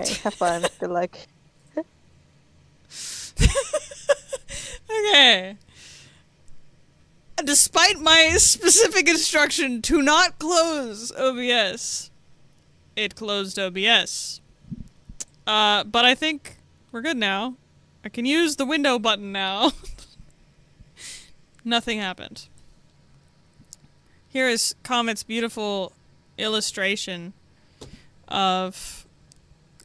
Okay, have fun. Good luck. Okay. Despite my specific instruction to not close OBS, it closed OBS. But I think we're good now. I can use the window button now. Nothing happened. Here is Comet's beautiful illustration of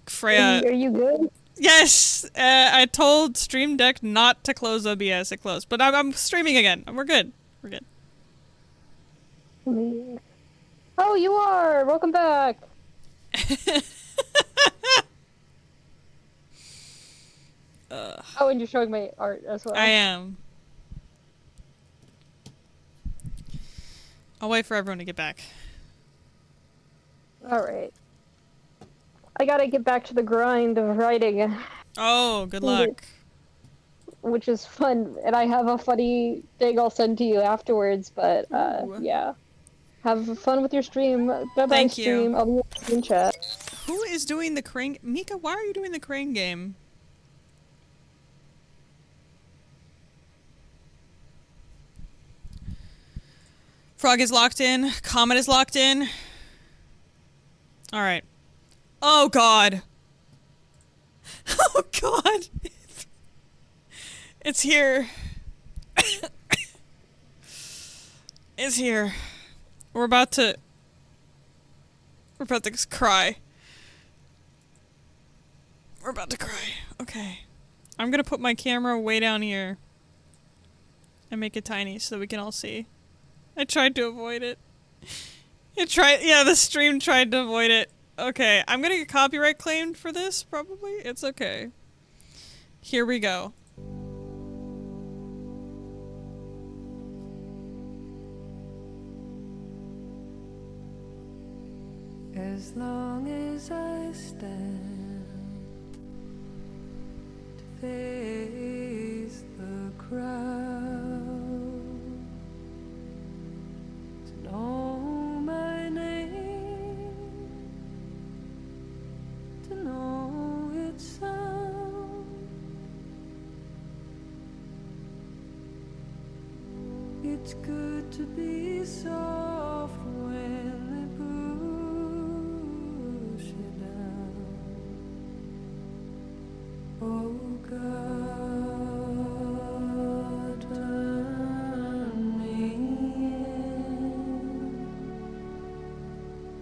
Freya. Are you good? Yes! I told Stream Deck not to close OBS. It closed. But I'm streaming again. We're good. We're good. Oh, you are! Welcome back! Oh, and you're showing my art as I well. am. I'll wait for everyone to get back. Alright. I gotta get back to the grind of writing, Oh, good luck. which is fun, and I have a funny thing I'll send to you afterwards, but, Ooh. yeah. Have fun with your stream. Bye-bye, Thank you. stream. I'll be in chat. Who is doing the crane? Mika, why are you doing the crane game? Frog is locked in. Comet is locked in. Alright. Oh god. Oh god. It's here. It's here. We're about to cry. We're about to cry. Okay. I'm gonna put my camera way down here. And make it tiny so we can all see. I tried to avoid it. Yeah, the stream tried to avoid it. Okay, I'm gonna get copyright claimed for this, probably. It's okay. Here we go. As long as I stand to face the crowd, to know my name, to know its sound, it's good to be soft when they push you down. Oh God, turn me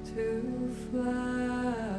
into flower.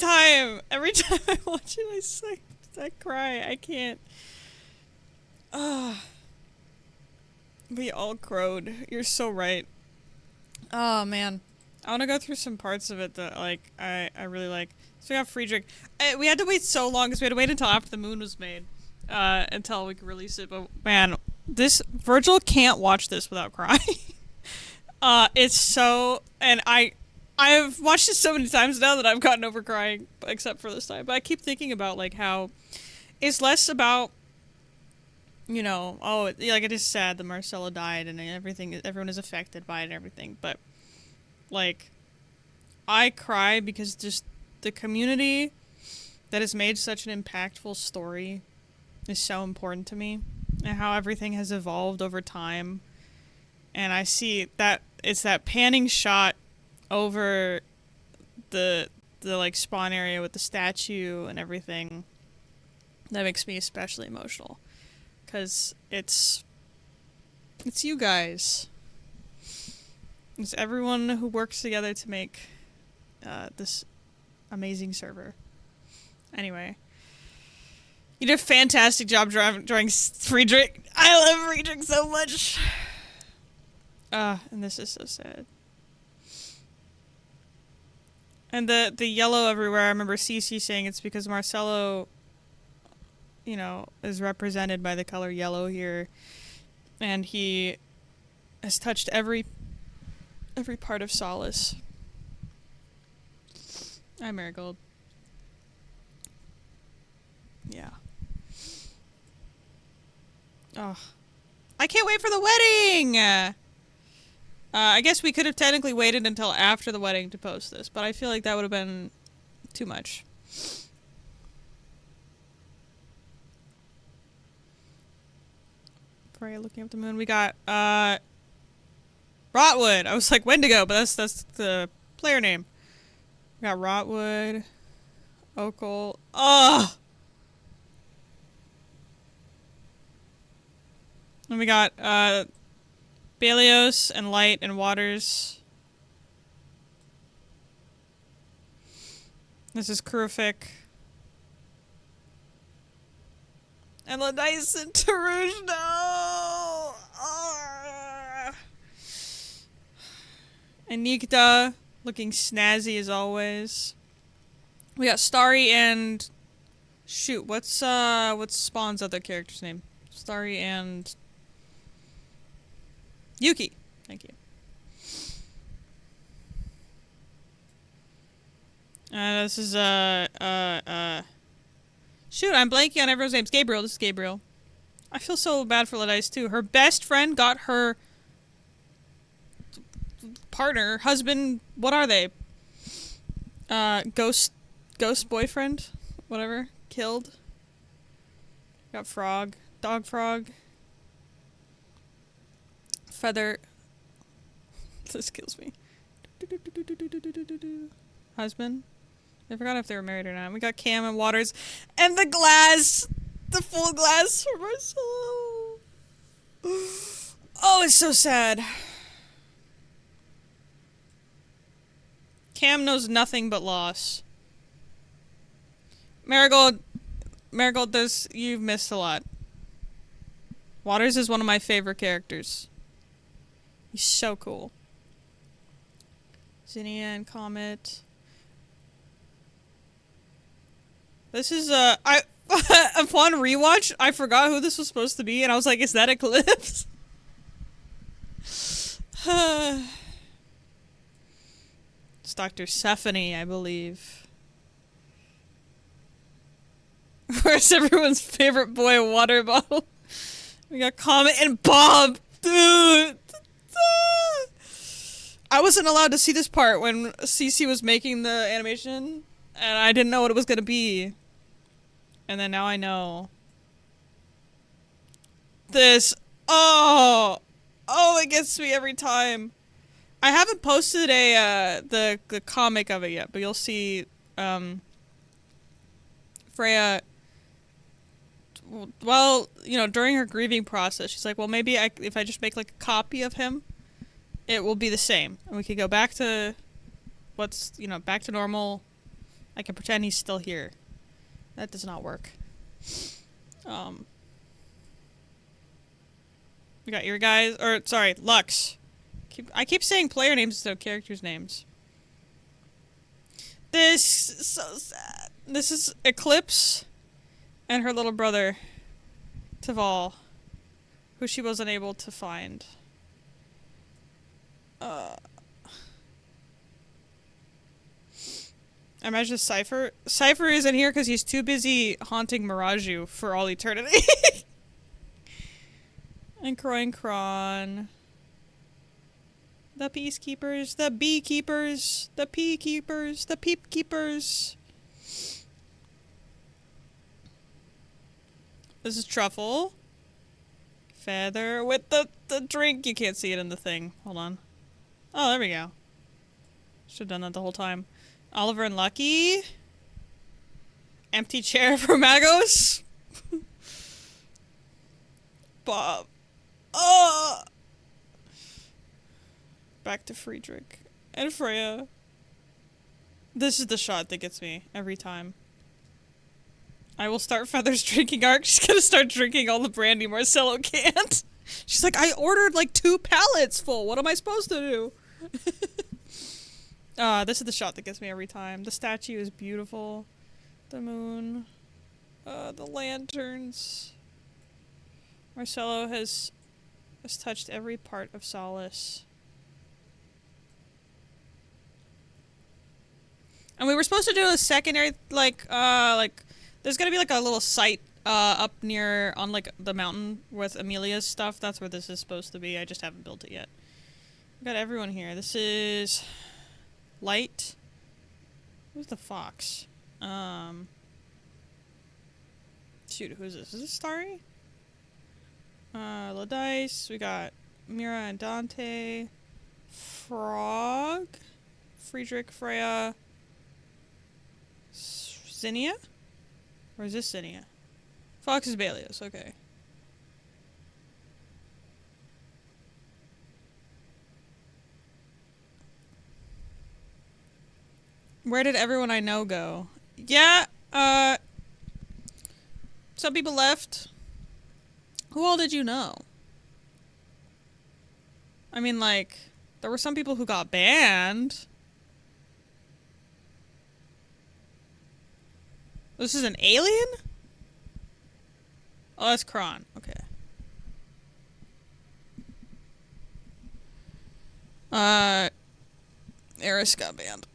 every time I watch it, I cry. I can't. We all crowed. You're so right. Oh man, I want to go through some parts of it that like I really like. So we got Friedrich. We had to wait so long because we had to wait until after the moon was made, until we could release it. But man, this Virgil can't watch this without crying. It's so, and I've watched it so many times now that I've gotten over crying, except for this time. But I keep thinking about like how it's less about, you know, oh, like it is sad that Marcelo died and everyone is affected by it and everything. But like, I cry because just the community that has made such an impactful story is so important to me, and how everything has evolved over time. And I see that it's that panning shot over the like spawn area with the statue and everything that makes me especially emotional, because it's you guys, it's everyone who works together to make this amazing server. Anyway, you did a fantastic job drawing Friedrich. I love Friedrich so much. And this is so sad. And the yellow everywhere, I remember Cece saying it's because Marcelo, you know, is represented by the color yellow here. And he has touched every part of Solace. Hi, Marigold. Yeah. Oh. I can't wait for the wedding! I guess we could have technically waited until after the wedding to post this, but I feel like that would have been too much. Freya looking up the moon. We got, Rotwood! I was like Wendigo, but that's the player name. We got Rotwood, Okul. Ugh! And we got, Belios and Light and Waters. This is Kurufik. And Lanice and Tarouge, no! And Nikta, looking snazzy as always. We got Starry and... Shoot, what's Spawn's other character's name? Starry and... Yuki. Thank you. This is, shoot, I'm blanking on everyone's names. Gabriel, this is Gabriel. I feel so bad for Ladice, too. Her best friend got her partner, husband, what are they? Ghost boyfriend? Whatever. Killed. Got Frog. Dog Frog. Feather. This kills me. Husband. I forgot if they were married or not. We got Cam and Waters. And the glass! The full glass for Marcelo. Oh, it's so sad. Cam knows nothing but loss. Marigold, you've missed a lot. Waters is one of my favorite characters. He's so cool. Zinnia and Comet. This is, upon rewatch, I forgot who this was supposed to be, and I was like, is that Eclipse? It's Dr. Stephanie, I believe. Where's everyone's favorite boy water bottle? We got Comet and Bob! Dude! I wasn't allowed to see this part when Cece was making the animation, and I didn't know what it was gonna be. And then now I know. This, oh, it gets me every time. I haven't posted the comic of it yet, but you'll see, Freya, well, you know, during her grieving process, she's like, well, maybe if I just make, like, a copy of him, it will be the same. And we could go back to back to normal, I can pretend he's still here. That does not work. We got your guys, or sorry, Lux. I keep saying player names instead of characters' names. This is so sad. This is Eclipse and her little brother, Taval, who she was unable to find. I imagine Cypher. Cypher isn't here because he's too busy haunting Miraju for all eternity. And Kron. The Peacekeepers, the Beekeepers, the Peakeepers, the Peepkeepers. This is Truffle. Feather with the drink. You can't see it in the thing. Hold on. Oh, there we go. Should've done that the whole time. Oliver and Lucky. Empty chair for Magos. Bob. Oh! Back to Friedrich. And Freya. This is the shot that gets me every time. I will start Feather's drinking arc. She's gonna start drinking all the brandy Marcelo can't. She's like, I ordered like 2 pallets full. What am I supposed to do? This is the shot that gets me every time. The statue is beautiful. The moon. The lanterns. Marcelo has touched every part of Solace. And we were supposed to do a secondary, like, there's gonna be like a little site, up near, on like the mountain with Amelia's stuff. That's where this is supposed to be. I just haven't built it yet. We've got everyone here. This is Light. Who's the fox? Shoot, who's this? Is this Starry? Ladice. We got Mira and Dante. Frog. Friedrich, Freya. Zinnia? Or is this Zinnia? Fox is Balios, okay. Where did everyone I know go? Yeah, some people left. Who all did you know? I mean, like, there were some people who got banned. This is an alien? Oh, that's Kron. Okay. Eris got banned.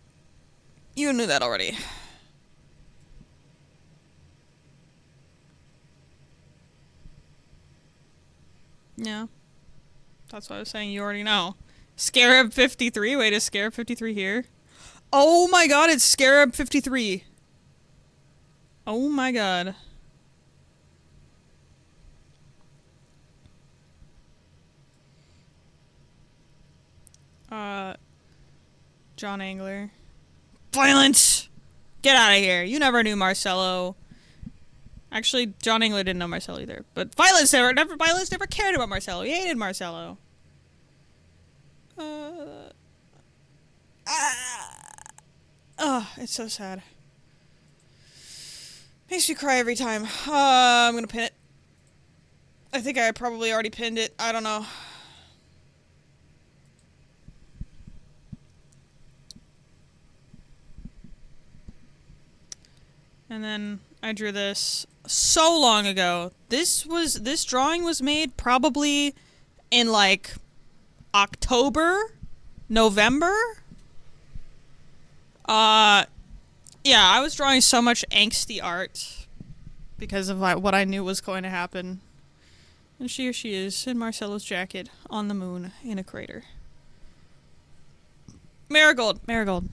You knew that already. Yeah. That's what I was saying, you already know. Scarab 53? Wait, is Scarab 53 here? Oh my god, it's Scarab 53! Oh my god. John Angler. Violence! Get out of here. You never knew Marcelo. Actually, John Angler didn't know Marcelo either. But Violence never cared about Marcelo. He hated Marcelo. Oh, it's so sad. Makes me cry every time. I'm gonna pin it. I think I probably already pinned it. I don't know. And then I drew this so long ago. This drawing was made probably in like October, November. Yeah, I was drawing so much angsty art because of what I knew was going to happen. And here she is in Marcelo's jacket on the moon in a crater. Marigold, Marigold,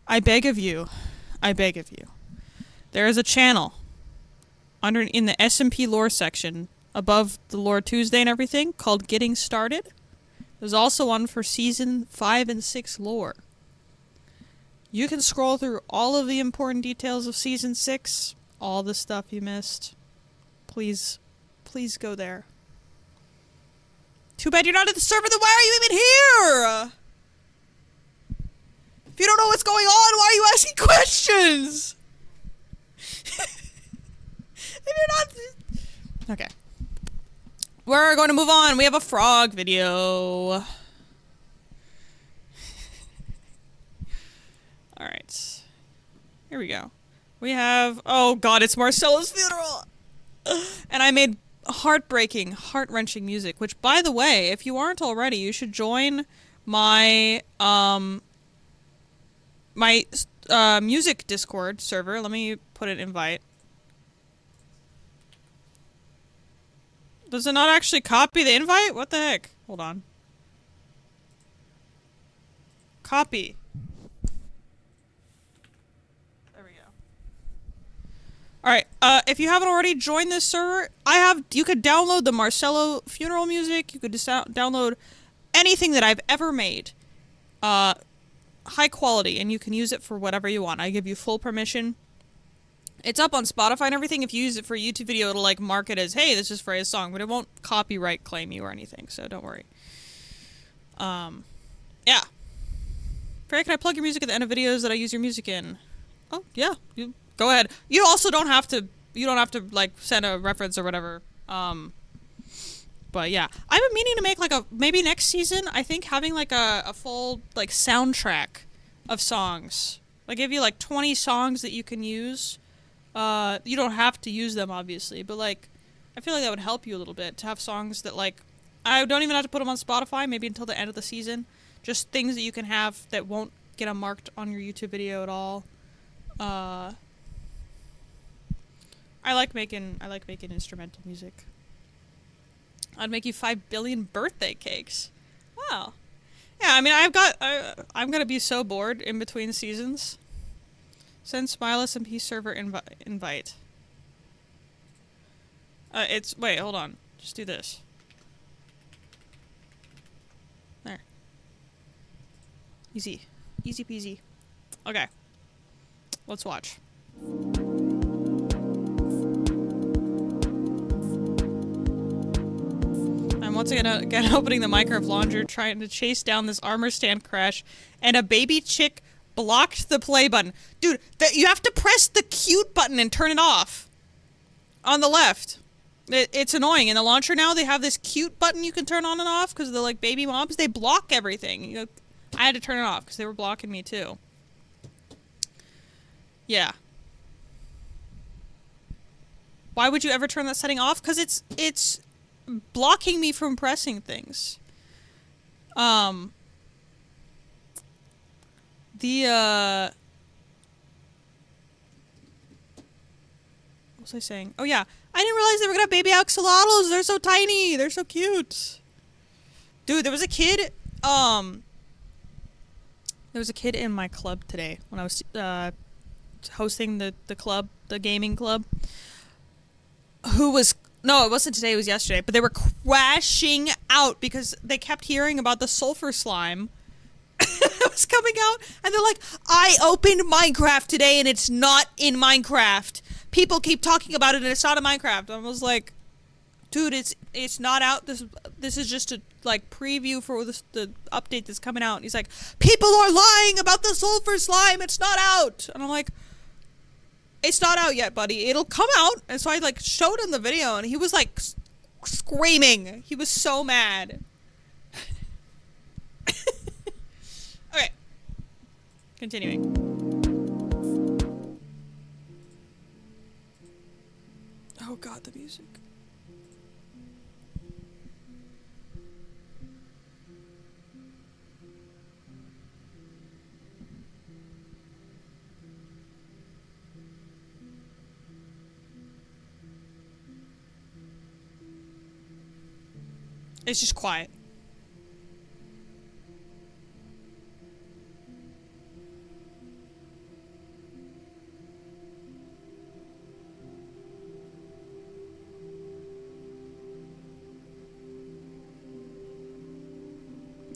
I beg of you. There is a channel in the SMP lore section above the Lore Tuesday and everything called Getting Started. There's also one for season 5 and 6 lore. You can scroll through all of the important details of season 6, all the stuff you missed. Please go there. Too bad you're not at the server, then why are you even here? If you don't know what's going on, why are you asking questions? If you're not... Okay. We're going to move on. We have a frog video. Alright. Here we go. We have... Oh god, it's Marcella's funeral! And I made heartbreaking, heart-wrenching music, which, by the way, if you aren't already, you should join my, music Discord server. Let me put an invite. Does it not actually copy the invite? What the heck? Hold on. Copy. There we go. Alright, if you haven't already joined this server, you could download the Marcello funeral music, you could just download anything that I've ever made. High quality, and you can use it for whatever you want. I give you full permission. It's up on Spotify and everything. If you use it for a YouTube video, it'll like mark it as, hey, this is for his song, but it won't copyright claim you or anything, so don't worry. Yeah. Freya, can I plug your music at the end of videos that I use your music in? Oh, yeah. You go ahead. You also don't have to, like, send a reference or whatever. But yeah. I've been meaning to make, like, maybe next season, I think having, like, a full, like, soundtrack of songs. Like, give you, like, 20 songs that you can use. You don't have to use them, obviously, but, like, I feel like that would help you a little bit, to have songs that, like, I don't even have to put them on Spotify, maybe until the end of the season. Just things that you can have that won't get marked on your YouTube video at all. I like making instrumental music. I'd make you 5 billion birthday cakes. Wow. Yeah, I mean, I'm gonna be so bored in between seasons. Send Smile SMP server invite. Wait, hold on. Just do this. There. Easy. Easy peasy. Okay. Let's watch. I'm once again opening the Minecraft launcher, trying to chase down this armor stand crash, and a baby chick blocked the play button. Dude, you have to press the cute button and turn it off. On the left. It's annoying. In the launcher now, they have this cute button you can turn on and off because the like baby mobs, they block everything. I had to turn it off because they were blocking me too. Yeah. Why would you ever turn that setting off? Because it's blocking me from pressing things. What was I saying? Oh yeah, I didn't realize they were gonna have baby axolotls. They're so tiny. They're so cute. Dude, there was a kid, in my club today when I was, hosting the club, the gaming club, who was, no, it wasn't today, it was yesterday, but they were crashing out because they kept hearing about the sulfur slime that was coming out, and they're like, I opened Minecraft today and it's not in Minecraft. People keep talking about it and it's not in Minecraft. I was like, dude, it's not out. This is just a like preview for the update that's coming out. And he's like, people are lying about the sulfur slime. It's not out. And I'm like, it's not out yet, buddy. It'll come out. And so I like showed him the video, and he was like screaming. He was so mad. Okay. Continuing. Oh god, the music. It's just quiet.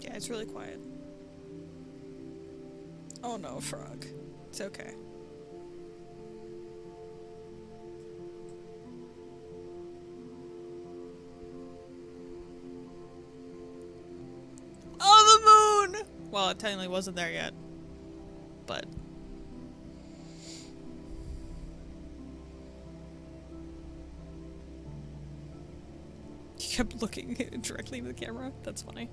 Yeah, it's really quiet. Oh no, frog. It's okay. Oh, the moon! Well, it technically wasn't there yet. She kept looking directly into the camera. That's funny.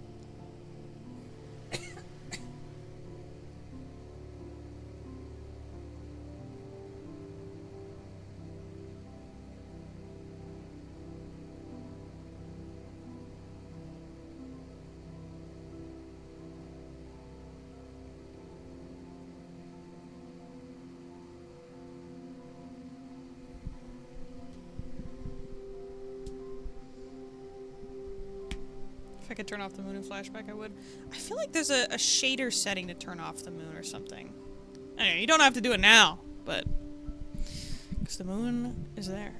If I could turn off the moon in flashback, I would. I feel like there's a shader setting to turn off the moon or something. Anyway, you don't have to do it now, but... because the moon is there.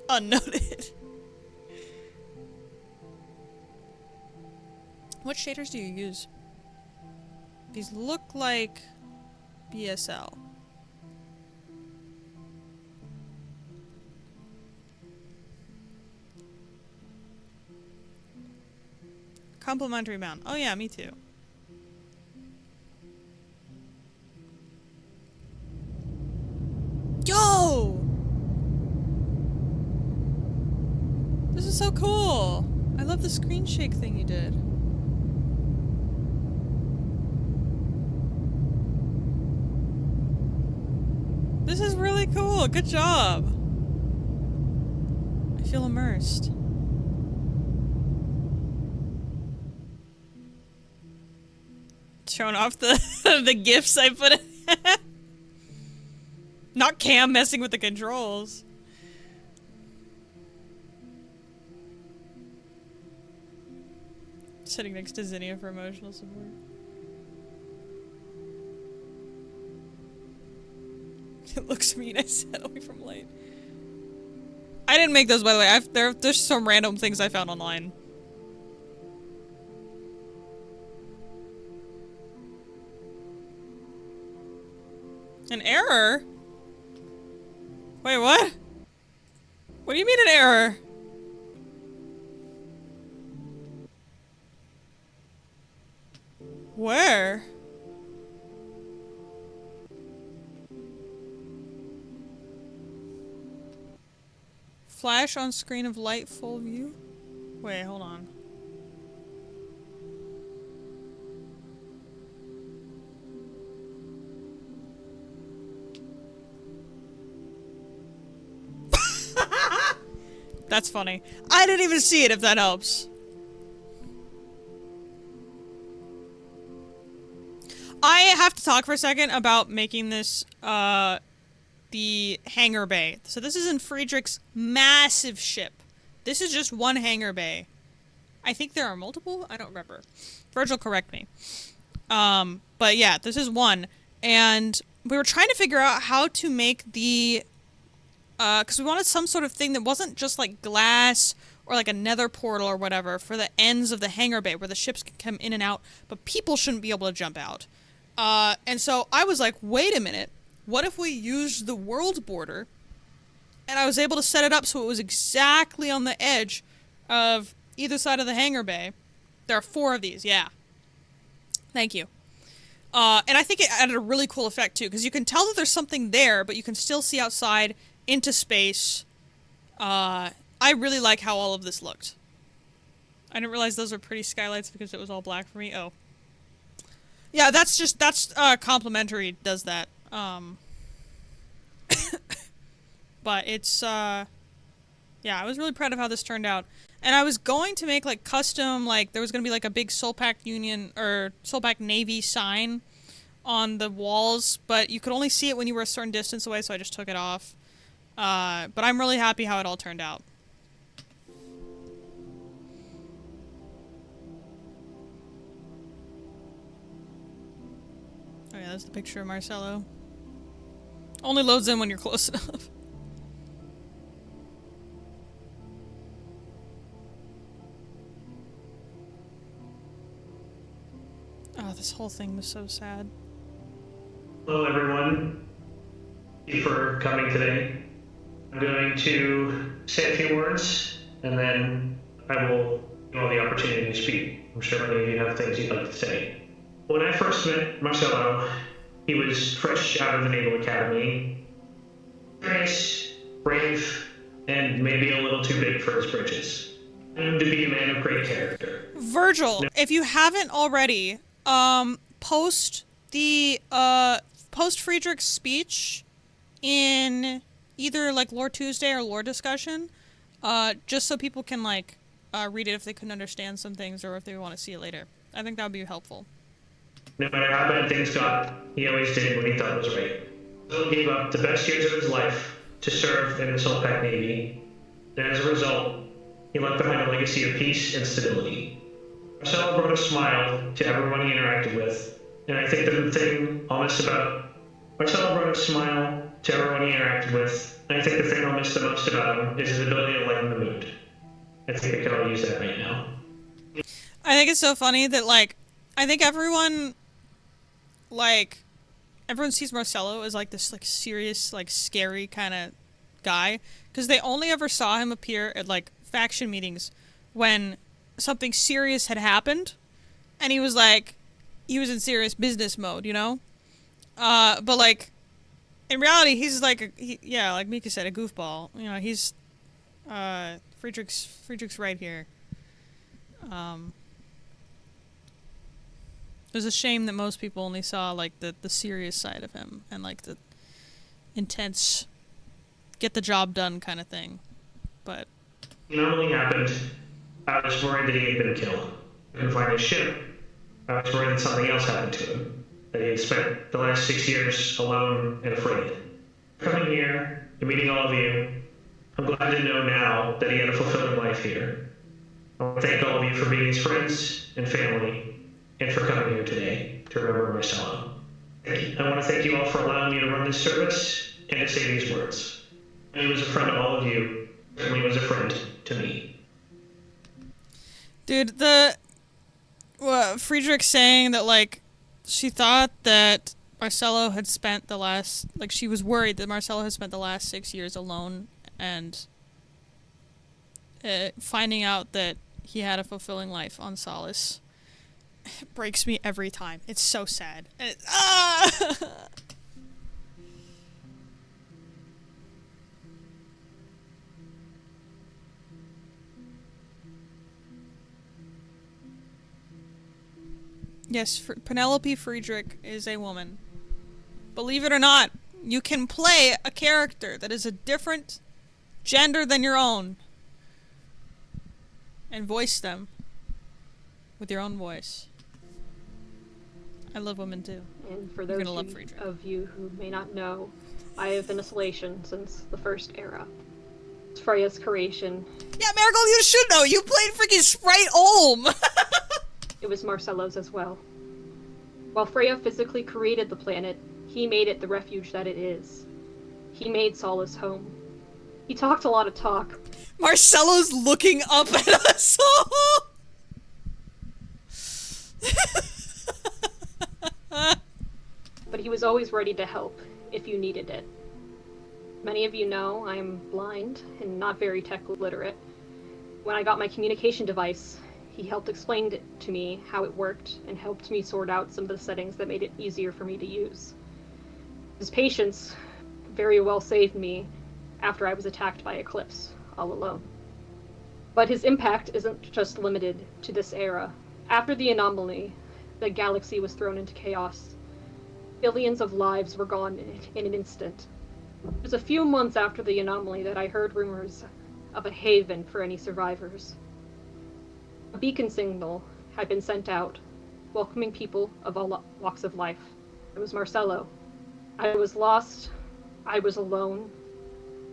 Unnoted. What shaders do you use? These look like BSL. Complementary bound. Oh yeah, me too. Yo! This is so cool! I love the screen shake thing you did. This is really cool. Good job. I feel immersed. Showing off the the gifs I put in. Not Cam messing with the controls. Sitting next to Zinnia for emotional support. It looks mean, I said, away from light. I didn't make those, by the way. There's some random things I found online. An error? Wait, what? What do you mean an error? Where? Flash on screen of light full view? Wait, hold on. That's funny. I didn't even see it, if that helps. I have to talk for a second about making this, the hangar bay. So this is in Friedrich's massive ship. This is just one hangar bay. I think there are multiple? I don't remember. Virgil, correct me. But yeah, this is one. And we were trying to figure out how to make the... because we wanted some sort of thing that wasn't just like glass or like a nether portal or whatever for the ends of the hangar bay where the ships can come in and out, but people shouldn't be able to jump out. And so I was like, wait a minute, what if we used the world border? And I was able to set it up so it was exactly on the edge of either side of the hangar bay. There are 4 of these, yeah. Thank you. And I think it added a really cool effect too, because you can tell that there's something there, but you can still see outside into space. I really like how all of this looked. I didn't realize those were pretty skylights because it was all black for me. Oh. Yeah, that's complimentary does that. But it's, yeah, I was really proud of how this turned out. And I was going to make, like, custom, like, there was going to be, like, a big Solpac Union, or Solpac Navy sign on the walls, but you could only see it when you were a certain distance away, so I just took it off. But I'm really happy how it all turned out. Oh yeah, that's the picture of Marcelo. Only loads in when you're close enough. Oh, this whole thing was so sad. Hello everyone. Thank you for coming today. I'm going to say a few words and then I will give you all the opportunity to speak. I'm sure many of you have things you'd like to say. When I first met Marcelo, He was fresh out of the Naval Academy, curious, brave, and maybe a little too big for his britches. And to be a man of great character. Virgil, if you haven't already, post Friedrich's speech in either like Lore Tuesday or Lore Discussion, just so people can like read it if they couldn't understand some things or if they want to see it later. I think that would be helpful. No matter how bad things got, he always did what he thought was right. So he gave up the best years of his life to serve in the Sulpak Navy, and as a result, he left behind a legacy of peace and stability. Marcelo brought a smile to everyone he interacted with, and I think the thing I'll miss about Marcelo brought a smile to everyone he interacted with, and I think the thing I'll miss the most about him is his ability to lighten the mood. I think I can all use that right now. I think it's so funny that like, I think everyone sees Marcelo as like this like serious, like scary kind of guy, because they only ever saw him appear at like faction meetings when something serious had happened, and he was in serious business mode, you know? But like, in reality, he's like, like Mika said, a goofball. You know, he's, Friedrich's right here. It was a shame that most people only saw like the serious side of him and like the intense, get the job done kind of thing. But It normally happened. I was worried that he had been killed. I couldn't find his ship. I was worried that something else happened to him. That he had spent the last 6 years alone and afraid. Coming here and meeting all of you, I'm glad to know now that he had a fulfilling life here. I want to thank all of you for being his friends and family, and for coming here today to remember Marcelo. I want to thank you all for allowing me to run this service and to say these words. He was a friend to all of you, certainly was a friend to me. dude, Friedrich saying that like she thought that Marcelo had spent the last, like she was worried that Marcelo had spent the last 6 years alone, and finding out that he had a fulfilling life on Solace. It breaks me every time. It's so sad. Yes, Penelope Friedrich is a woman. Believe it or not, you can play a character that is a different gender than your own and voice them with your own voice. I love women too. And for You're those gonna love Friedrich. of you who may not know, I have been Isolation since the first era. It's Freya's creation. Yeah, Marigold, you should know. You played freaking Sprite Olm. It was Marcelo's as well. While Freya physically created the planet, he made it the refuge that it is. He made Solace home. He talked a lot of talk. Marcelo's looking up at us all. But he was always ready to help if you needed it. Many of you know I am blind and not very tech literate. When I got my communication device, he helped explain it to me how it worked and helped me sort out some of the settings that made it easier for me to use. His patience very well saved me after I was attacked by Eclipse, all alone. But his impact isn't just limited to this era. After the anomaly, the galaxy was thrown into chaos. Billions of lives were gone in an instant. It was a few months after the anomaly that I heard rumors of a haven for any survivors. A beacon signal had been sent out, welcoming people of all walks of life. It was Marcelo. I was lost. I was alone.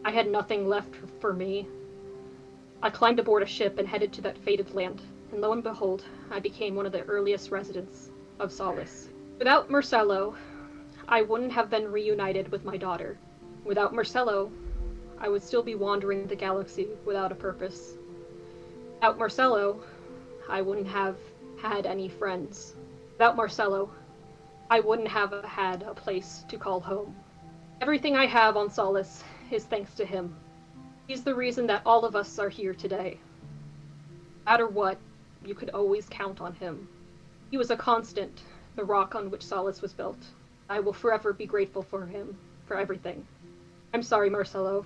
I had nothing left for me. I climbed aboard a ship and headed to that fated land, and lo and behold, I became one of the earliest residents of Solace. Without Marcelo, I wouldn't have been reunited with my daughter. Without Marcelo, I would still be wandering the galaxy without a purpose. Without Marcelo, I wouldn't have had any friends. Without Marcelo, I wouldn't have had a place to call home. Everything I have on Solace is thanks to him. He's the reason that all of us are here today. No matter what, you could always count on him. He was a constant, the rock on which Solace was built. I will forever be grateful for him, for everything. I'm sorry, Marcelo,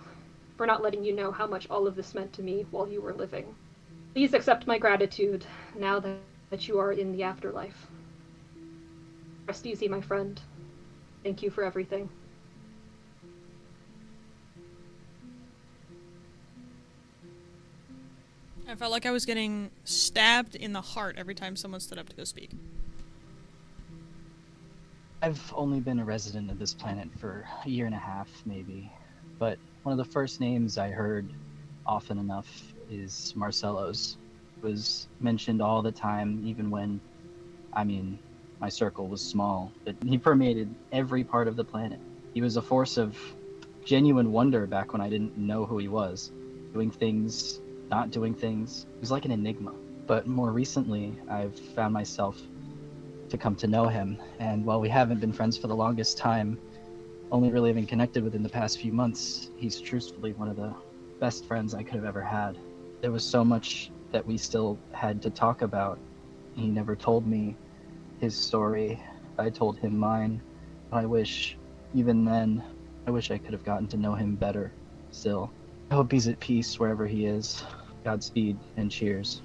for not letting you know how much all of this meant to me while you were living. Please accept my gratitude now that you are in the afterlife. Rest easy, my friend. Thank you for everything. I felt like I was getting stabbed in the heart every time someone stood up to go speak. I've only been a resident of this planet for a year and a half, maybe. But one of the first names I heard often enough is Marcello's. It was mentioned all the time, even when, my circle was small. But he permeated every part of the planet. He was a force of genuine wonder back when I didn't know who he was. Doing things, not doing things. He was like an enigma. But more recently, I've found myself to come to know him, and while we haven't been friends for the longest time, only really been connected within the past few months, he's truthfully one of the best friends I could have ever had. There was so much that we still had to talk about. He never told me his story. I told him mine. I wish, even then, I wish I could have gotten to know him better still. I hope he's at peace wherever he is. Godspeed and cheers.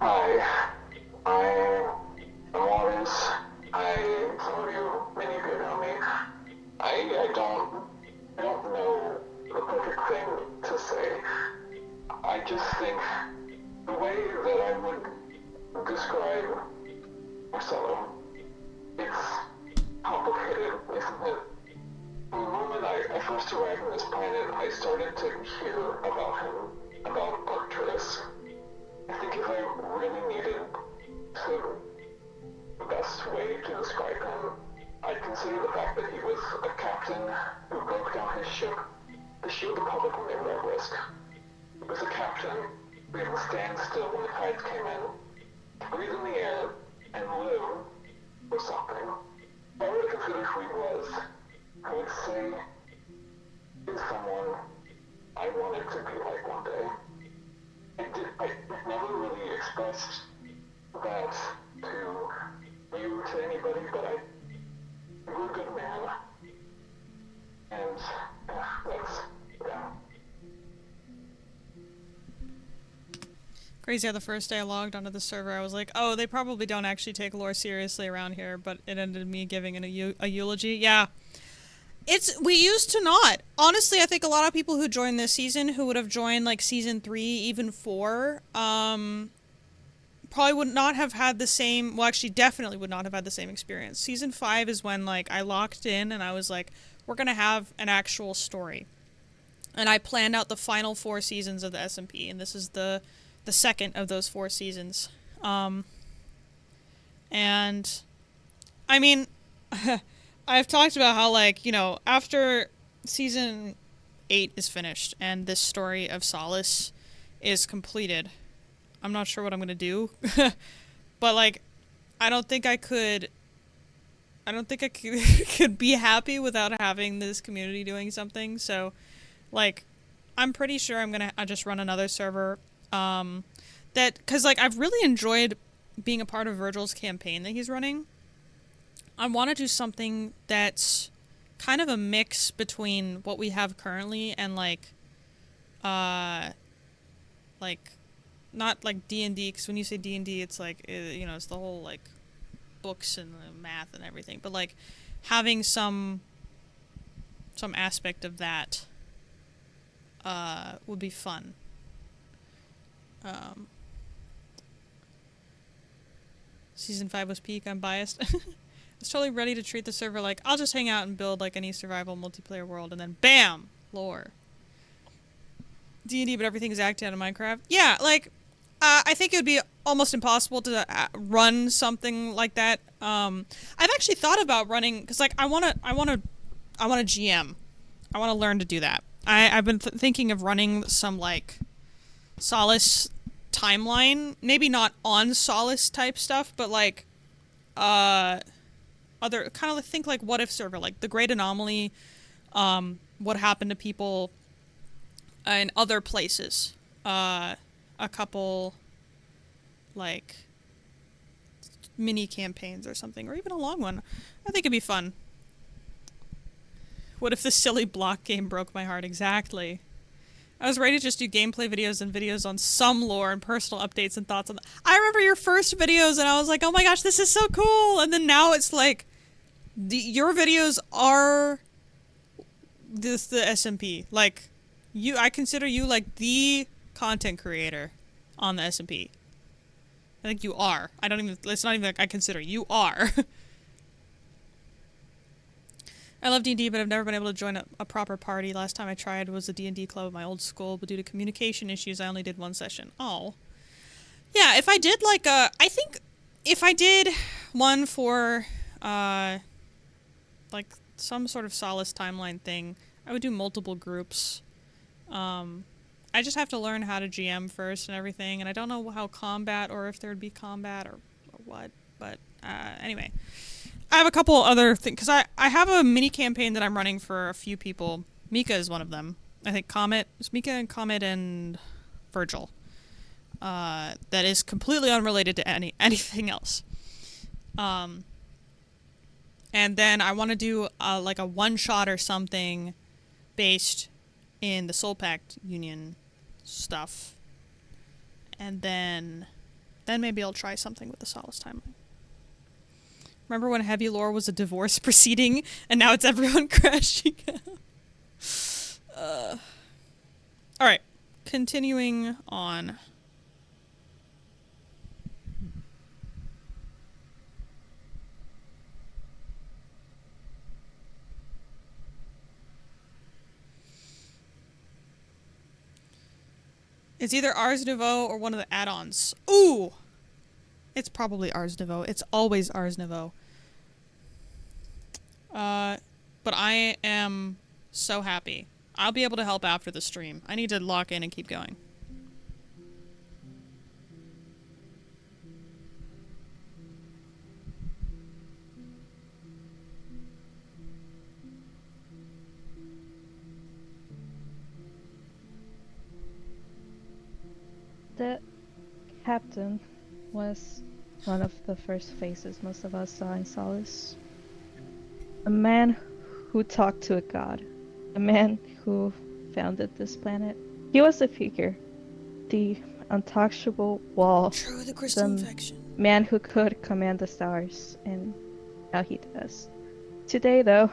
Hi, I'm Morris. I told you when you could know me. I don't know the perfect thing to say. I just think the way that I would describe Marcelo, it's complicated, isn't it? From the moment I first arrived on this planet, I started to hear about him, about Arcturus. I think if I really needed the best way to describe him, I'd consider the fact that he was a captain who broke down his ship to shield the public when they were at risk. He was a captain who able to stand still when the tides came in, to breathe in the air, and live for something. If I were to consider who he was, I would say he's someone I wanted to be like one day. I never really expressed that to you, to anybody, but you're a good man. And, yeah. Crazy how the first day I logged onto the server, I was like, oh, they probably don't actually take lore seriously around here, but it ended me giving a eulogy. Yeah. We used to not. Honestly, I think a lot of people who joined this season, who would have joined like season 3, even 4, probably would not have had the same, well, actually definitely would not have had the same experience. Season 5 is when like I locked in and I was like, we're gonna have an actual story. And I planned out the final 4 seasons of the SMP, and this is the second of those 4 seasons. And I mean, I've talked about how, like, you know, after season 8 is finished and this story of Solace is completed, I'm not sure what I'm gonna do. But, like, I don't think I could could be happy without having this community doing something. So, like, I'm pretty sure I'm gonna just run another server. Cause, like, I've really enjoyed being a part of Virgil's campaign that he's running. I want to do something that's kind of a mix between what we have currently and like not like D&D, because when you say D&D, it's like, you know, it's the whole like books and the math and everything, but like having some aspect of that would be fun. Season 5 was peak. I'm biased. I was totally ready to treat the server like, I'll just hang out and build like any survival multiplayer world, and then BAM! Lore. D&D, but everything's acted out of Minecraft. Yeah, like, I think it would be almost impossible to run something like that. I've actually thought about running, because like, I want to GM. I want to learn to do that. I've been thinking of running some like Solace timeline, maybe not on Solace type stuff, but like, other kind of think like what if server, like the Great Anomaly, what happened to people in other places, a couple like mini campaigns or something, or even a long one. I think it'd be fun. What if the silly block game broke my heart? Exactly. I was ready to just do gameplay videos and videos on some lore and personal updates and thoughts on that. I remember your first videos and I was like, oh my gosh, this is so cool. And then now it's like, your videos are the SMP. Like, I consider you like the content creator on the SMP. I think you are. It's not even like I consider, you are. I love D&D, but I've never been able to join a proper party. Last time I tried was a D&D club at my old school, but due to communication issues, I only did one session. Oh. Yeah, if I did like I think if I did one for, like some sort of Solace timeline thing, I would do multiple groups. I just have to learn how to GM first and everything, and I don't know how combat, or if there'd be combat or what, but anyway. I have a couple other things, because I have a mini campaign that I'm running for a few people. Mika is one of them. I think Mika and Comet and Virgil. That is completely unrelated to anything else. And then I want to do like a one-shot or something based in the Soul Pact Union stuff. And then maybe I'll try something with the Solace timeline. Remember when Heavy Lore was a divorce proceeding, and now it's everyone crashing out? Alright, continuing on. It's either Ars Nouveau or one of the add-ons. Ooh! It's probably Ars Nouveau. It's always Ars Nouveau. But I am so happy. I'll be able to help after the stream. I need to lock in and keep going. The captain was one of the first faces most of us saw in Solace. A man who talked to a god. A man who founded this planet. He was the figure. The untouchable wall. True, the crystal The infection. man who could command the stars, and now he does. Today, though,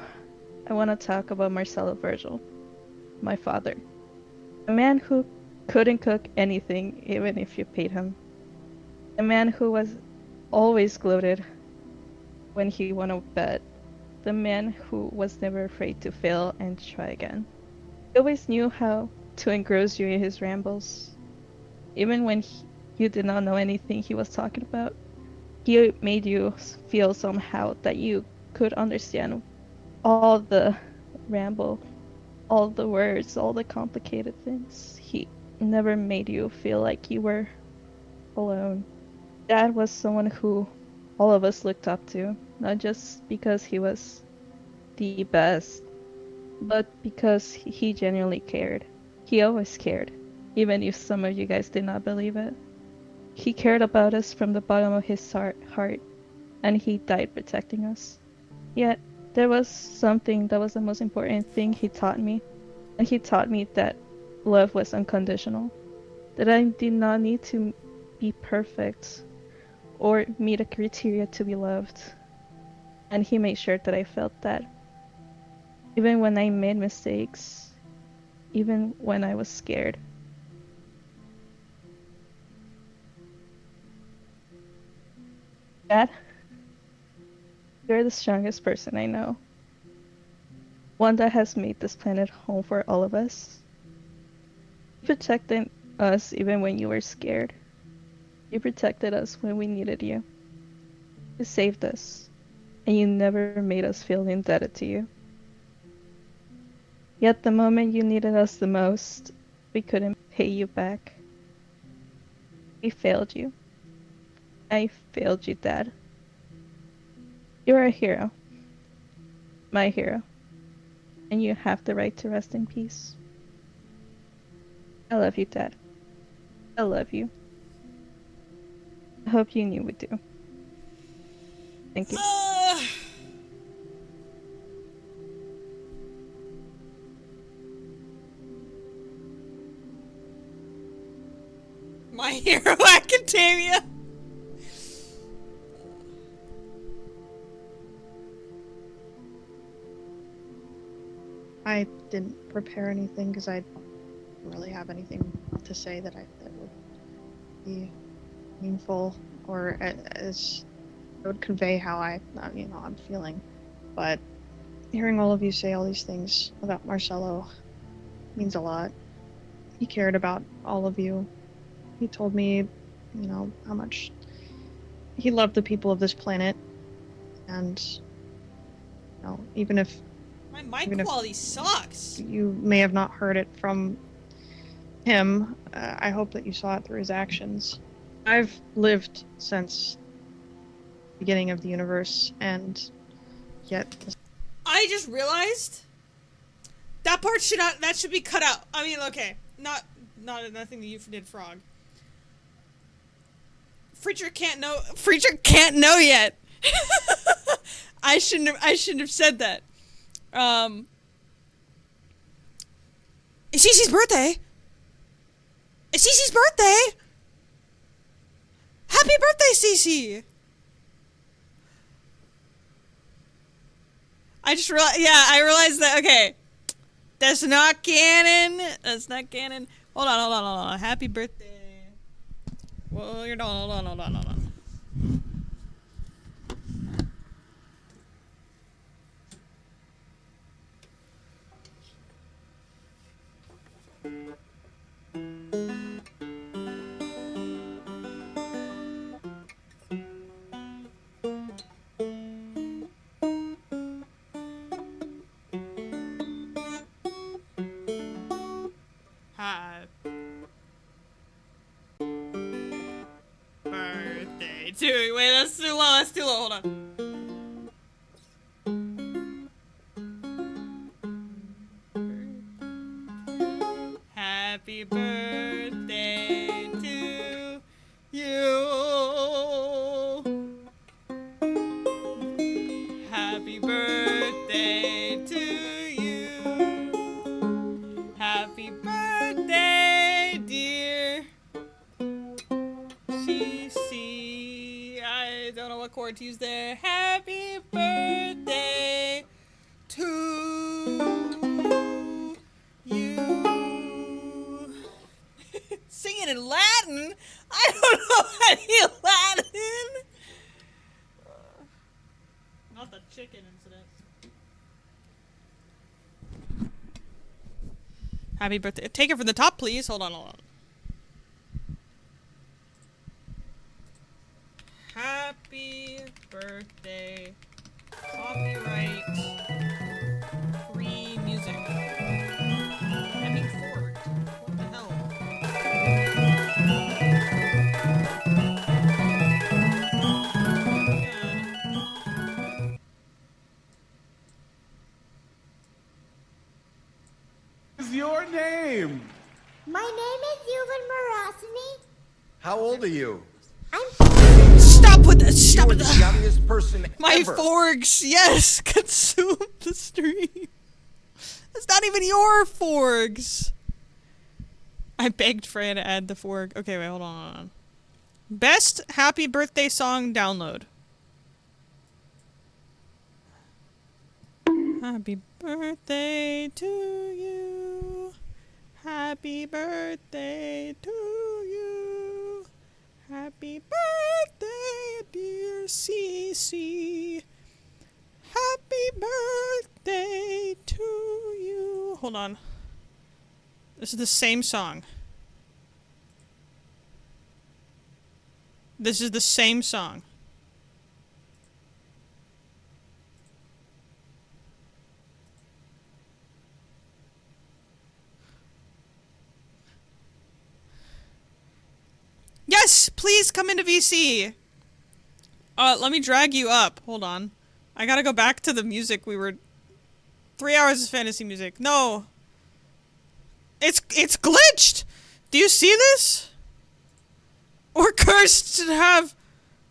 I want to talk about Marcelo Virgil, my father. A man who couldn't cook anything, even if you paid him. A man who was always gloated when he won a bet. The man who was never afraid to fail and try again. He always knew how to engross you in his rambles. Even when you did not know anything he was talking about, he made you feel somehow that you could understand all the ramble, all the words, all the complicated things. He never made you feel like you were alone. Dad was someone who all of us looked up to, not just because he was the best, but because he genuinely cared. He always cared, even if some of you guys did not believe it. He cared about us from the bottom of his heart, and he died protecting us. Yet, there was something that was the most important thing he taught me, and he taught me that love was unconditional, that I did not need to be perfect or meet a criteria to be loved. And he made sure that I felt that. Even when I made mistakes, even when I was scared. Dad, you're the strongest person I know. One that has made this planet home for all of us. You protected us even when you were scared. You protected us when we needed you. You saved us, and you never made us feel indebted to you. Yet the moment you needed us the most, we couldn't pay you back. We failed you. I failed you, Dad. You're a hero. My hero. And you have the right to rest in peace. I love you, Dad. I love you. I hope you knew we do. Thank you. My Hero Academia. I didn't prepare anything because I didn't really have anything to say that would be meaningful or as would convey how I'm feeling. But hearing all of you say all these things about Marcelo means a lot. He cared about all of you. He told me, how much he loved the people of this planet, and even if My mic Even if- quality sucks. you may have not heard it from him, I hope that you saw it through his actions. I've lived since the beginning of the universe, and yet I just realized that part should be cut out. I mean, okay, nothing that you did, Frog. Freacher can't know yet. I shouldn't have said that. It's Cece's birthday. It's Cece's birthday. Happy birthday, Cece. I realized that, okay. That's not canon. Hold on. Happy birthday. Well, hold on. Birthday to you. Wait, that's too low. Hold on. Happy birthday to you. Happy birthday to you. Happy birthday, dear CC. I don't know what chord to use there. Happy birthday to you. Singing in Latin? I don't know any Latin. Not the chicken incident. Happy birthday. Take it from the top, please. Hold on. Happy birthday. Copyright free music. Happy Ford. What the hell? What is your name? My name is Yuvan Marasani. How old are you? Stop with that! You Stop are with the that! youngest person My ever. forks, yes, consume the stream. It's not even your forks. I begged Freya to add the fork. Okay, wait, hold on. Best happy birthday song download. Happy birthday to you. Happy birthday to you. Happy birthday, dear Cece. Happy birthday to you. Hold on. This is the same song. This is the same song. Yes, please come into VC. Let me drag you up. Hold on. I gotta go back to the music we were... 3 hours of fantasy music. No! It's glitched! Do you see this? We're cursed to have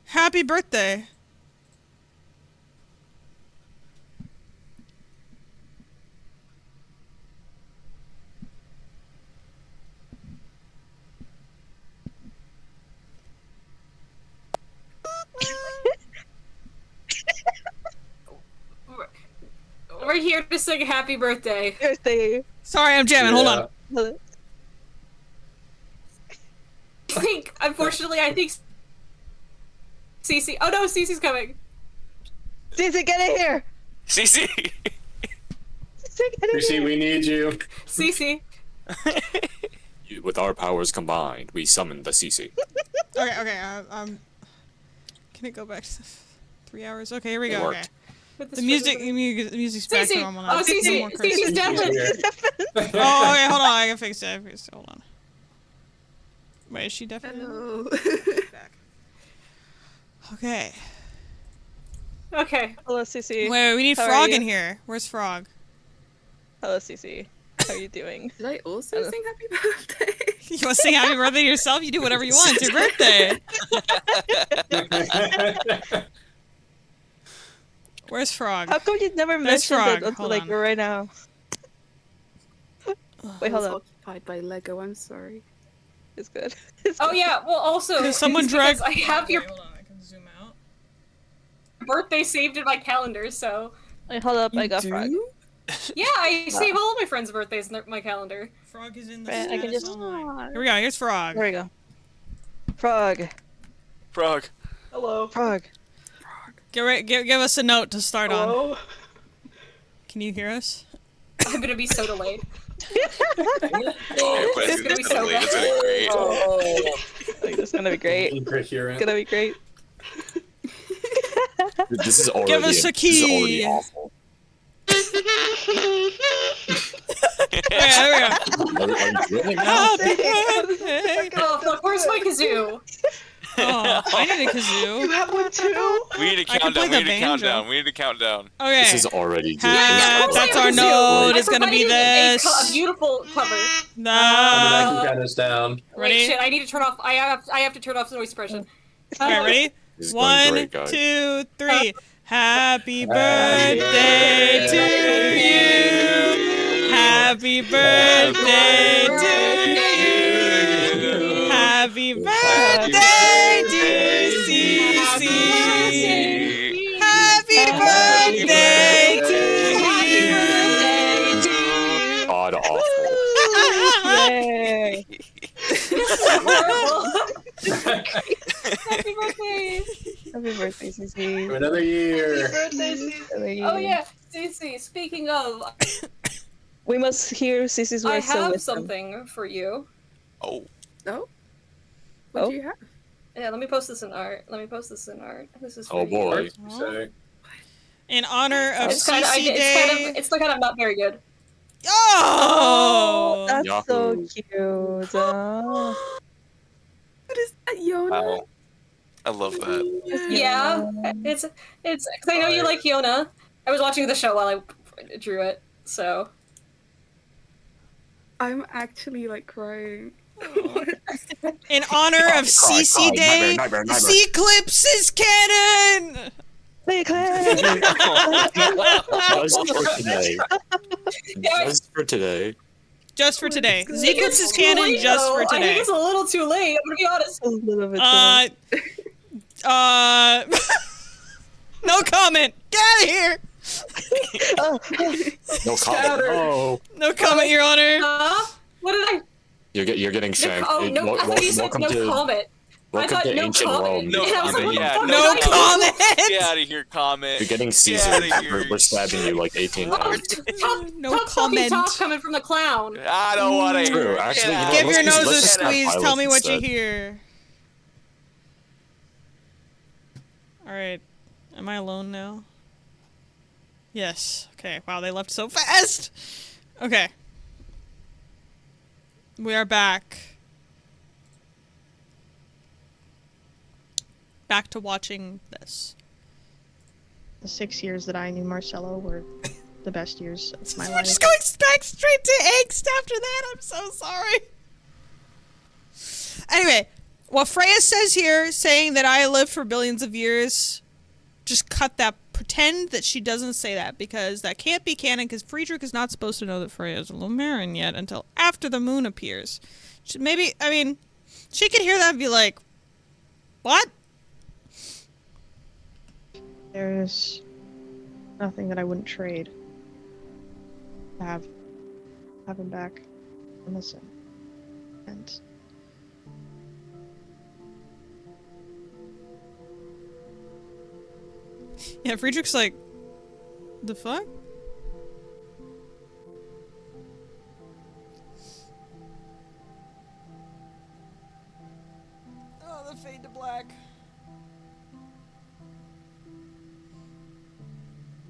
happy birthday. We're here to sing happy birthday. Birthday. Sorry, I'm jamming. Hold on. Unfortunately, I think Cece. Oh no, Cece's coming. Cece, get in here. Cece. Cece, get in Cece, here. we need you. Cece. With our powers combined, we summon the CC. Okay, can it go back to 3 hours? Okay, here we go. Okay. The music's back to Cece. normal now. Oh, Cece. Cece's definitely. Oh, okay, hold on. I can fix it. Hold on. Wait, is she definitely? Hello. Back. Okay. Okay. Hello, Cece. Wait, we need How are Frog you? in here. Where's Frog? Hello, Cece. How are you doing? Did I also sing happy birthday? You want to sing happy birthday to yourself? You do whatever you want. It's your birthday. Where's Frog? How come you never There's mentioned Frog. it until Hold like on. right now? Wait, hold I was up. occupied by Lego, I'm sorry. It's good. Oh yeah. Well, also. Could someone it's drag- because I have your Hold on, I can zoom out. birthday saved in my calendar, so. Wait, hold up. I got Frog. Yeah, I save all of my friends' birthdays in my calendar. Frog is in the Right, I can status just- online. Here we go. Here's Frog. There we go. Frog. Frog. Hello. Frog. Give us a note to start Hello? on. Can you hear us? I'm gonna be so delayed. Oh, It's gonna be so bad. It's gonna be great. Like, this is gonna be great. Incoherent. It's gonna be great. This is already. Give us a This is already key. awful. Yeah, there we go. Are you drilling now? Happy birthday. Oh, look, where's my kazoo? Oh, I need a kazoo. have one too? We need a I can countdown. play We the need a banjo. countdown. We need a countdown. Okay. This is already. Ha- Yeah, that's I our have a kazoo. note. I It's gonna be provided this. a beautiful cover. I No. can count us down. Ready? Wait, shit, I need to turn off. I have to turn off the noise suppression. Okay, ready? This is going 1, great, guys. 2, 3. Happy birthday to you. Happy birthday to you. Happy birthday, dear Cece. Happy birthday to you. God awful. Yay. Happy birthday! Happy birthday, Cece. Another year. Oh yeah, Cece. Speaking of, We must hear Cece's I words of have wisdom. something for you. Oh. Oh? What Oh. do you have? Yeah, let me post this in art. This is. For Oh boy. You. So, In honor of It's kind of. CC Day. It's kind of not very good. Oh! That's so Yahoo. cute. What is that, Yona? Wow. I love that. Yeah, it's. Cause I know you like Yona. I was watching the show while I drew it, so. I'm actually like crying. In honor of CC Day, Nightmare. Eclipse is canon! Just for today. Just for today. Just for today. It's Eclipse is too canon late, just though. for I think today. it's a little too late. I'm gonna be honest. A little bit. No comment. Get out of here. No comment. Oh. No comment, Your Honor. What did I? You're getting No, shanked. oh no! I thought you said Welcome no to comment. I welcome thought to no ancient comment. Rome. No, You're I was like, getting- what the fuck No did I do? comment. Get out of here, comment. You're getting Get Caesar. outta here. We're stabbing you like 18 Oh, times. No Talk comment. coming from the clown. I don't want to hear. True. Actually, you know, Give let's your just- nose a let's just have squeeze. Tell violence me what you instead. hear. Alright. Am I alone now? Yes. Okay. Wow, they left so fast! Okay. We are back. Back to watching this. the 6 years that I knew Marcelo were the best years of my We're life. just going back straight to angst after that. I'm so sorry. Anyway, what Freya says here, saying that I live for billions of years, just cut that. Pretend that she doesn't say that, because that can't be canon, because Friedrich is not supposed to know that Freya is a Lomarin yet until after the moon appears. Maybe, I mean, she could hear that and be like, what? There's nothing that I wouldn't trade to have him back and listen. And Yeah, Friedrich's like, the fuck? Oh, the fade to black.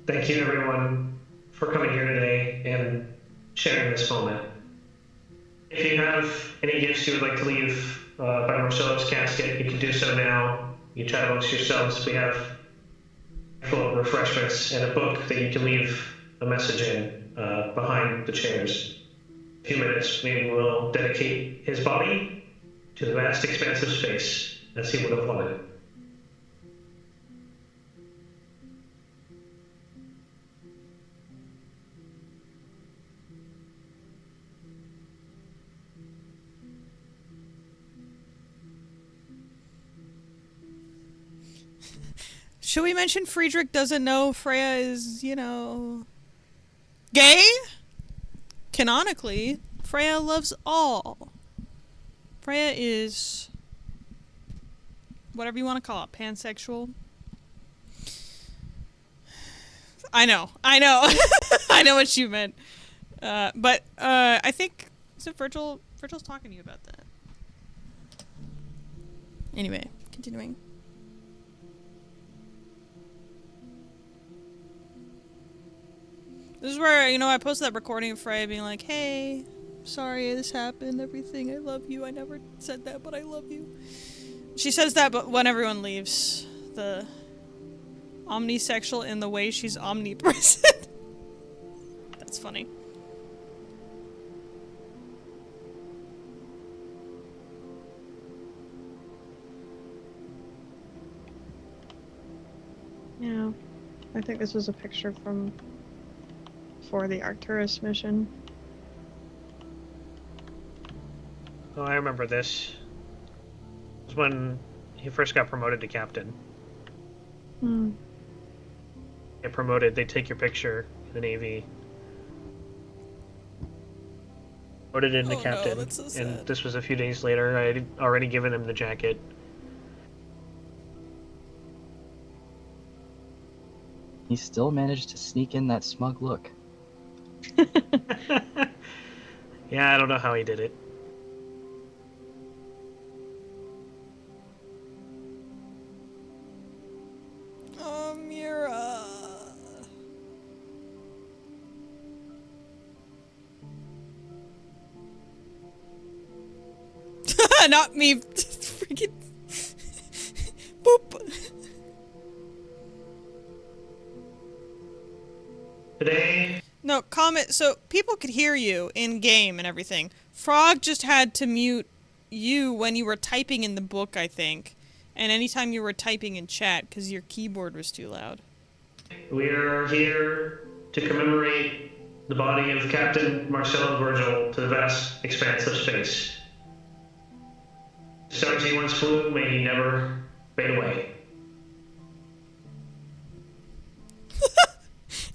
Thank you, everyone, for coming here today and sharing this moment. If you have any gifts you would like to leave by Marcelo's casket, you can do so now. You chat amongst yourselves. We have full of refreshments and a book that you can leave a message in behind the chairs. In a few minutes, we will dedicate his body to the vast expanse of space as he would have wanted. Should we mention Friedrich doesn't know Freya is, you know, gay? Canonically, Freya loves all. Freya is whatever you want to call it, pansexual. I know. I know what you meant. But I think, is it Virgil's talking to you about that. Anyway, continuing. This is where, you know, I posted that recording of Freya being like, hey, sorry this happened, everything, I love you, I never said that, but I love you. She says that but when everyone leaves. The omnisexual in the way she's omnipresent. That's funny. yeah, I think this was a picture from for the Arcturus mission. Oh, I remember this. It was when he first got promoted to captain. Get promoted, they take your picture in the Navy. Promoted into captain. No, that's so sad. And this was a few days later. I had already given him the jacket. He still managed to sneak in that smug look. Yeah, I don't know how he did it. Mira. Not me. Freaking. Boop. Today. No, comment. So people could hear you in game and everything. Frog just had to mute you when you were typing in the book, I think. And anytime you were typing in chat because your keyboard was too loud. We are here to commemorate the body of Captain Marcelo Virgil to the vast expanse of space. The stars he once flew, may he never fade away.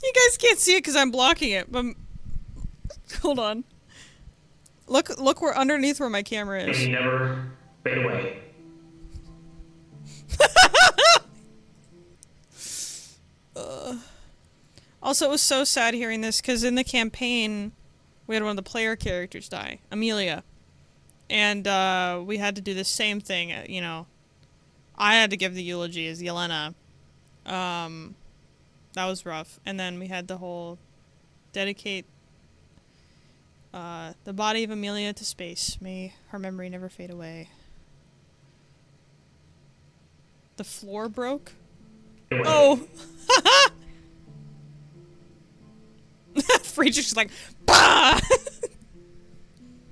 You guys can't see it because I'm blocking it, but hold on. Look where underneath where my camera May is. he never fade away. Also, it was so sad hearing this because in the campaign, we had one of the player characters die, Amelia, and we had to do the same thing. You know, I had to give the eulogy as Yelena. That was rough, and then we had the whole dedicate the body of Amelia to space. May her memory never fade away. The floor broke. Oh. Friedrich's just like, bah!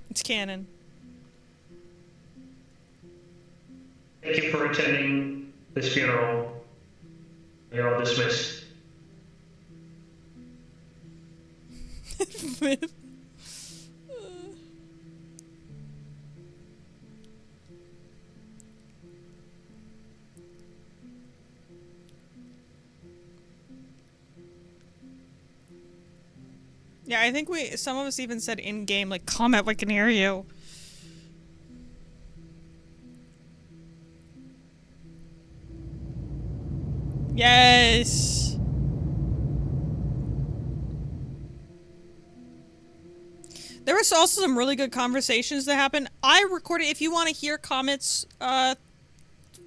It's canon. Thank you for attending this funeral. You're all dismissed. Yeah, I think some of us even said in-game, like, comment, we can hear you. Yes! There was also some really good conversations that happened. I recorded, if you want to hear comments,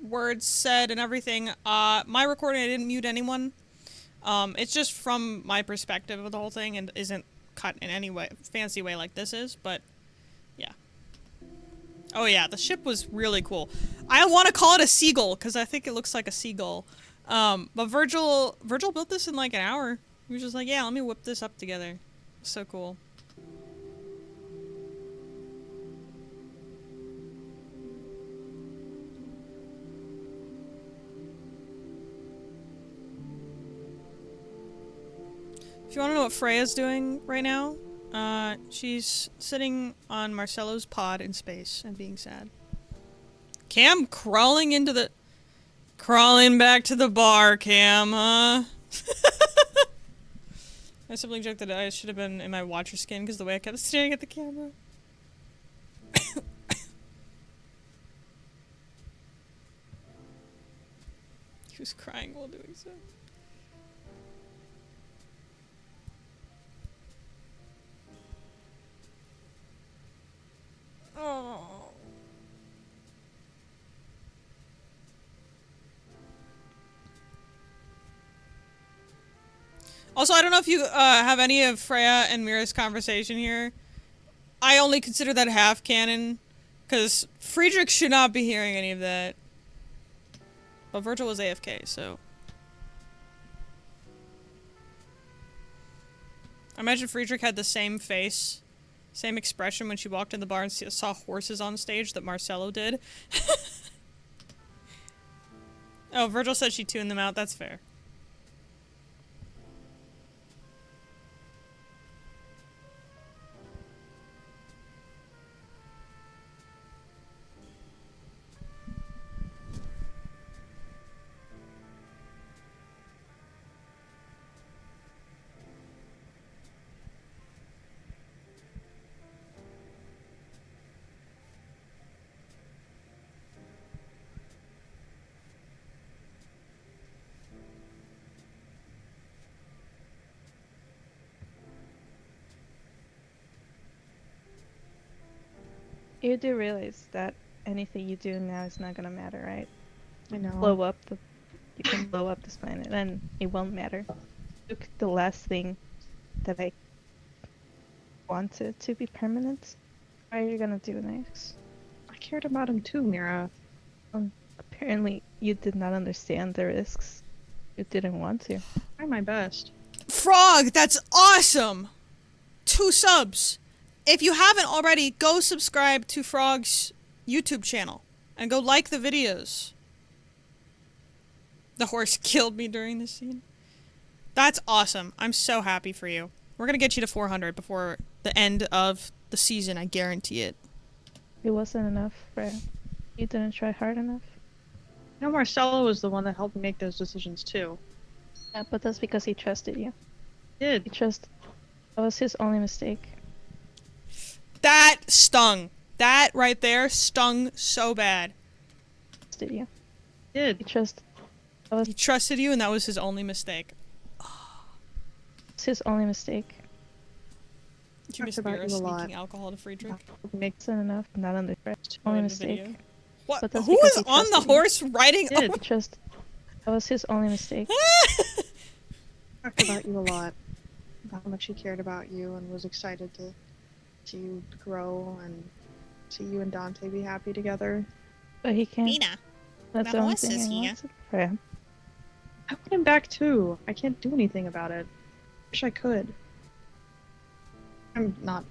words said and everything, my recording, I didn't mute anyone. It's just from my perspective of the whole thing and isn't cut in any way, fancy way like this is, but yeah. Oh yeah, the ship was really cool. I want to call it a seagull because I think it looks like a seagull. But Virgil built this in like an hour. He was just like, yeah, let me whip this up together. So cool. If you want to know what Freya's doing right now, she's sitting on Marcello's pod in space and being sad. Cam crawling back to the bar, Cam, huh? My sibling joked that I should have been in my Watcher skin because the way I kept staring at the camera. He was crying while doing so. Oh. Also, I don't know if you have any of Freya and Mira's conversation here. I only consider that half canon, because Friedrich should not be hearing any of that. But Virgil was AFK, so. I imagine Friedrich had the same face, same expression when she walked in the bar and saw horses on stage that Marcello did. Oh, Virgil said she tuned them out, that's fair. You do realize that anything you do now is not gonna matter, right? I know. You can blow up this planet and it won't matter. Took the last thing that I wanted to be permanent. What are you gonna do next? I cared about him too, Mira. Apparently you did not understand the risks. You didn't want to. Try my best. Frog, that's awesome! 2 subs! If you haven't already, go subscribe to Frog's YouTube channel and go like the videos. The horse killed me during this scene. That's awesome. I'm so happy for you. We're gonna get you to 400 before the end of the season, I guarantee it. It wasn't enough, Freya. You didn't try hard enough. You know, Marcello was the one that helped me make those decisions too. Yeah, but that's because he trusted you. He did. That was his only mistake. That stung. That right there stung so bad. Trusted you. He did. He trusted you and that was his only mistake. It's his only mistake. Did you miss Mira sneaking alcohol to Friedrich? Makes it enough, not under threat. Oh, Only in the mistake. video? What? But that's Who because was he on the trusted you. horse riding? He did. That was his only mistake. Talked about you a lot. About how much he cared about you and was excited to see you grow and see you and Dante be happy together. But he can't. Mina, That's the the only horse thing is I here. wanted for him. I want him back too. I can't do anything about it. Wish I could. I'm not.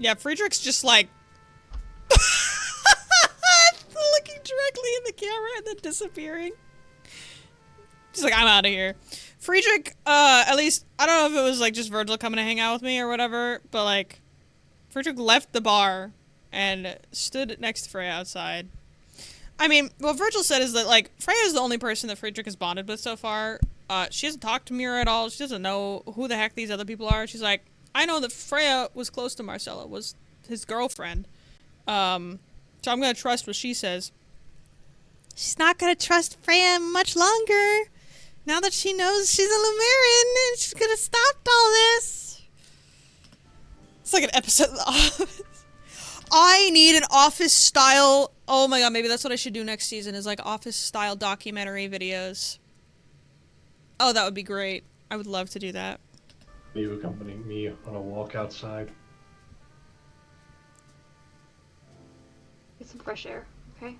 Yeah, Friedrich's just like looking directly in the camera and then disappearing. He's like, I'm out of here. Friedrich, at least, I don't know if it was like just Virgil coming to hang out with me or whatever, but like, Friedrich left the bar and stood next to Freya outside. I mean, what Virgil said is that, like, Freya is the only person that Friedrich has bonded with so far. She hasn't talked to Mira at all. She doesn't know who the heck these other people are. She's like, I know that Freya was close to Marcella, was his girlfriend. So I'm gonna trust what she says. She's not gonna trust Freya much longer. Now that she knows she's a Lumeran, and she's gonna stop all this. It's like an episode of The Office. I need an Office style. Oh my god, maybe that's what I should do next season, is like Office style documentary videos. Oh, that would be great. I would love to do that. You accompanying me on a walk outside. Get some fresh air, okay?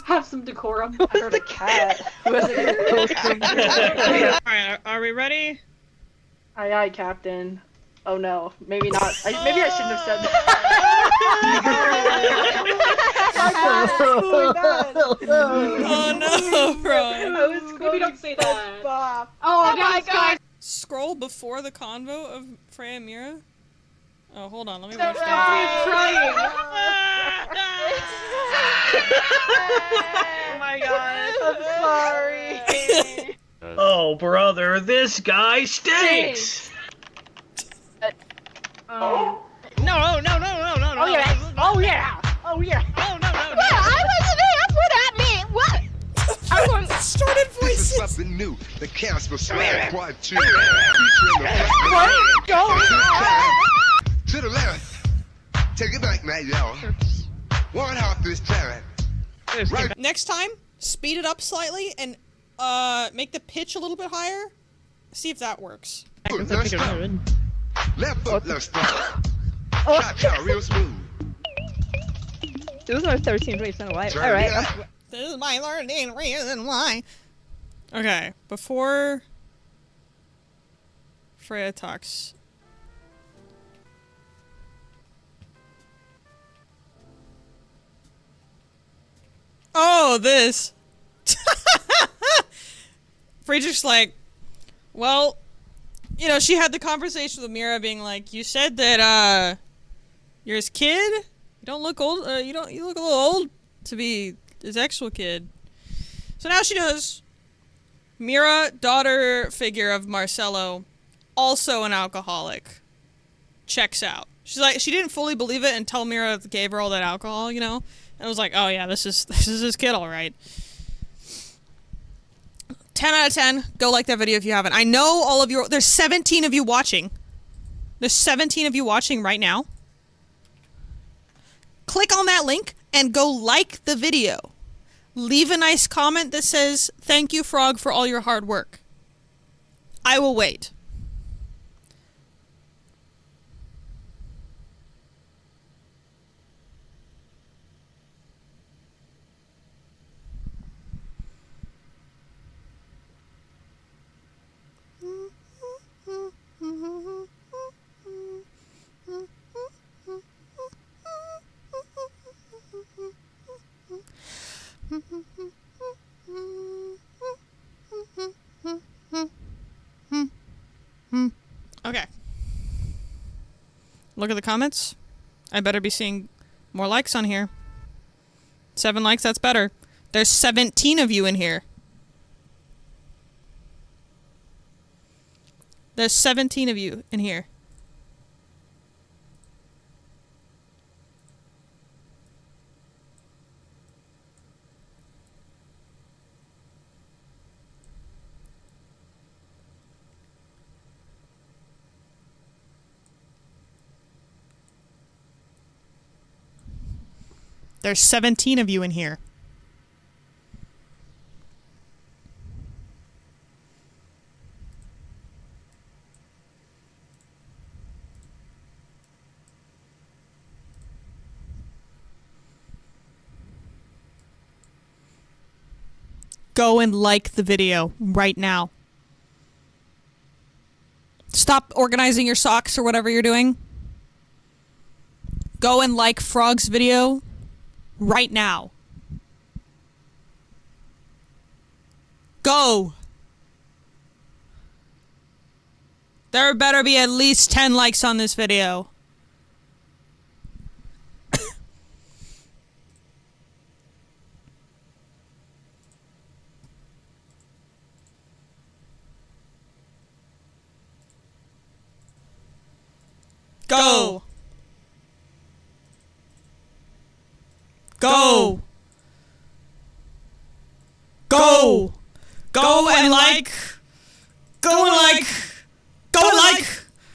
Have some decorum. Who's the cat? Alright, are we ready? Aye, aye, Captain. Oh no, maybe not. Maybe I shouldn't have said that. Oh no, bro. Maybe don't say that. Bob. Oh my god. Scroll before the convo of Freya and Mira. Oh, hold on, let me So watch I'm that. trying. Oh my god. I'm sorry. Oh, brother, this guy stinks! No, no, no, no, no, no. Oh yeah. Oh yeah. Oh yeah. Oh no, no, no. Well, I wasn't here for that, man. What? I want distorted voices. This is something new. The Casper Swag Quad 2. What? Go. To the left. Take it back, man, y'all. One half this time. Right. Next time, speed it up slightly and make the pitch a little bit higher. See if that works. Let's stop. Left foot, let's stop. Cha-cha, real smooth. Those are 13 reasons why. Turn Alright. it up. This is my learning reason why. Okay, before Freya talks. Oh, this. Friedrich's like, well, you know, she had the conversation with Mira being like, you said that, you're his kid? You don't look old, you look a little old to be his actual kid. So now she knows. Mira, daughter figure of Marcello, also an alcoholic. Checks out. She's like, she didn't fully believe it until Mira gave her all that alcohol, you know? And I was like, oh yeah, this is his kid, alright. 10 out of 10. Go like that video if you haven't. I know all of you, there's 17 of you watching. There's 17 of you watching right now. Click on that link and go like the video. Leave a nice comment that says, thank you, Frog, for all your hard work. I will wait. Okay. Look at the comments. I better be seeing more likes on here. 7 likes, that's better. There's 17 of you in here. There's 17 of you in here. There's 17 of you in here. Go and like the video right now. Stop organizing your socks or whatever you're doing. Go and like Frog's video right now. Go! There better be at least 10 likes on this video. Go! Go! Go! Go and like! Go and like! Go and like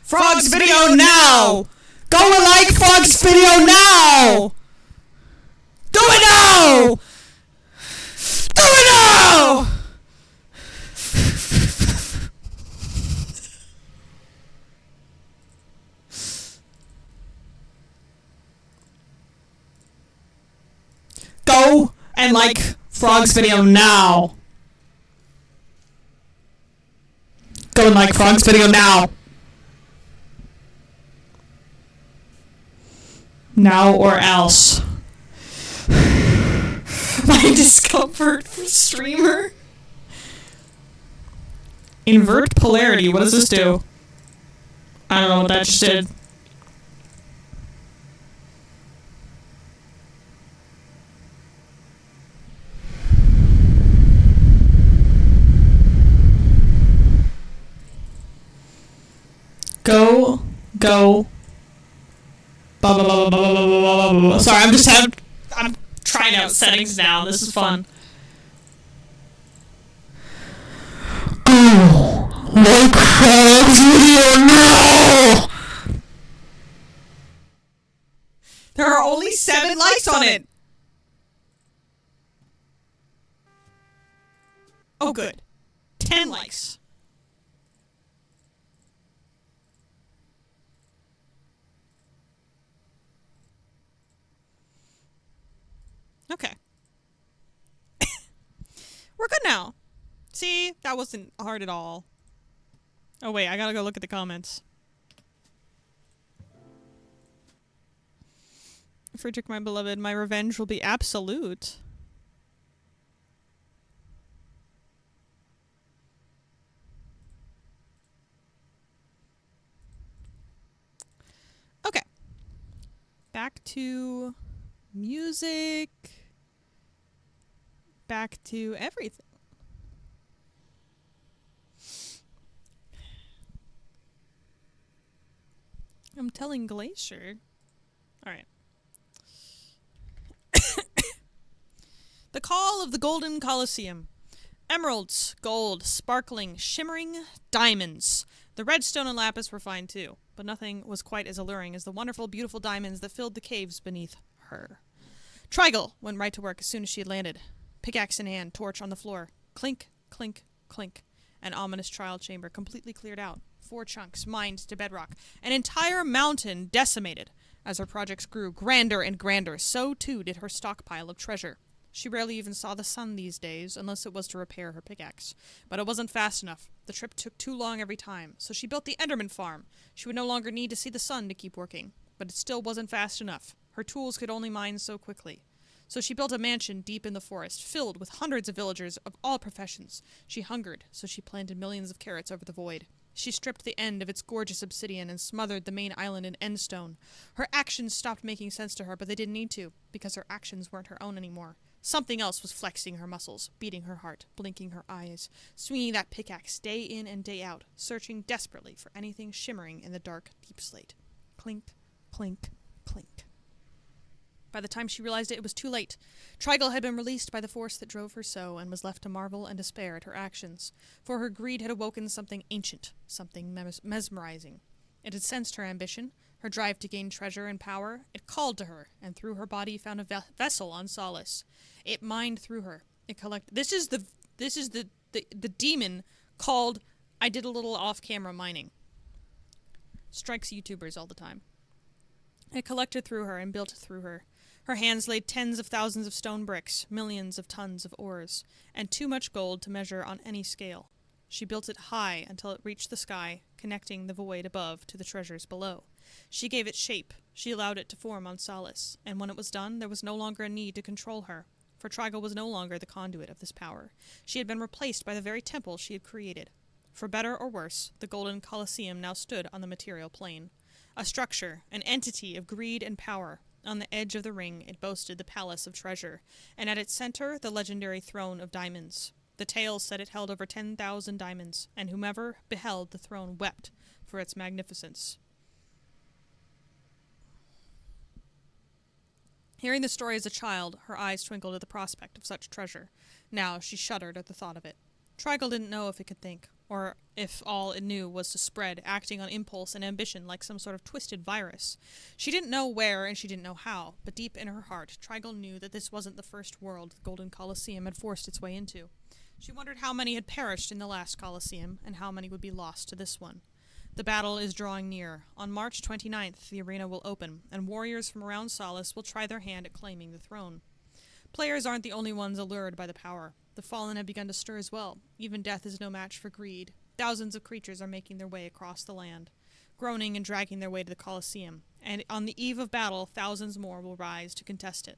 Frog's video now! Go and like Frog's video now! Do it now! Do it now! Go and like Frog's video now! Go and like Frog's video now! Now or else. My discomfort for streamer. Invert polarity, what does this do? I don't know what that just did. Go. Sorry, I'm trying out settings now. This is fun. Go like Frog's video now! There are only 7 likes on it. Oh, good. 10 likes. Okay. We're good now. See? That wasn't hard at all. Oh wait, I gotta go look at the comments. Friedrich, my beloved, my revenge will be absolute. Okay. Back to music. Back to everything. I'm telling Glacier. Alright. The Call of the Golden Colosseum. Emeralds, gold, sparkling, shimmering diamonds. The redstone and lapis were fine too, but nothing was quite as alluring as the wonderful, beautiful diamonds that filled the caves beneath her. Trigal went right to work as soon as she had landed. Pickaxe in hand, torch on the floor. Clink, clink, clink. An ominous trial chamber completely cleared out. 4 chunks mined to bedrock. An entire mountain decimated. As her projects grew grander and grander, so too did her stockpile of treasure. She rarely even saw the sun these days, unless it was to repair her pickaxe. But it wasn't fast enough. The trip took too long every time, so she built the Enderman farm. She would no longer need to see the sun to keep working. But it still wasn't fast enough. Her tools could only mine so quickly. So she built a mansion deep in the forest, filled with hundreds of villagers of all professions. She hungered, so she planted millions of carrots over the void. She stripped the end of its gorgeous obsidian and smothered the main island in endstone. Her actions stopped making sense to her, but they didn't need to, because her actions weren't her own anymore. Something else was flexing her muscles, beating her heart, blinking her eyes, swinging that pickaxe day in and day out, searching desperately for anything shimmering in the dark, deep slate. Clink, clink, clink. By the time she realized it was too late. Trigal had been released by the force that drove her so, and was left to marvel and despair at her actions. For her greed had awoken something ancient, something mesmerizing. It had sensed her ambition, her drive to gain treasure and power. It called to her, and through her body found a vessel on solace. It mined through her. It collected. This is the demon called. I did a little off-camera mining. Strikes YouTubers all the time. It collected through her and built through her. Her hands laid tens of thousands of stone bricks, millions of tons of ores, and too much gold to measure on any scale. She built it high until it reached the sky, connecting the void above to the treasures below. She gave it shape. She allowed it to form on Solace, and when it was done, there was no longer a need to control her, for Trigal was no longer the conduit of this power. She had been replaced by the very temple she had created. For better or worse, the Golden Colosseum now stood on the material plane. A structure, an entity of greed and power. On the edge of the ring, it boasted the Palace of Treasure, and at its center, the legendary Throne of Diamonds. The tale said it held over 10,000 diamonds, and whomever beheld the throne wept for its magnificence. Hearing the story as a child, her eyes twinkled at the prospect of such treasure. Now she shuddered at the thought of it. Trigal didn't know if it could think, or if all it knew was to spread, acting on impulse and ambition like some sort of twisted virus. She didn't know where, and she didn't know how, but deep in her heart, Trigal knew that this wasn't the first world the Golden Colosseum had forced its way into. She wondered how many had perished in the last Colosseum, and how many would be lost to this one. The battle is drawing near. On March 29th, the arena will open, and warriors from around Solace will try their hand at claiming the throne. Players aren't the only ones allured by the power. The Fallen have begun to stir as well. Even death is no match for greed. Thousands of creatures are making their way across the land, groaning and dragging their way to the Colosseum, and on the eve of battle, thousands more will rise to contest it.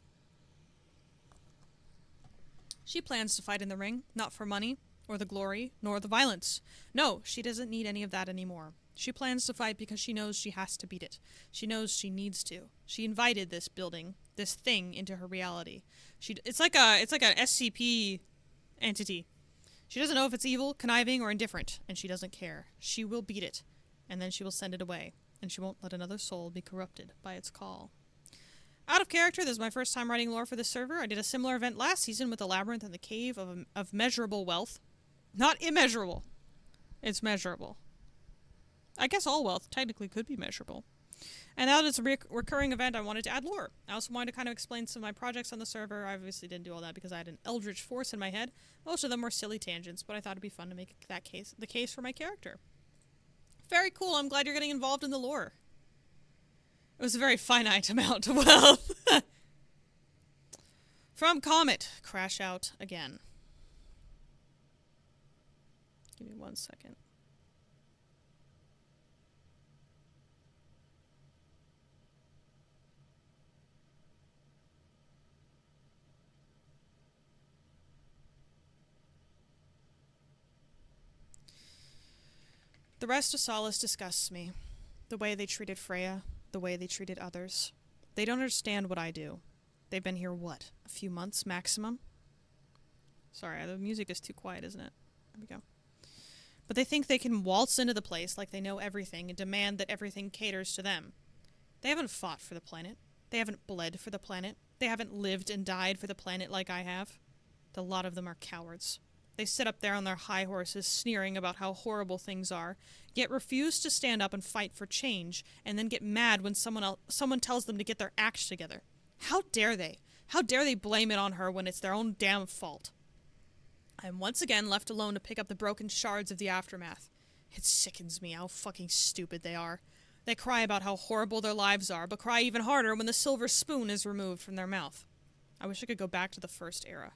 She plans to fight in the ring, not for money, or the glory, nor the violence. No, she doesn't need any of that anymore. She plans to fight because she knows she has to beat it. She knows she needs to. She invited this building, this thing, into her reality. It's like an SCP entity. She doesn't know if it's evil, conniving, or indifferent, and she doesn't care. She will beat it, and then she will send it away, and she won't let another soul be corrupted by its call. Out of character, this is my first time writing lore for this server. I did a similar event last season with the Labyrinth and the Cave of Measurable Wealth. Not immeasurable. It's measurable. I guess all wealth technically could be measurable. And now that it's a recurring event, I wanted to add lore. I also wanted to kind of explain some of my projects on the server. I obviously didn't do all that because I had an Eldritch Force in my head. Most of them were silly tangents, but I thought it'd be fun to make the case for my character. Very cool. I'm glad you're getting involved in the lore. It was a very finite amount of wealth. From Comet, crash out again. Give me 1 second. The rest of Solace disgusts me. The way they treated Freya, the way they treated others. They don't understand what I do. They've been here, what, a few months maximum? Sorry, the music is too quiet, isn't it? There we go. But they think they can waltz into the place like they know everything and demand that everything caters to them. They haven't fought for the planet. They haven't bled for the planet. They haven't lived and died for the planet like I have. A lot of them are cowards. They sit up there on their high horses, sneering about how horrible things are, yet refuse to stand up and fight for change, and then get mad when someone tells them to get their act together. How dare they? How dare they blame it on her when it's their own damn fault? I am once again left alone to pick up the broken shards of the aftermath. It sickens me how fucking stupid they are. They cry about how horrible their lives are, but cry even harder when the silver spoon is removed from their mouth. I wish I could go back to the first era.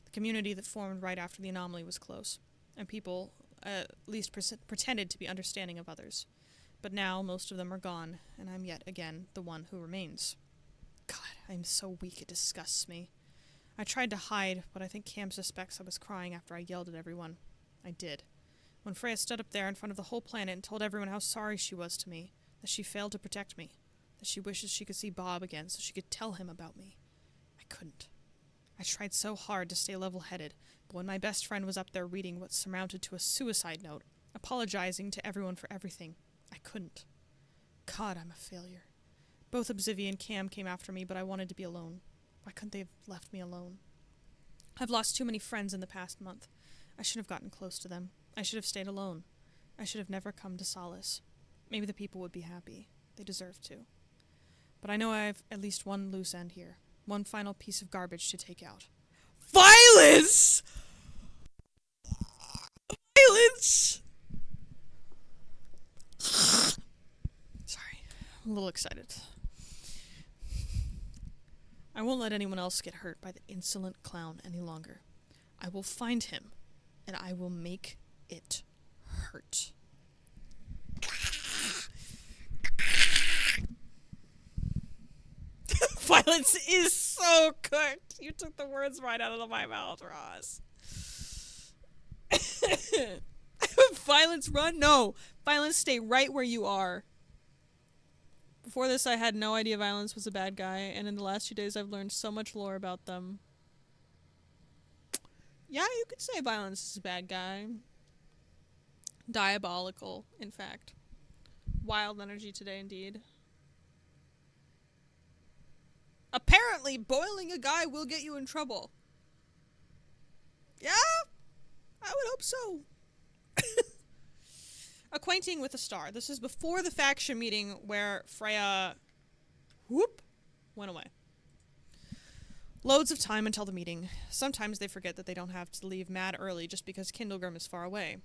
The community that formed right after the anomaly was close, and people at least pretended to be understanding of others. But now most of them are gone, and I'm yet again the one who remains. God, I'm so weak it disgusts me. I tried to hide, but I think Cam suspects I was crying after I yelled at everyone. I did. When Freya stood up there in front of the whole planet and told everyone how sorry she was to me, that she failed to protect me, that she wishes she could see Bob again so she could tell him about me. I couldn't. I tried so hard to stay level-headed, but when my best friend was up there reading what surmounted to a suicide note, apologizing to everyone for everything, I couldn't. God, I'm a failure. Both Obsidian and Cam came after me, but I wanted to be alone. Why couldn't they have left me alone? I've lost too many friends in the past month. I should have gotten close to them. I should have stayed alone. I should have never come to Solace. Maybe the people would be happy. They deserve to. But I know I have at least one loose end here. One final piece of garbage to take out. Violence! Violence! Sorry, I'm a little excited. I won't let anyone else get hurt by the insolent clown any longer. I will find him, and I will make it hurt. Violence is so cooked. You took the words right out of my mouth, Ross. Violence, run? No. Violence, stay right where you are. Before this, I had no idea Violence was a bad guy, and in the last 2 days, I've learned so much lore about them. Yeah, you could say Violence is a bad guy. Diabolical, in fact. Wild energy today, indeed. Apparently, boiling a guy will get you in trouble. Yeah? I would hope so. Acquainting with a star. This is before the faction meeting where Freya... whoop! Went away. Loads of time until the meeting. Sometimes they forget that they don't have to leave mad early just because Kindlegrim is far away.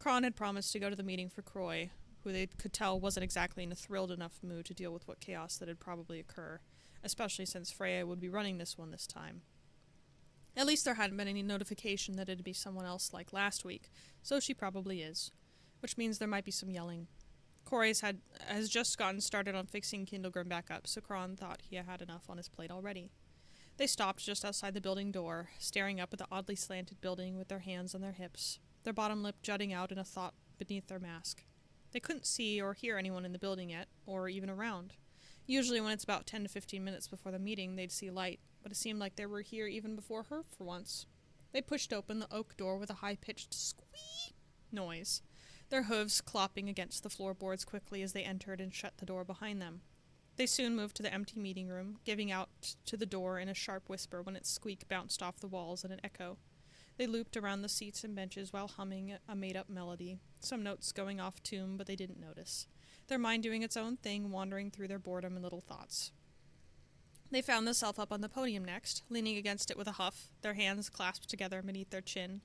Kron had promised to go to the meeting for Croy, who they could tell wasn't exactly in a thrilled enough mood to deal with what chaos that'd probably occur, especially since Freya would be running this one this time. At least there hadn't been any notification that it'd be someone else like last week, so she probably is. Which means there might be some yelling. Corey's has just gotten started on fixing Kindlegrim back up, so Kron thought he had enough on his plate already. They stopped just outside the building door, staring up at the oddly slanted building with their hands on their hips, their bottom lip jutting out in a thought beneath their mask. They couldn't see or hear anyone in the building yet, or even around. Usually when it's about 10 to 15 minutes before the meeting, they'd see light, but it seemed like they were here even before her for once. They pushed open the oak door with a high-pitched squeak noise, their hooves clopping against the floorboards quickly as they entered and shut the door behind them. They soon moved to the empty meeting room, giving out to the door in a sharp whisper when its squeak bounced off the walls in an echo. They looped around the seats and benches while humming a made-up melody, some notes going off tune, but they didn't notice, their mind doing its own thing, wandering through their boredom and little thoughts. They found themselves up on the podium next, leaning against it with a huff, their hands clasped together beneath their chin.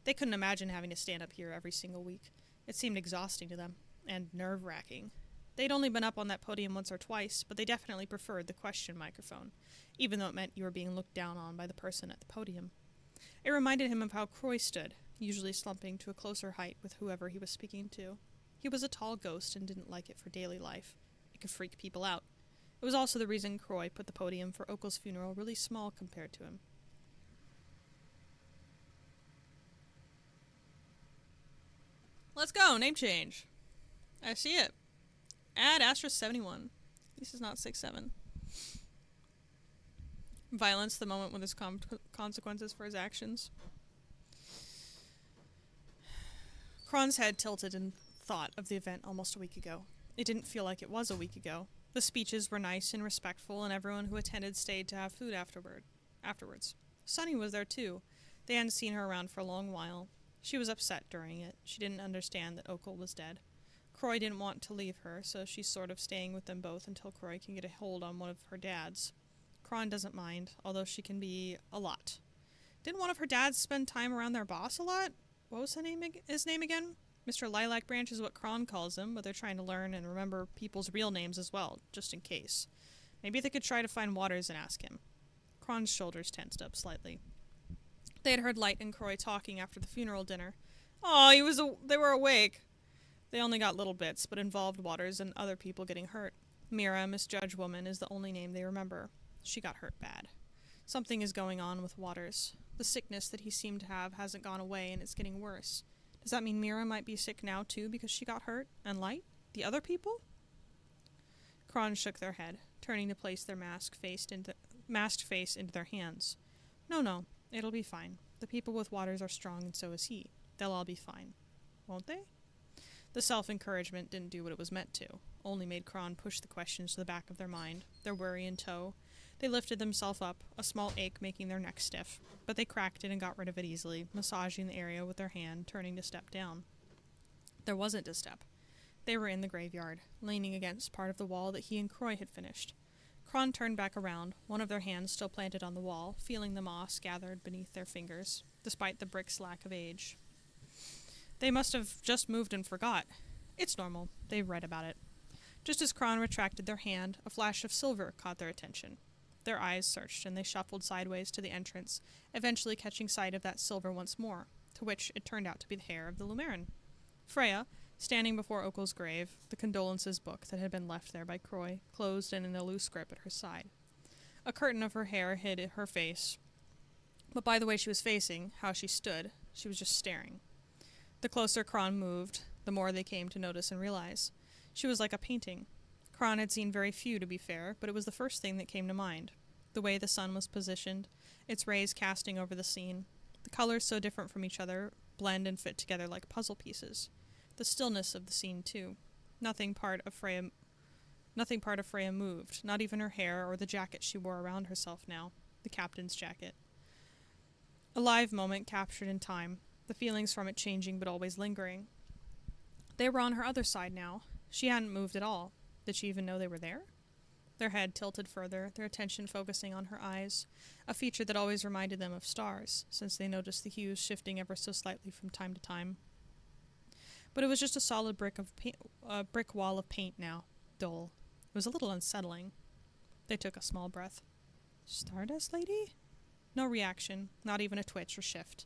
They couldn't imagine having to stand up here every single week. It seemed exhausting to them, and nerve-wracking. They'd only been up on that podium once or twice, but they definitely preferred the question microphone, even though it meant you were being looked down on by the person at the podium. It reminded him of how Croy stood, usually slumping to a closer height with whoever he was speaking to. He was a tall ghost and didn't like it for daily life. It could freak people out. It was also the reason Croy put the podium for Okel's funeral really small compared to him. Let's go, name change. I see it. Add Astra71. This is not 6-7. Violence, the moment with his consequences for his actions. Kron's head tilted in thought of the event almost a week ago. It didn't feel like it was a week ago. The speeches were nice and respectful, and everyone who attended stayed to have food afterwards. Sunny was there too. They hadn't seen her around for a long while. She was upset during it. She didn't understand that Okel was dead. Croy didn't want to leave her, so she's sort of staying with them both until Croy can get a hold on one of her dads. Kron doesn't mind, although she can be a lot. Didn't one of her dads spend time around their boss a lot? What was his name again? Mr. Lilac Branch is what Kron calls him, but they're trying to learn and remember people's real names as well, just in case. Maybe they could try to find Waters and ask him. Kron's shoulders tensed up slightly. They had heard Light and Croy talking after the funeral dinner. Oh, they were awake. They only got little bits, but involved Waters and other people getting hurt. Mira, Misjudged Woman, is the only name they remember. She got hurt bad. Something is going on with Waters. The sickness that he seemed to have hasn't gone away, and it's getting worse. Does that mean Mira might be sick now, too, because she got hurt? And Light? The other people? Kron shook their head, turning to place their masked face into their hands. No, it'll be fine. The people with Waters are strong, and so is he. They'll all be fine. Won't they? The self-encouragement didn't do what it was meant to, only made Kron push the questions to the back of their mind, their worry in tow. They lifted themselves up, a small ache making their necks stiff, but they cracked it and got rid of it easily, massaging the area with their hand, turning to step down. There wasn't a step. They were in the graveyard, leaning against part of the wall that he and Croy had finished. Kron turned back around, one of their hands still planted on the wall, feeling the moss gathered beneath their fingers, despite the brick's lack of age. They must have just moved and forgot. It's normal. They read about it. Just as Kron retracted their hand, a flash of silver caught their attention. Their eyes searched, and they shuffled sideways to the entrance, eventually catching sight of that silver once more, to which it turned out to be the hair of the Lumaran. Freya, standing before Okel's grave, the condolences book that had been left there by Croy, closed and in a loose grip at her side. A curtain of her hair hid her face, but by the way she was facing, how she stood, she was just staring. The closer Kron moved, the more they came to notice and realize. She was like a painting. Kron had seen very few, to be fair, but it was the first thing that came to mind. The way the sun was positioned, its rays casting over the scene, the colors so different from each other, blend and fit together like puzzle pieces. The stillness of the scene, too. Nothing part of Freya moved, not even her hair or the jacket she wore around herself now, the captain's jacket. A live moment captured in time, the feelings from it changing but always lingering. They were on her other side now. She hadn't moved at all. Did she even know they were there? Their head tilted further, their attention focusing on her eyes, a feature that always reminded them of stars, since they noticed the hues shifting ever so slightly from time to time. But it was just a solid brick wall of paint now, dull. It was a little unsettling. They took a small breath. Stardust Lady? No reaction, not even a twitch or shift.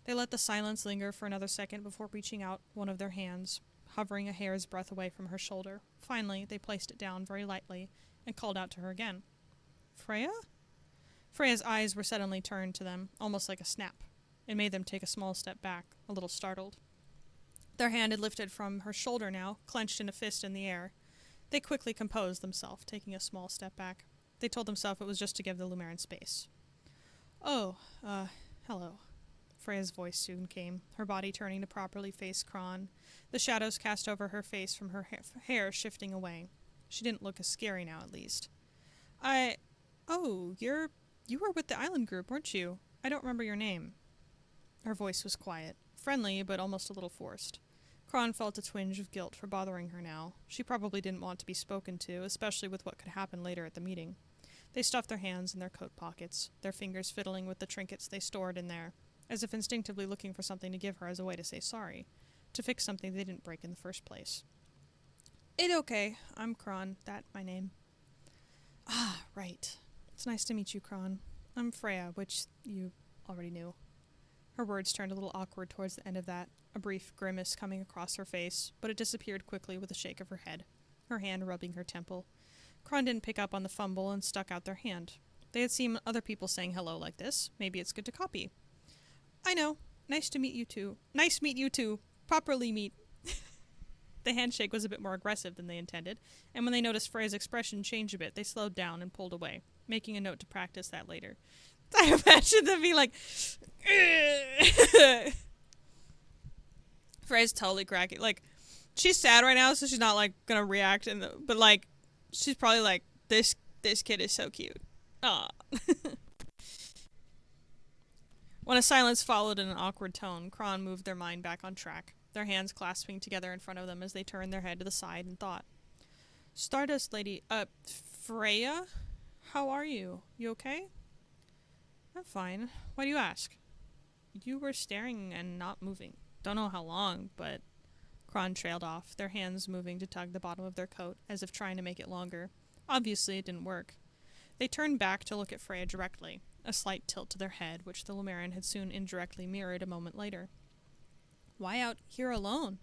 They let the silence linger for another second before reaching out one of their hands, hovering a hair's breadth away from her shoulder. Finally, they placed it down very lightly and called out to her again. Freya? Freya's eyes were suddenly turned to them, almost like a snap. It made them take a small step back, a little startled. Their hand had lifted from her shoulder now, clenched in a fist in the air. They quickly composed themselves, taking a small step back. They told themselves it was just to give the Lumaran space. Oh, hello. Freya's voice soon came, her body turning to properly face Kron, the shadows cast over her face from her hair shifting away. She didn't look as scary now, at least. You were with the island group, weren't you? I don't remember your name. Her voice was quiet, friendly, but almost a little forced. Kron felt a twinge of guilt for bothering her now. She probably didn't want to be spoken to, especially with what could happen later at the meeting. They stuffed their hands in their coat pockets, their fingers fiddling with the trinkets they stored in there, as if instinctively looking for something to give her as a way to say sorry, to fix something they didn't break in the first place. It okay. I'm Kron. That my name. Ah, right. It's nice to meet you, Kron. I'm Freya, which you already knew. Her words turned a little awkward towards the end of that, a brief grimace coming across her face, but it disappeared quickly with a shake of her head, her hand rubbing her temple. Kron didn't pick up on the fumble and stuck out their hand. They had seen other people saying hello like this. Maybe it's good to copy. I know. Nice to meet you too. Nice meet you too. Properly meet. The handshake was a bit more aggressive than they intended, and when they noticed Freya's expression change a bit, they slowed down and pulled away, making a note to practice that later. I imagine them being like... Freya's totally cracking. Like, she's sad right now, so she's not, like, gonna react, but, like, she's probably like, this kid is so cute. Aw. When a silence followed in an awkward tone, Kron moved their mind back on track, their hands clasping together in front of them as they turned their head to the side and thought. Stardust Lady, Freya? How are you? You okay? I'm fine. Why do you ask? You were staring and not moving. Don't know how long, but... Kron trailed off, their hands moving to tug the bottom of their coat, as if trying to make it longer. Obviously, it didn't work. They turned back to look at Freya directly, a slight tilt to their head, which the Lumaran had soon indirectly mirrored a moment later. Why out here alone?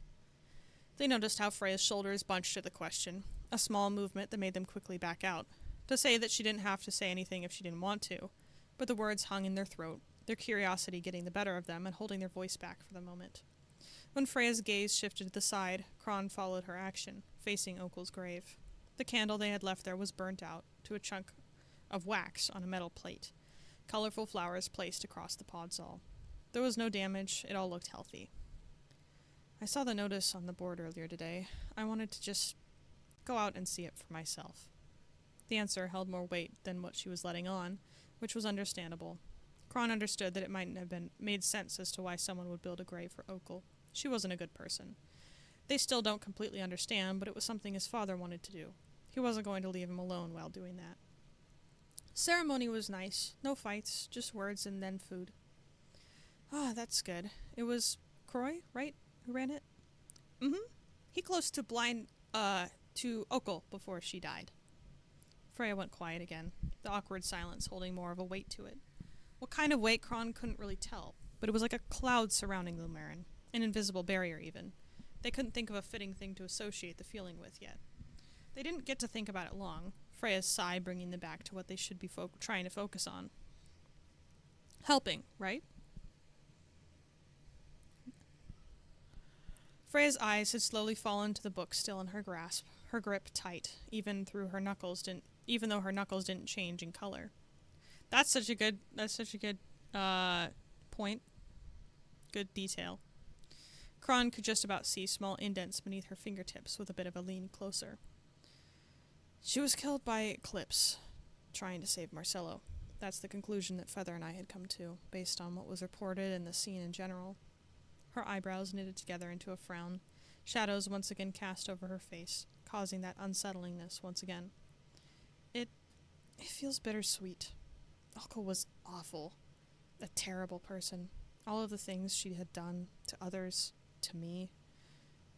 They noticed how Freya's shoulders bunched at the question, a small movement that made them quickly back out, to say that she didn't have to say anything if she didn't want to, but the words hung in their throat, their curiosity getting the better of them and holding their voice back for the moment. When Freya's gaze shifted to the side, Kron followed her action, facing Okel's grave. The candle they had left there was burnt out to a chunk of wax on a metal plate, colorful flowers placed across the podzol. There was no damage, it all looked healthy. I saw the notice on the board earlier today. I wanted to just go out and see it for myself. The answer held more weight than what she was letting on, which was understandable. Kron understood that it mightn't have been made sense as to why someone would build a grave for Okel. She wasn't a good person. They still don't completely understand, but it was something his father wanted to do. He wasn't going to leave him alone while doing that. Ceremony was nice. No fights, just words and then food. Ah, that's good. It was Croy, right, who ran it? Mm-hmm. He close to blind, to Okel before she died. Freya went quiet again, the awkward silence holding more of a weight to it. What kind of weight Kron couldn't really tell, but it was like a cloud surrounding the Lumaran, an invisible barrier even. They couldn't think of a fitting thing to associate the feeling with yet. They didn't get to think about it long, Freya's sigh bringing them back to what they should be trying to focus on. Helping, right? Freya's eyes had slowly fallen to the book still in her grasp, her grip tight, even though her knuckles didn't change in color. That's such a good point. Good detail. Kron could just about see small indents beneath her fingertips with a bit of a lean closer. She was killed by Eclipse, trying to save Marcello. That's the conclusion that Feather and I had come to, based on what was reported and the scene in general. Her eyebrows knitted together into a frown, shadows once again cast over her face, causing that unsettlingness once again. It feels bittersweet. Elko was awful. A terrible person. All of the things she had done to others, to me.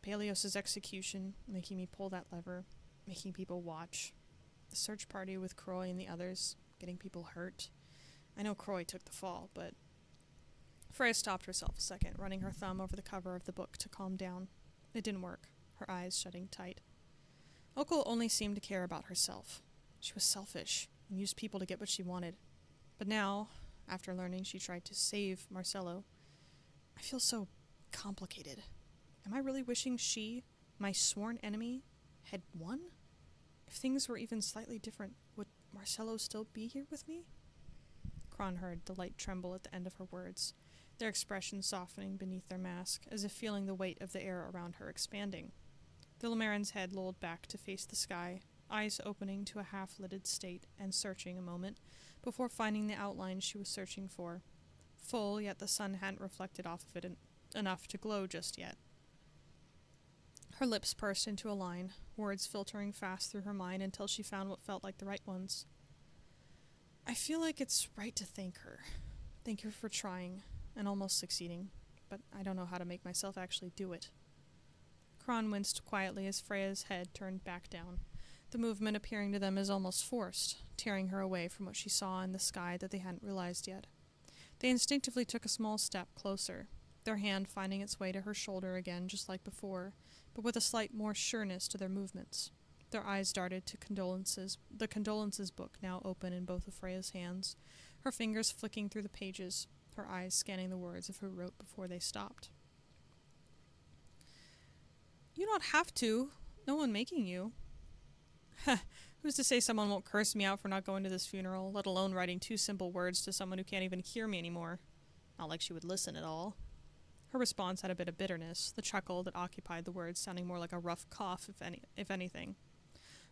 Peleos' execution, making me pull that lever, making people watch. The search party with Croy and the others, getting people hurt. I know Croy took the fall, but... Freya stopped herself a second, running her thumb over the cover of the book to calm down. It didn't work, her eyes shutting tight. Elko only seemed to care about herself. She was selfish, and used people to get what she wanted. But now, after learning she tried to save Marcello, I feel so complicated. Am I really wishing she, my sworn enemy, had won? If things were even slightly different, would Marcello still be here with me? Kron heard the light tremble at the end of her words, their expression softening beneath their mask, as if feeling the weight of the air around her expanding. The Lumaran's head lolled back to face the sky, eyes opening to a half-lidded state and searching a moment before finding the outline she was searching for. Full, yet the sun hadn't reflected off of it enough to glow just yet. Her lips pursed into a line, words filtering fast through her mind until she found what felt like the right ones. I feel like it's right to thank her. Thank her for trying, and almost succeeding, but I don't know how to make myself actually do it. Kron winced quietly as Freya's head turned back down, the movement appearing to them as almost forced, tearing her away from what she saw in the sky that they hadn't realized yet. They instinctively took a small step closer, their hand finding its way to her shoulder again just like before, but with a slight more sureness to their movements. Their eyes darted to the condolences book now open in both of Freya's hands, her fingers flicking through the pages, her eyes scanning the words of who wrote before they stopped. You don't have to. No one making you. Who's to say someone won't curse me out for not going to this funeral, let alone writing 2 simple words to someone who can't even hear me anymore? Not like she would listen at all. Her response had a bit of bitterness, the chuckle that occupied the words sounding more like a rough cough, if anything.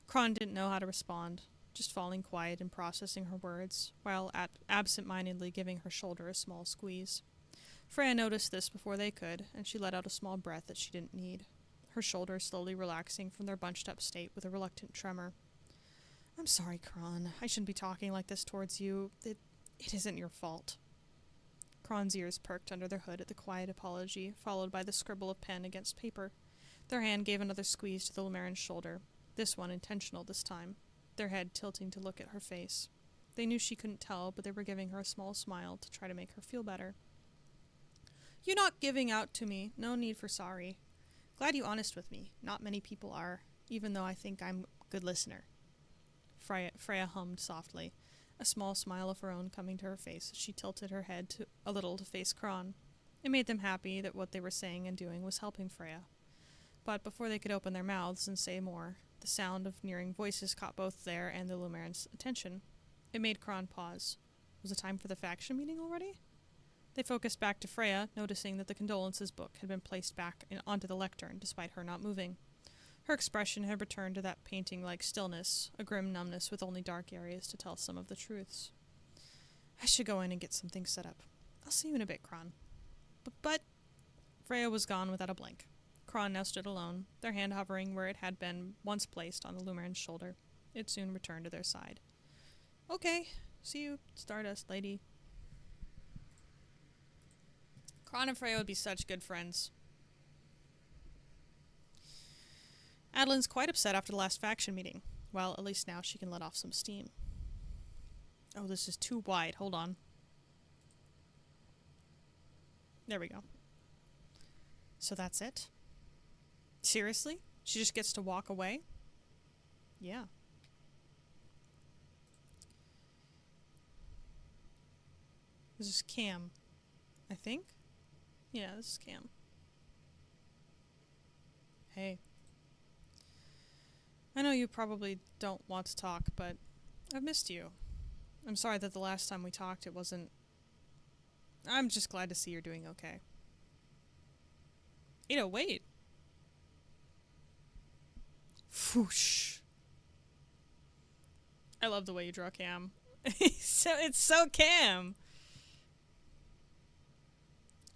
Kron didn't know how to respond, just falling quiet and processing her words, while absent-mindedly giving her shoulder a small squeeze. Freya noticed this before they could, and she let out a small breath that she didn't need, her shoulders slowly relaxing from their bunched-up state with a reluctant tremor. I'm sorry, Kron. I shouldn't be talking like this towards you. It isn't your fault. Kron's ears perked under their hood at the quiet apology, followed by the scribble of pen against paper. Their hand gave another squeeze to the Lumaran's shoulder, this one intentional this time, their head tilting to look at her face. They knew she couldn't tell, but they were giving her a small smile to try to make her feel better. You're not giving out to me. No need for sorry. Glad you honest with me. Not many people are, even though I think I'm a good listener. Freya hummed softly, a small smile of her own coming to her face as she tilted her head a little to face Kron. It made them happy that what they were saying and doing was helping Freya. But before they could open their mouths and say more, the sound of nearing voices caught both their and the Lumaran's attention. It made Kron pause. Was it time for the faction meeting already? They focused back to Freya, noticing that the condolences book had been placed back onto the lectern, despite her not moving. Her expression had returned to that painting-like stillness, a grim numbness with only dark areas to tell some of the truths. I should go in and get some things set up. I'll see you in a bit, Kron. But... Freya was gone without a blink. Kron now stood alone, their hand hovering where it had been once placed on the Lumaran's shoulder. It soon returned to their side. Okay, see you, Stardust Lady. Kron and Freya would be such good friends. Adeline's quite upset after the last faction meeting. Well, at least now she can let off some steam. Oh, this is too wide. Hold on. There we go. So that's it? Seriously? She just gets to walk away? Yeah. This is Cam, I think? Yeah, this is Cam. Hey. I know you probably don't want to talk, but I've missed you. I'm sorry that the last time we talked it wasn't... I'm just glad to see you're doing okay. Wait. Whoosh. I love the way you draw Cam. It's so Cam.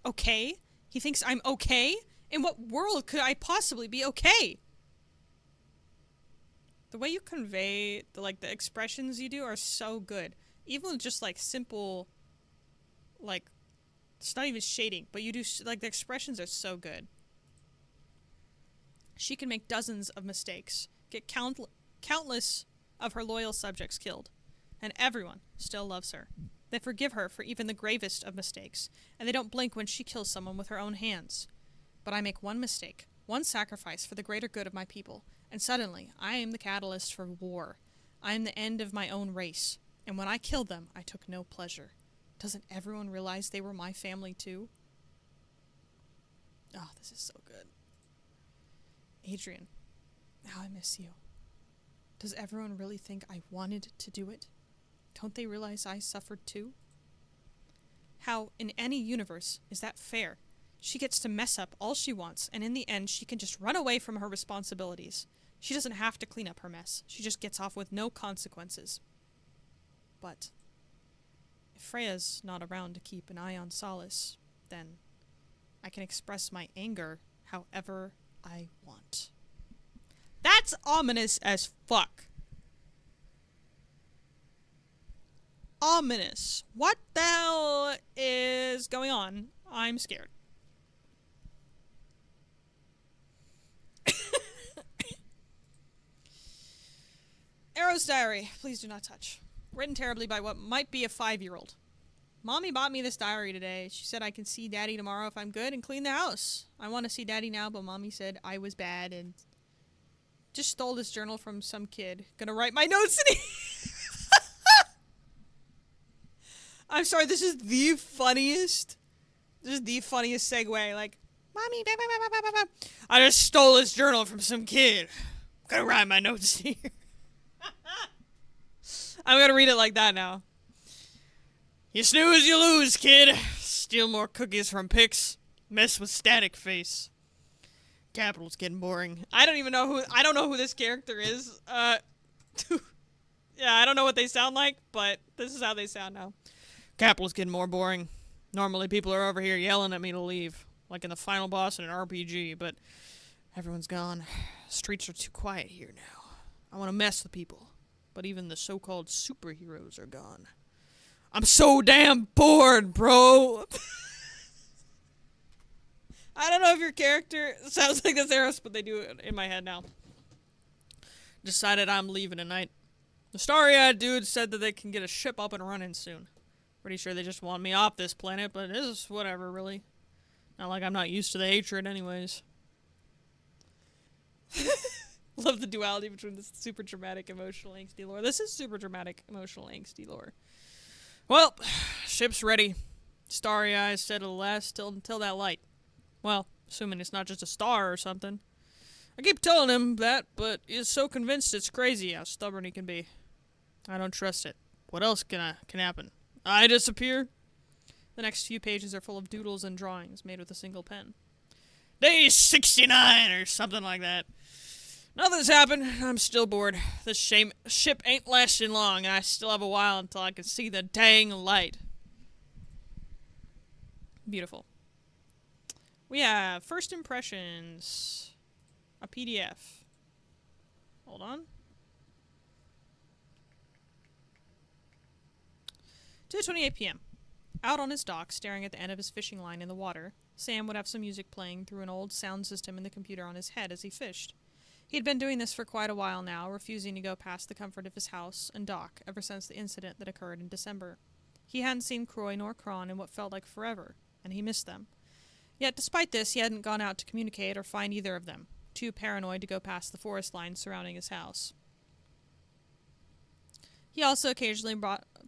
Okay? He thinks I'm okay? In what world could I possibly be okay? The way you convey the expressions you do are so good. Even just simple, it's not even shading, but you do the expressions are so good. She can make dozens of mistakes, get countless of her loyal subjects killed, and everyone still loves her. They forgive her for even the gravest of mistakes, and they don't blink when she kills someone with her own hands. But I make one mistake, one sacrifice for the greater good of my people, and suddenly I am the catalyst for war. I am the end of my own race, and when I killed them, I took no pleasure. Doesn't everyone realize they were my family too? Oh, this is so good. Adrian, how I miss you. Does everyone really think I wanted to do it? Don't they realize I suffered too? How, in any universe, is that fair? She gets to mess up all she wants, and in the end she can just run away from her responsibilities. She doesn't have to clean up her mess. She just gets off with no consequences. But if Freya's not around to keep an eye on Solace, then I can express my anger however I want. That's ominous as fuck. Ominous. What the hell is going on? I'm scared. Arrow's diary. Please do not touch. Written terribly by what might be a 5-year-old. Mommy bought me this diary today. She said I can see Daddy tomorrow if I'm good and clean the house. I want to see Daddy now, but Mommy said I was bad and just stole this journal from some kid. Gonna write my notes in it. I'm sorry, this is the funniest. This is the funniest segue. Mommy, I just stole this journal from some kid. Gonna write my notes here. I'm gonna read it like that now. You snooze, you lose, kid. Steal more cookies from Pix. Mess with Static Face. Capital's getting boring. I don't know who this character is. Yeah, I don't know what they sound like, but this is how they sound now. Capital's getting more boring. Normally people are over here yelling at me to leave, like in the final boss in an RPG, but everyone's gone. Streets are too quiet here now. I want to mess with people, but even the so-called superheroes are gone. I'm so damn bored, bro! I don't know if your character sounds like this Eros, but they do it in my head now. Decided I'm leaving tonight. The starry-eyed dude said that they can get a ship up and running soon. Pretty sure they just want me off this planet, but it is whatever, really. Not like I'm not used to the hatred anyways. Love the duality between this super dramatic, emotional, angsty lore. This is super dramatic, emotional, angsty lore. Well, ship's ready. Starry eyes said it'll last until that light. Well, assuming it's not just a star or something. I keep telling him that, but he's so convinced it's crazy how stubborn he can be. I don't trust it. What else can happen? I disappear? The next few pages are full of doodles and drawings made with a single pen. Day 69 or something like that. Nothing's happened. I'm still bored. This ship ain't lasting long, and I still have a while until I can see the dang light. Beautiful. We have first impressions. A PDF. Hold on. 2:28 p.m. Out on his dock, staring at the end of his fishing line in the water, Sam would have some music playing through an old sound system in the computer on his head as he fished. He'd been doing this for quite a while now, refusing to go past the comfort of his house and dock ever since the incident that occurred in December. He hadn't seen Croy nor Kron in what felt like forever, and he missed them. Yet despite this, he hadn't gone out to communicate or find either of them, too paranoid to go past the forest line surrounding his house. He also occasionally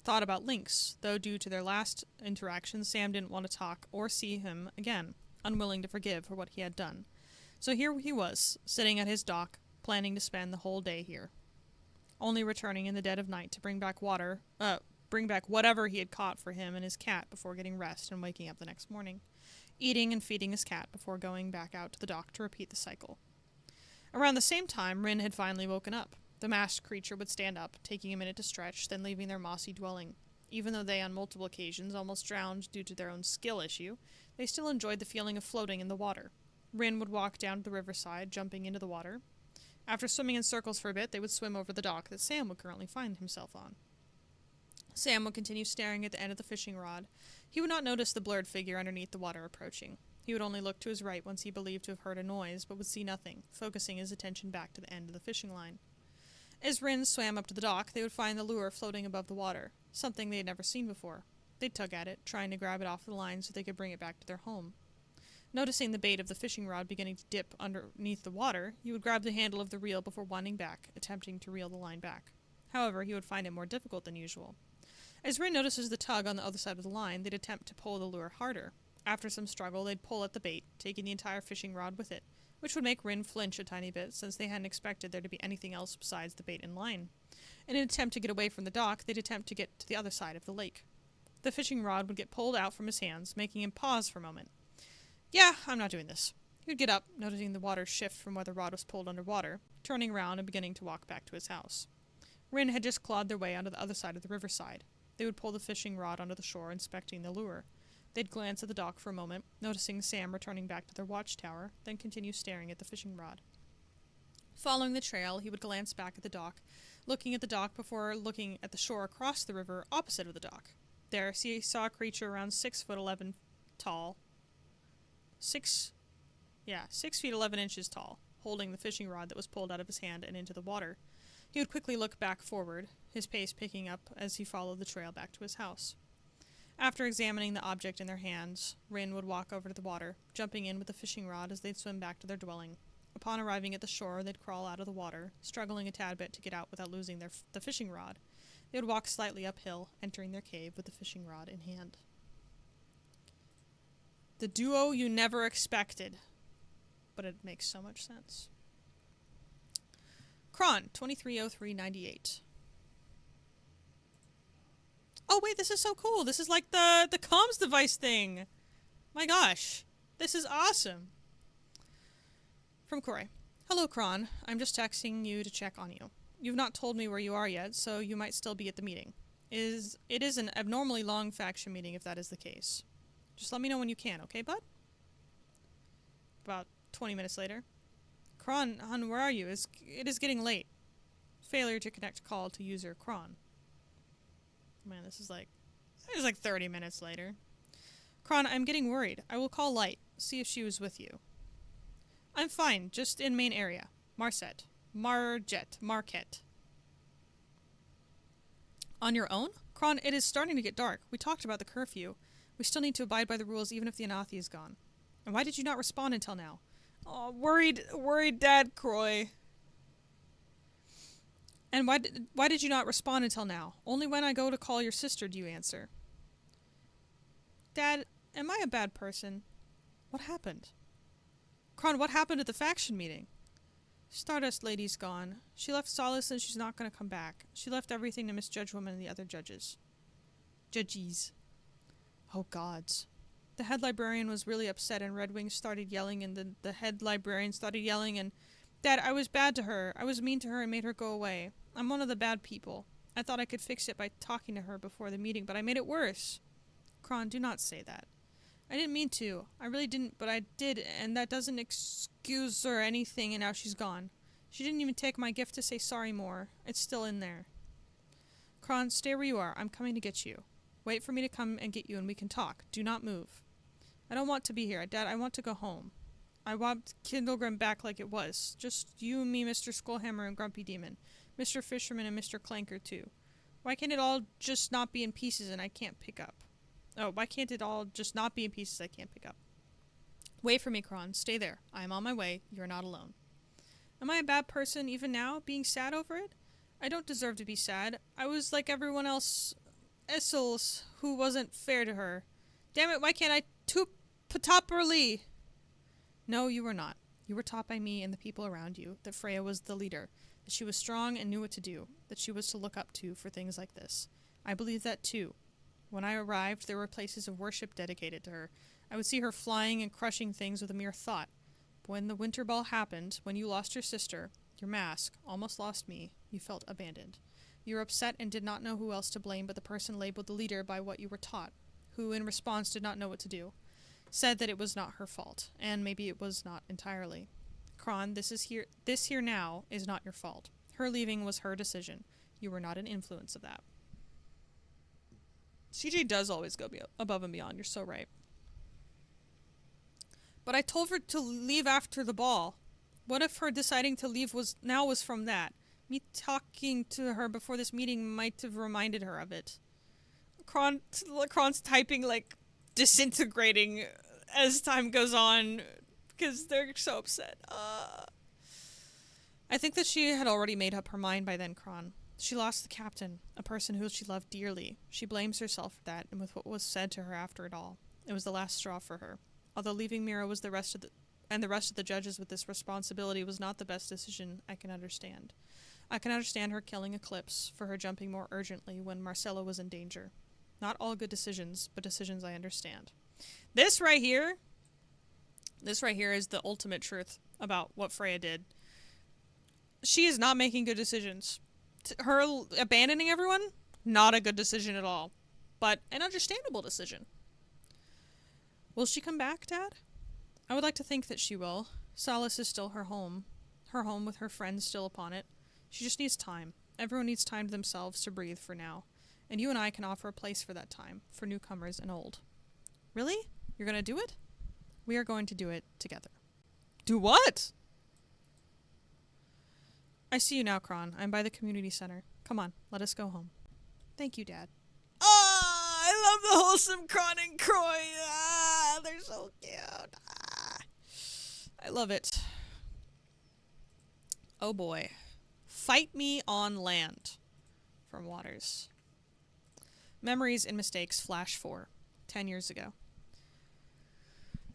thought about Lynx, though due to their last interaction, Sam didn't want to talk or see him again, unwilling to forgive for what he had done. So here he was, sitting at his dock, planning to spend the whole day here, only returning in the dead of night to bring back whatever he had caught for him and his cat before getting rest and waking up the next morning, eating and feeding his cat before going back out to the dock to repeat the cycle. Around the same time, Rin had finally woken up. The masked creature would stand up, taking a minute to stretch, then leaving their mossy dwelling. Even though they on multiple occasions almost drowned due to their own skill issue, they still enjoyed the feeling of floating in the water. Rin would walk down to the riverside, jumping into the water. After swimming in circles for a bit, they would swim over the dock that Sam would currently find himself on. Sam would continue staring at the end of the fishing rod. He would not notice the blurred figure underneath the water approaching. He would only look to his right once he believed to have heard a noise, but would see nothing, focusing his attention back to the end of the fishing line. As Rin swam up to the dock, they would find the lure floating above the water, something they had never seen before. They'd tug at it, trying to grab it off the line so they could bring it back to their home. Noticing the bait of the fishing rod beginning to dip underneath the water, he would grab the handle of the reel before winding back, attempting to reel the line back. However, he would find it more difficult than usual. As Rin notices the tug on the other side of the line, they'd attempt to pull the lure harder. After some struggle, they'd pull at the bait, taking the entire fishing rod with it, which would make Rin flinch a tiny bit, since they hadn't expected there to be anything else besides the bait and line. In an attempt to get away from the dock, they'd attempt to get to the other side of the lake. The fishing rod would get pulled out from his hands, making him pause for a moment. "Yeah, I'm not doing this." He would get up, noticing the water shift from where the rod was pulled underwater, turning around and beginning to walk back to his house. Rin had just clawed their way onto the other side of the riverside. They would pull the fishing rod onto the shore, inspecting the lure. They'd glance at the dock for a moment, noticing Sam returning back to their watchtower, then continue staring at the fishing rod. Following the trail, he would glance back at the dock, looking at the dock before looking at the shore across the river opposite of the dock. There, he saw a creature around 6'11" tall. 6 feet 11 inches tall, holding the fishing rod that was pulled out of his hand and into the water. He would quickly look back forward, his pace picking up as he followed the trail back to his house. After examining the object in their hands, Rin would walk over to the water, jumping in with the fishing rod as they'd swim back to their dwelling. Upon arriving at the shore, they'd crawl out of the water, struggling a tad bit to get out without losing the fishing rod. They would walk slightly uphill, entering their cave with the fishing rod in hand. The duo you never expected, but it makes so much sense. Kron, 230398. Oh wait, this is so cool. This is like the comms device thing. My gosh, this is awesome. From Corey. Hello, Kron. I'm just texting you to check on you. You've not told me where you are yet, so you might still be at the meeting. It is an abnormally long faction meeting if that is the case. Just let me know when you can, okay, bud? About 20 minutes later. Kron, hon, where are you? It is getting late. Failure to connect call to user Kron. Man, this is like 30 minutes later. Kron, I'm getting worried. I will call Light. See if she was with you. I'm fine, just in main area. Marquette. On your own? Kron, it is starting to get dark. We talked about the curfew. We still need to abide by the rules even if the Anathi is gone. And why did you not respond until now? Oh, worried Dad, Croy. And why did you not respond until now? Only when I go to call your sister do you answer. Dad, am I a bad person? What happened? Kron, what happened at the faction meeting? Stardust Lady's gone. She left Solace and she's not going to come back. She left everything to Miss Judgewoman and the other judges. Judges. Oh, gods. The head librarian was really upset and Red Wing started yelling and the head librarian started yelling and... Dad, I was bad to her. I was mean to her and made her go away. I'm one of the bad people. I thought I could fix it by talking to her before the meeting, but I made it worse. Kron, do not say that. I didn't mean to. I really didn't, but I did, and that doesn't excuse or anything, and now she's gone. She didn't even take my gift to say sorry more. It's still in there. Kron, stay where you are. I'm coming to get you. Wait for me to come and get you and we can talk. Do not move. I don't want to be here. Dad, I want to go home. I want Kindlegrim back like it was. Just you and me, Mr. Skullhammer and Grumpy Demon. Mr. Fisherman and Mr. Clanker, too. Why can't it all just not be in pieces and I can't pick up? Oh, why can't it all just not be in pieces I can't pick up? Wait for me, Kron. Stay there. I am on my way. You're not alone. Am I a bad person even now, being sad over it? I don't deserve to be sad. I was like everyone else, Essels, who wasn't fair to her. Damn it, why can't I properly? No, you were not. You were taught by me and the people around you that Freya was the leader, that she was strong and knew what to do, that she was to look up to for things like this. I believe that too. When I arrived, there were places of worship dedicated to her. I would see her flying and crushing things with a mere thought. But when the Winter Ball happened, when you lost your sister, your mask, almost lost me, you felt abandoned. You were upset and did not know who else to blame but the person labeled the leader by what you were taught, who in response did not know what to do. Said that it was not her fault, and maybe it was not entirely. Kron, this here now is not your fault. Her leaving was her decision. You were not an influence of that. CJ does always go above and beyond, you're so right. But I told her to leave after the ball. What if her deciding to leave was from that? Me talking to her before this meeting might have reminded her of it. Kron's typing, like, disintegrating as time goes on because they're so upset. I think that she had already made up her mind by then, Kron. She lost the captain, a person who she loved dearly. She blames herself for that and with what was said to her after it all. It was the last straw for her. Although leaving Mira was the rest of the judges with this responsibility was not the best decision, I can understand. I can understand her killing Eclipse, for her jumping more urgently when Marcelo was in danger. Not all good decisions, but decisions I understand. This right here is the ultimate truth about what Freya did. She is not making good decisions. Her abandoning everyone, not a good decision at all. But an understandable decision. Will she come back, Dad? I would like to think that she will. Solace is still her home with her friends still upon it. She just needs time. Everyone needs time to themselves to breathe for now. And you and I can offer a place for that time, for newcomers and old. Really? You're gonna do it? We are going to do it together. Do what? I see you now, Kron. I'm by the community center. Come on, let us go home. Thank you, Dad. Ah, I love the wholesome Kron and Croy. Ah, they're so cute. Ah, I love it. Oh boy. Fight me on land. From Waters. Memories and mistakes flash 10 years ago.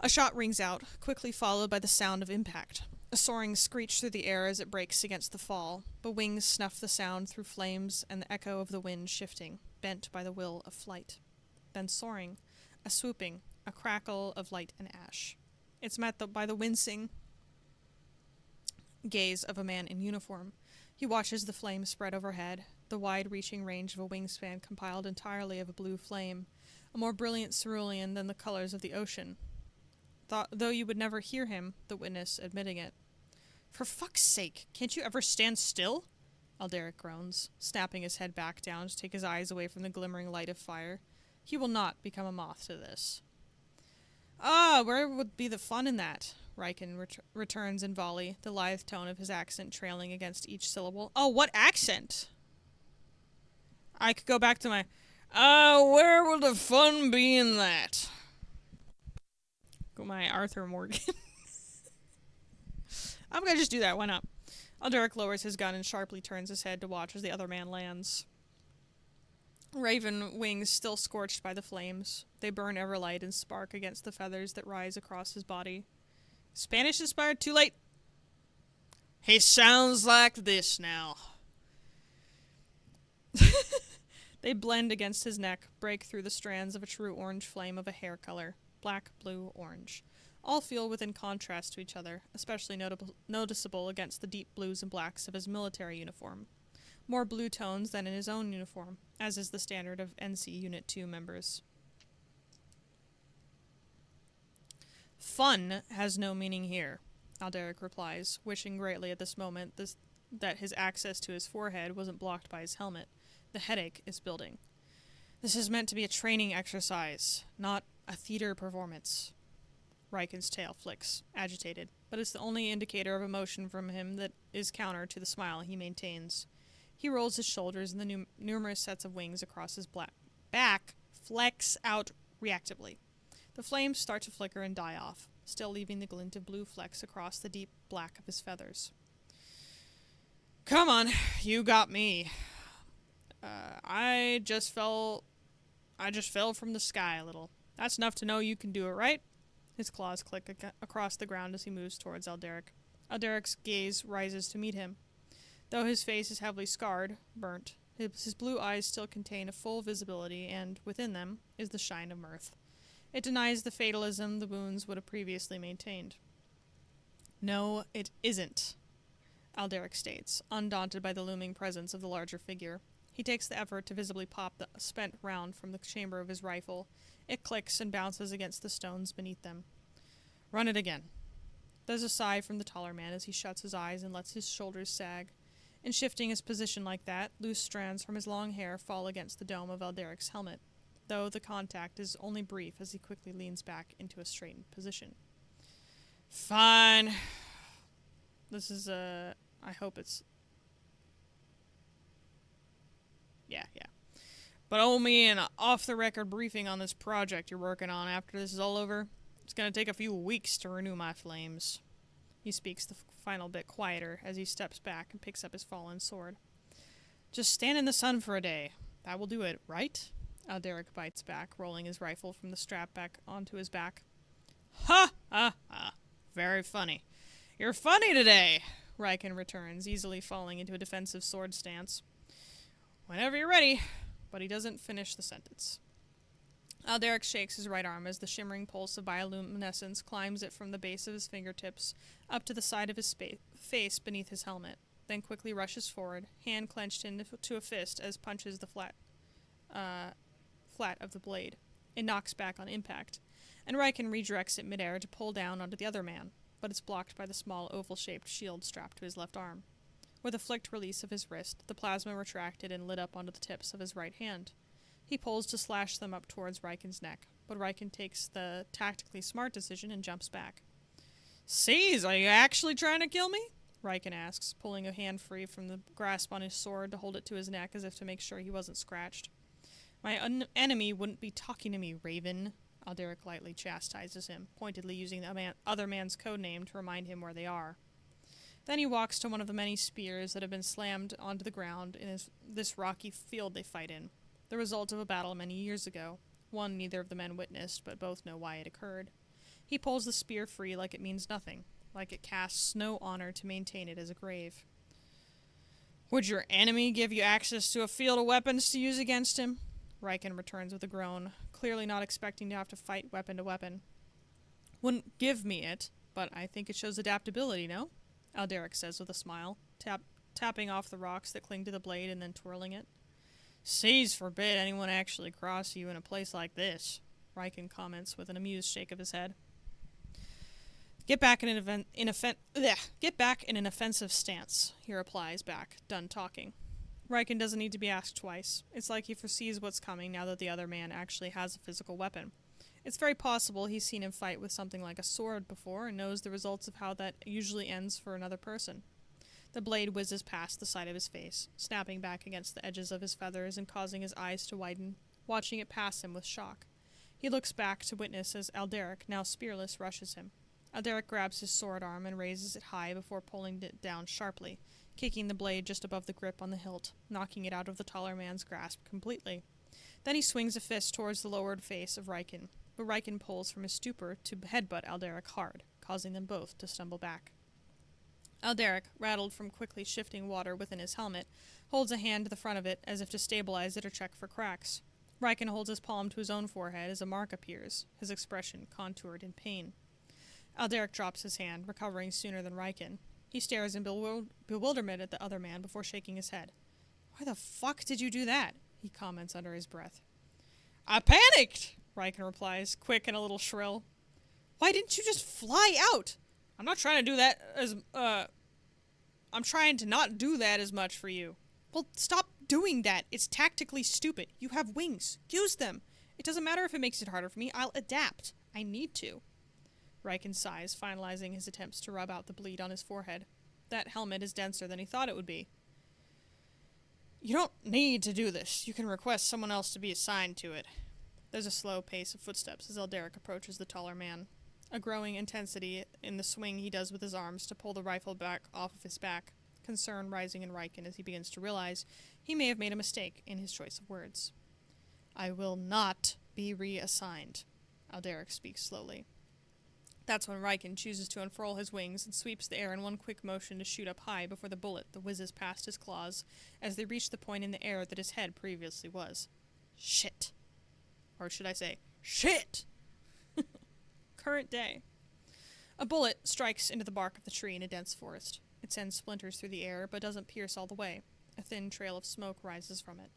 A shot rings out, quickly followed by the sound of impact. A soaring screech through the air as it breaks against the fall. The wings snuff the sound through flames and the echo of the wind shifting, bent by the will of flight. Then soaring, a swooping, a crackle of light and ash. It's met by the wincing gaze of a man in uniform. He watches the flame spread overhead, the wide-reaching range of a wingspan compiled entirely of a blue flame, a more brilliant cerulean than the colors of the ocean. Though you would never hear him, the witness, admitting it. For fuck's sake, can't you ever stand still? Alderic groans, snapping his head back down to take his eyes away from the glimmering light of fire. He will not become a moth to this. Ah, where would be the fun in that? Riken returns in volley, the lithe tone of his accent trailing against each syllable. Oh, what accent? I could go back to my... where will the fun be in that? Go my Arthur Morgan. I'm gonna just do that, why not? Alderic lowers his gun and sharply turns his head to watch as the other man lands. Raven wings still scorched by the flames. They burn ever light and spark against the feathers that rise across his body. Spanish inspired, too late. He sounds like this now. They blend against his neck, break through the strands of a true orange flame of a hair color. Black, blue, orange. All feel within contrast to each other, especially noticeable against the deep blues and blacks of his military uniform. More blue tones than in his own uniform, as is the standard of NC Unit 2 members. Fun has no meaning here, Alderic replies, wishing greatly at this moment that his access to his forehead wasn't blocked by his helmet. The headache is building. This is meant to be a training exercise, not a theater performance. Riken's tail flicks, agitated, but it's the only indicator of emotion from him that is counter to the smile he maintains. He rolls his shoulders and the numerous sets of wings across his back flex out reactively. The flames start to flicker and die off, still leaving the glint of blue flecks across the deep black of his feathers. Come on, you got me. I just fell from the sky a little. That's enough to know you can do it, right? His claws click across the ground as he moves towards Alderic. Alderic's gaze rises to meet him. Though his face is heavily scarred, burnt, his blue eyes still contain a full visibility, and within them is the shine of mirth. It denies the fatalism the wounds would have previously maintained. No, it isn't, Alderic states, undaunted by the looming presence of the larger figure. He takes the effort to visibly pop the spent round from the chamber of his rifle. It clicks and bounces against the stones beneath them. Run it again. There's a sigh from the taller man as he shuts his eyes and lets his shoulders sag. In shifting his position like that, loose strands from his long hair fall against the dome of Alderic's helmet, though the contact is only brief as he quickly leans back into a straightened position. Fine. This is I hope it's... Yeah. But owe me an off-the-record briefing on this project you're working on after this is all over. It's gonna take a few weeks to renew my flames. He speaks the final bit quieter as he steps back and picks up his fallen sword. Just stand in the sun for a day. That will do it, right? Alderic bites back, rolling his rifle from the strap back onto his back. Ha! Ha! Ha! Very funny. You're funny today, Riken returns, easily falling into a defensive sword stance. Whenever you're ready. But he doesn't finish the sentence. Alderic shakes his right arm as the shimmering pulse of bioluminescence climbs it from the base of his fingertips up to the side of his face beneath his helmet, then quickly rushes forward, hand clenched into a fist as punches the flat of the blade. It knocks back on impact, and Riken redirects it midair to pull down onto the other man, but it's blocked by the small oval-shaped shield strapped to his left arm. With a flicked release of his wrist, the plasma retracted and lit up onto the tips of his right hand. He pulls to slash them up towards Riken's neck, but Riken takes the tactically smart decision and jumps back. Seize, are you actually trying to kill me? Riken asks, pulling a hand free from the grasp on his sword to hold it to his neck as if to make sure he wasn't scratched. My enemy wouldn't be talking to me, Raven. Alderic lightly chastises him, pointedly using the other man's codename to remind him where they are. Then he walks to one of the many spears that have been slammed onto the ground in this rocky field they fight in, the result of a battle many years ago, one neither of the men witnessed, but both know why it occurred. He pulls the spear free like it means nothing, like it casts no honor to maintain it as a grave. Would your enemy give you access to a field of weapons to use against him? Riken returns with a groan, clearly not expecting to have to fight weapon to weapon. Wouldn't give me it, but I think it shows adaptability, no? Alderic says with a smile, tapping off the rocks that cling to the blade and then twirling it. Seize forbid anyone actually cross you in a place like this, Riken comments with an amused shake of his head. Get back in an offensive stance, he replies back, done talking. Riken doesn't need to be asked twice. It's like he foresees what's coming now that the other man actually has a physical weapon. It's very possible he's seen him fight with something like a sword before and knows the results of how that usually ends for another person. The blade whizzes past the side of his face, snapping back against the edges of his feathers and causing his eyes to widen, watching it pass him with shock. He looks back to witness as Alderic, now spearless, rushes him. Alderic grabs his sword arm and raises it high before pulling it down sharply, kicking the blade just above the grip on the hilt, knocking it out of the taller man's grasp completely. Then he swings a fist towards the lowered face of Riken, but Riken pulls from his stupor to headbutt Alderic hard, causing them both to stumble back. Alderic, rattled from quickly shifting water within his helmet, holds a hand to the front of it as if to stabilize it or check for cracks. Riken holds his palm to his own forehead as a mark appears, his expression contoured in pain. Alderic drops his hand, recovering sooner than Riken. He stares in bewilderment at the other man before shaking his head. Why the fuck did you do that? He comments under his breath. I panicked, Riken replies, quick and a little shrill. Why didn't you just fly out? I'm not trying to do that I'm trying to not do that as much for you. Well, stop doing that. It's tactically stupid. You have wings. Use them. It doesn't matter if it makes it harder for me. I'll adapt. I need to. Riken sighs, finalizing his attempts to rub out the bleed on his forehead. That helmet is denser than he thought it would be. You don't need to do this. You can request someone else to be assigned to it. There's a slow pace of footsteps as Elderic approaches the taller man. A growing intensity in the swing he does with his arms to pull the rifle back off of his back. Concern rising in Riken as he begins to realize he may have made a mistake in his choice of words. I will not be reassigned, Elderic speaks slowly. That's when Riken chooses to unfurl his wings and sweeps the air in one quick motion to shoot up high before the bullet that whizzes past his claws as they reach the point in the air that his head previously was. Shit. Or should I say, shit! Current day. A bullet strikes into the bark of the tree in a dense forest. It sends splinters through the air, but doesn't pierce all the way. A thin trail of smoke rises from it.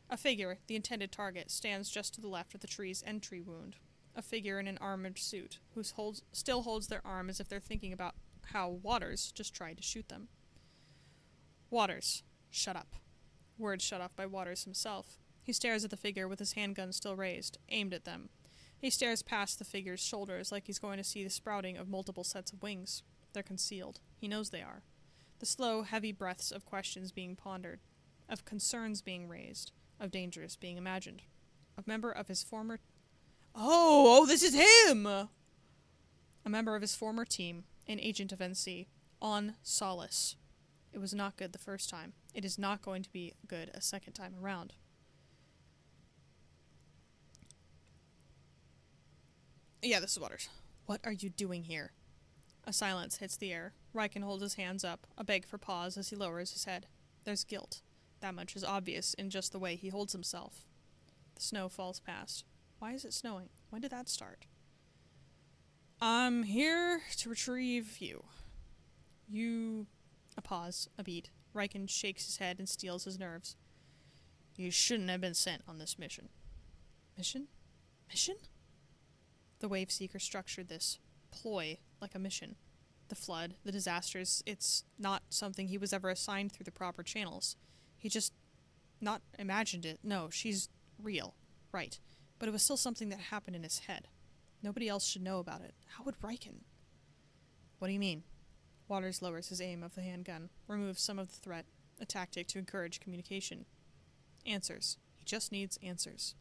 A figure, the intended target, stands just to the left of the tree's entry wound. A figure in an armored suit, who still holds their arm as if they're thinking about how Waters just tried to shoot them. Waters, shut up. Words shut off by Waters himself. He stares at the figure with his handgun still raised, aimed at them. He stares past the figure's shoulders like he's going to see the sprouting of multiple sets of wings. They're concealed. He knows they are. The slow, heavy breaths of questions being pondered, of concerns being raised, of dangers being imagined. A member of his former... Oh, this is him! A member of his former team, an agent of NC, on Solace. It was not good the first time. It is not going to be good a second time around. Yeah, this is Waters. What are you doing here? A silence hits the air. Riken holds his hands up, a beg for pause as he lowers his head. There's guilt. That much is obvious in just the way he holds himself. The snow falls past. Why is it snowing? When did that start? I'm here to retrieve you. You... A pause, a beat. Riken shakes his head and steels his nerves. You shouldn't have been sent on this mission. Mission? Mission? The Wave Seeker structured this ploy like a mission. The flood, the disasters, it's not something he was ever assigned through the proper channels. He just not imagined it. No, she's real. Right. But it was still something that happened in his head. Nobody else should know about it. How would Riken? What do you mean? Waters lowers his aim of the handgun, removes some of the threat, a tactic to encourage communication. Answers. He just needs answers.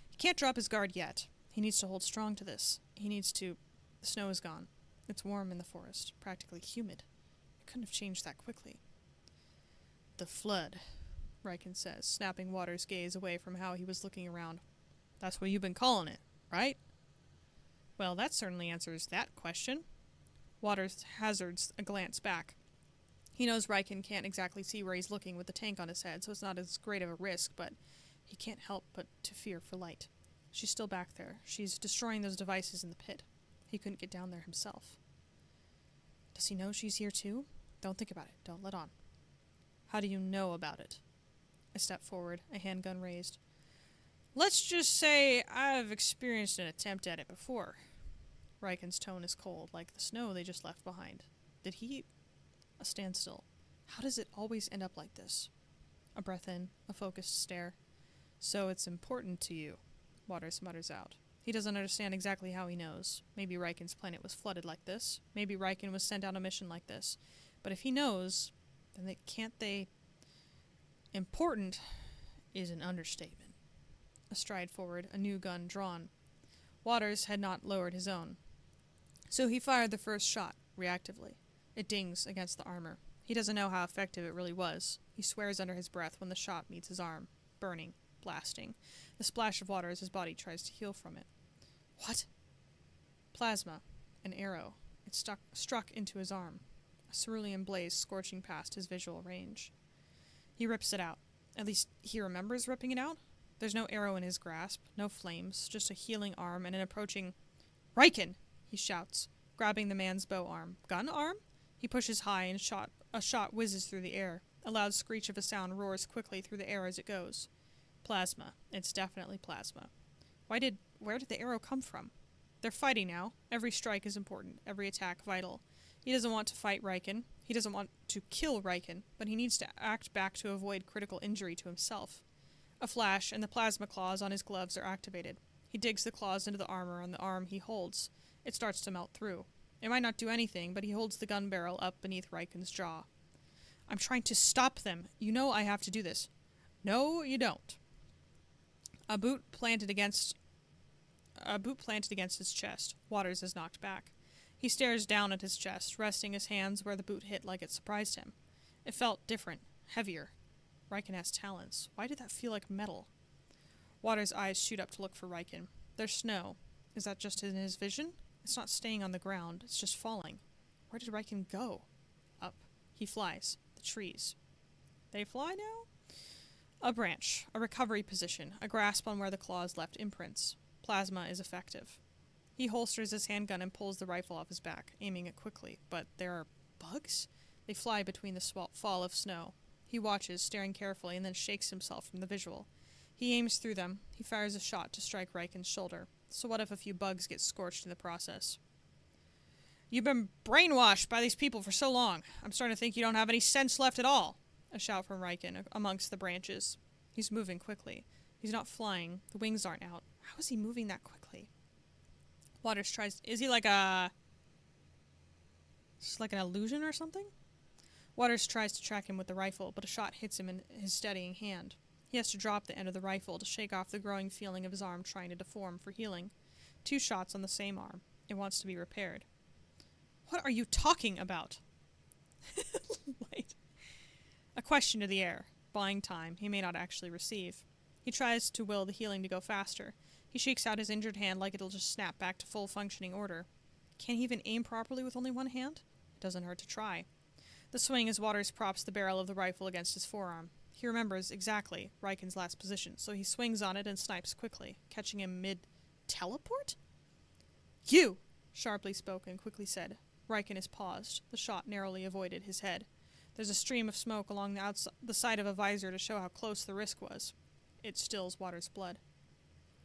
He can't drop his guard yet. He needs to hold strong to this. He needs to... The snow is gone. It's warm in the forest, practically humid. It couldn't have changed that quickly. The flood, Riken says, snapping Waters' gaze away from how he was looking around. That's what you've been calling it, right? Well, that certainly answers that question. Waters hazards a glance back. He knows Riken can't exactly see where he's looking with the tank on his head, so it's not as great of a risk, but he can't help but to fear for light. She's still back there. She's destroying those devices in the pit. He couldn't get down there himself. Does he know she's here too? Don't think about it. Don't let on. How do you know about it? I step forward, a handgun raised. Let's just say I've experienced an attempt at it before. Riken's tone is cold, like the snow they just left behind. Did he... A standstill. How does it always end up like this? A breath in, a focused stare. So it's important to you, Waters mutters out. He doesn't understand exactly how he knows. Maybe Riken's planet was flooded like this. Maybe Riken was sent on a mission like this. But if he knows, then can't they... Important is an understatement. A stride forward, a new gun drawn. Waters had not lowered his own. So he fired the first shot, reactively. It dings against the armor. He doesn't know how effective it really was. He swears under his breath when the shot meets his arm, burning, blasting. The splash of water as his body tries to heal from it. What? Plasma. An arrow. It struck into his arm. A cerulean blaze scorching past his visual range. He rips it out. At least he remembers ripping it out. There's no arrow in his grasp, no flames, just a healing arm and an approaching... Riken! He shouts, grabbing the man's bow arm. Gun arm? He pushes high and a shot whizzes through the air. A loud screech of a sound roars quickly through the air as it goes. Plasma. It's definitely plasma. Where did the arrow come from? They're fighting now. Every strike is important, every attack vital. He doesn't want to fight Riken. He doesn't want to kill Riken, but he needs to act back to avoid critical injury to himself. A flash, and the plasma claws on his gloves are activated. He digs the claws into the armor on the arm he holds, It starts to melt through. It might not do anything, but he holds the gun barrel up beneath Riken's jaw. I'm trying to stop them. You know I have to do this. No, you don't. A boot planted against his chest. Waters is knocked back. He stares down at his chest, resting his hands where the boot hit like it surprised him. It felt different, heavier. Riken has talons. Why did that feel like metal? Waters' eyes shoot up to look for Riken. There's snow. Is that just in his vision? It's not staying on the ground. It's just falling. Where did Riken go? Up. He flies. The trees. They fly now? A branch. A recovery position. A grasp on where the claws left imprints. Plasma is effective. He holsters his handgun and pulls the rifle off his back, aiming it quickly. But there are bugs? They fly between the fall of snow. He watches, staring carefully, and then shakes himself from the visual. He aims through them. He fires a shot to strike Riken's shoulder. So what if a few bugs get scorched in the process? You've been brainwashed by these people for so long. I'm starting to think you don't have any sense left at all. A shout from Riken amongst the branches. He's moving quickly. He's not flying. The wings aren't out. How is he moving that quickly? Waters tries... Is he like a... Just like an illusion or something? Waters tries to track him with the rifle, but a shot hits him in his steadying hand. He has to drop the end of the rifle to shake off the growing feeling of his arm trying to deform for healing. 2 shots on the same arm. It wants to be repaired. What are you talking about? Light. A question to the air. Buying time he may not actually receive. He tries to will the healing to go faster. He shakes out his injured hand like it'll just snap back to full functioning order. Can't he even aim properly with only one hand? It doesn't hurt to try. The swing as Waters props the barrel of the rifle against his forearm. He remembers exactly Riken's last position, so he swings on it and snipes quickly, catching him mid-teleport? You! Sharply spoken, quickly said. Riken is paused. The shot narrowly avoided his head. There's a stream of smoke along the side of a visor to show how close the risk was. It stills Waters' blood.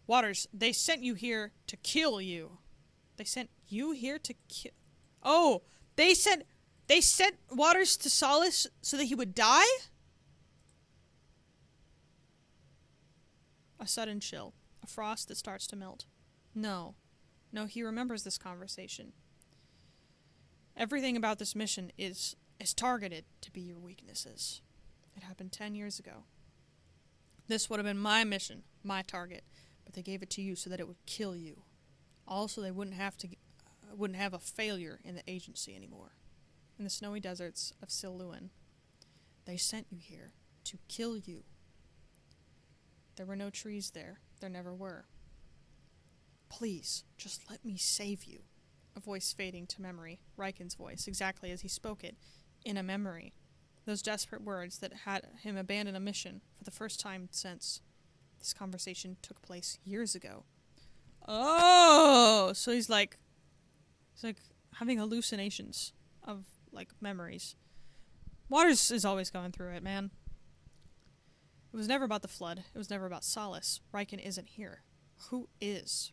Waters, they sent you here to kill you. They sent you here to kill... Oh! They sent Waters to Solace so that he would die? A sudden chill. A frost that starts to melt. No, he remembers this conversation. Everything about this mission is targeted to be your weaknesses. It happened 10 years ago. This would have been my mission, my target, but they gave it to you so that it would kill you. Also, they wouldn't have a failure in the agency anymore. In the snowy deserts of Siluan, they sent you here to kill you. There were no trees there. There never were. Please, just let me save you. A voice fading to memory. Riken's voice, exactly as he spoke it, in a memory. Those desperate words that had him abandon a mission for the first time since. This conversation took place years ago. Oh! So he's like having hallucinations of, like, memories. Waters is always going through it, man. It was never about the flood. It was never about Solace. Riken isn't here. Who is?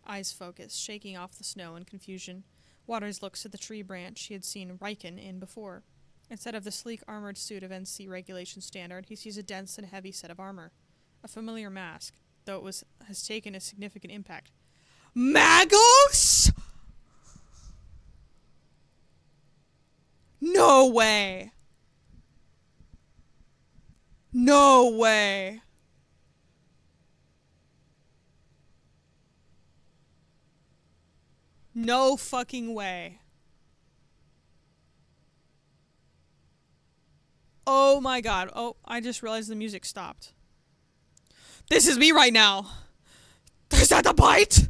Eyes focused, shaking off the snow in confusion. Waters looks at the tree branch he had seen Riken in before. Instead of the sleek armored suit of NC regulation standard, he sees a dense and heavy set of armor. A familiar mask, though it has taken a significant impact. Magos?! No way! No way! No fucking way. Oh my god. Oh, I just realized the music stopped. This is me right now! Is that the bite?!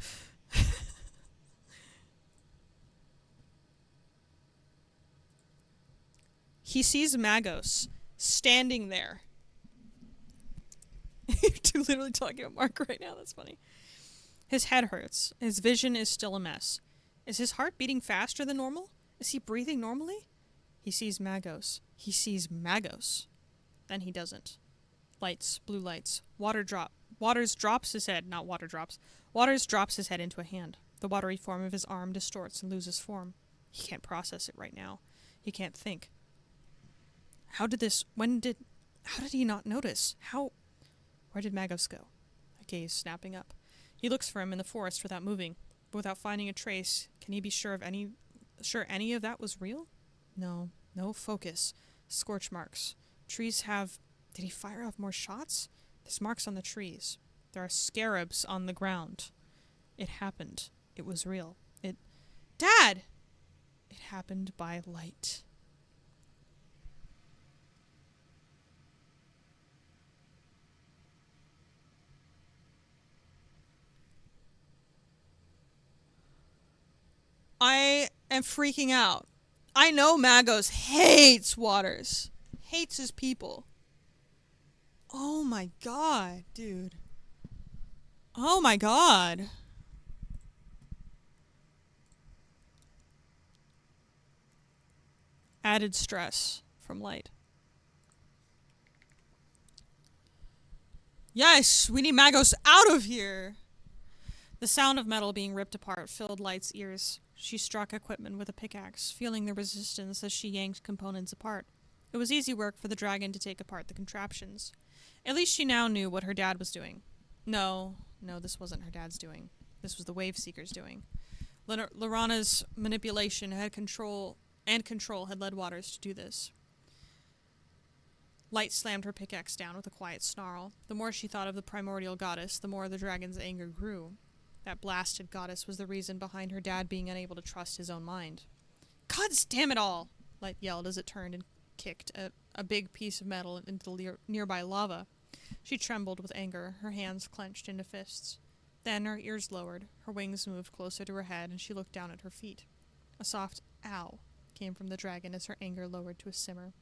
He sees Magos standing there. You're literally talking about Mark right now, that's funny. His head hurts. His vision is still a mess. Is his heart beating faster than normal? Is he breathing normally? He sees Magos. He sees Magos. Then he doesn't. Lights, blue lights. Waters drops his head, not water drops. Waters drops his head into a hand. The watery form of his arm distorts and loses form. He can't process it right now. He can't think. How did he not notice? Where did Magos go? A gaze snapping up. He looks for him in the forest without moving. But without finding a trace, can he be sure any of that was real? No. No focus. Scorch marks. Trees have... Did he fire off more shots? There's marks on the trees. There are scarabs on the ground. It happened. It was real. Dad! It happened by light. I am freaking out. I know Magos hates Waters. Hates his people. Oh my god, dude. Oh my god. Added stress from Light. Yes, we need Magos out of here! The sound of metal being ripped apart filled Light's ears. She struck equipment with a pickaxe, feeling the resistance as she yanked components apart. It was easy work for the dragon to take apart the contraptions. At least she now knew what her dad was doing. No, this wasn't her dad's doing. This was the Wave Seeker's doing. Lorana's manipulation had control had led Waters to do this. Light slammed her pickaxe down with a quiet snarl. The more she thought of the primordial goddess, the more the dragon's anger grew. That blasted goddess was the reason behind her dad being unable to trust his own mind. God damn it all! Light yelled as it turned and kicked a big piece of metal into the nearby lava. She trembled with anger, her hands clenched into fists. Then her ears lowered, her wings moved closer to her head, and she looked down at her feet. A soft ow came from the dragon as her anger lowered to a simmer.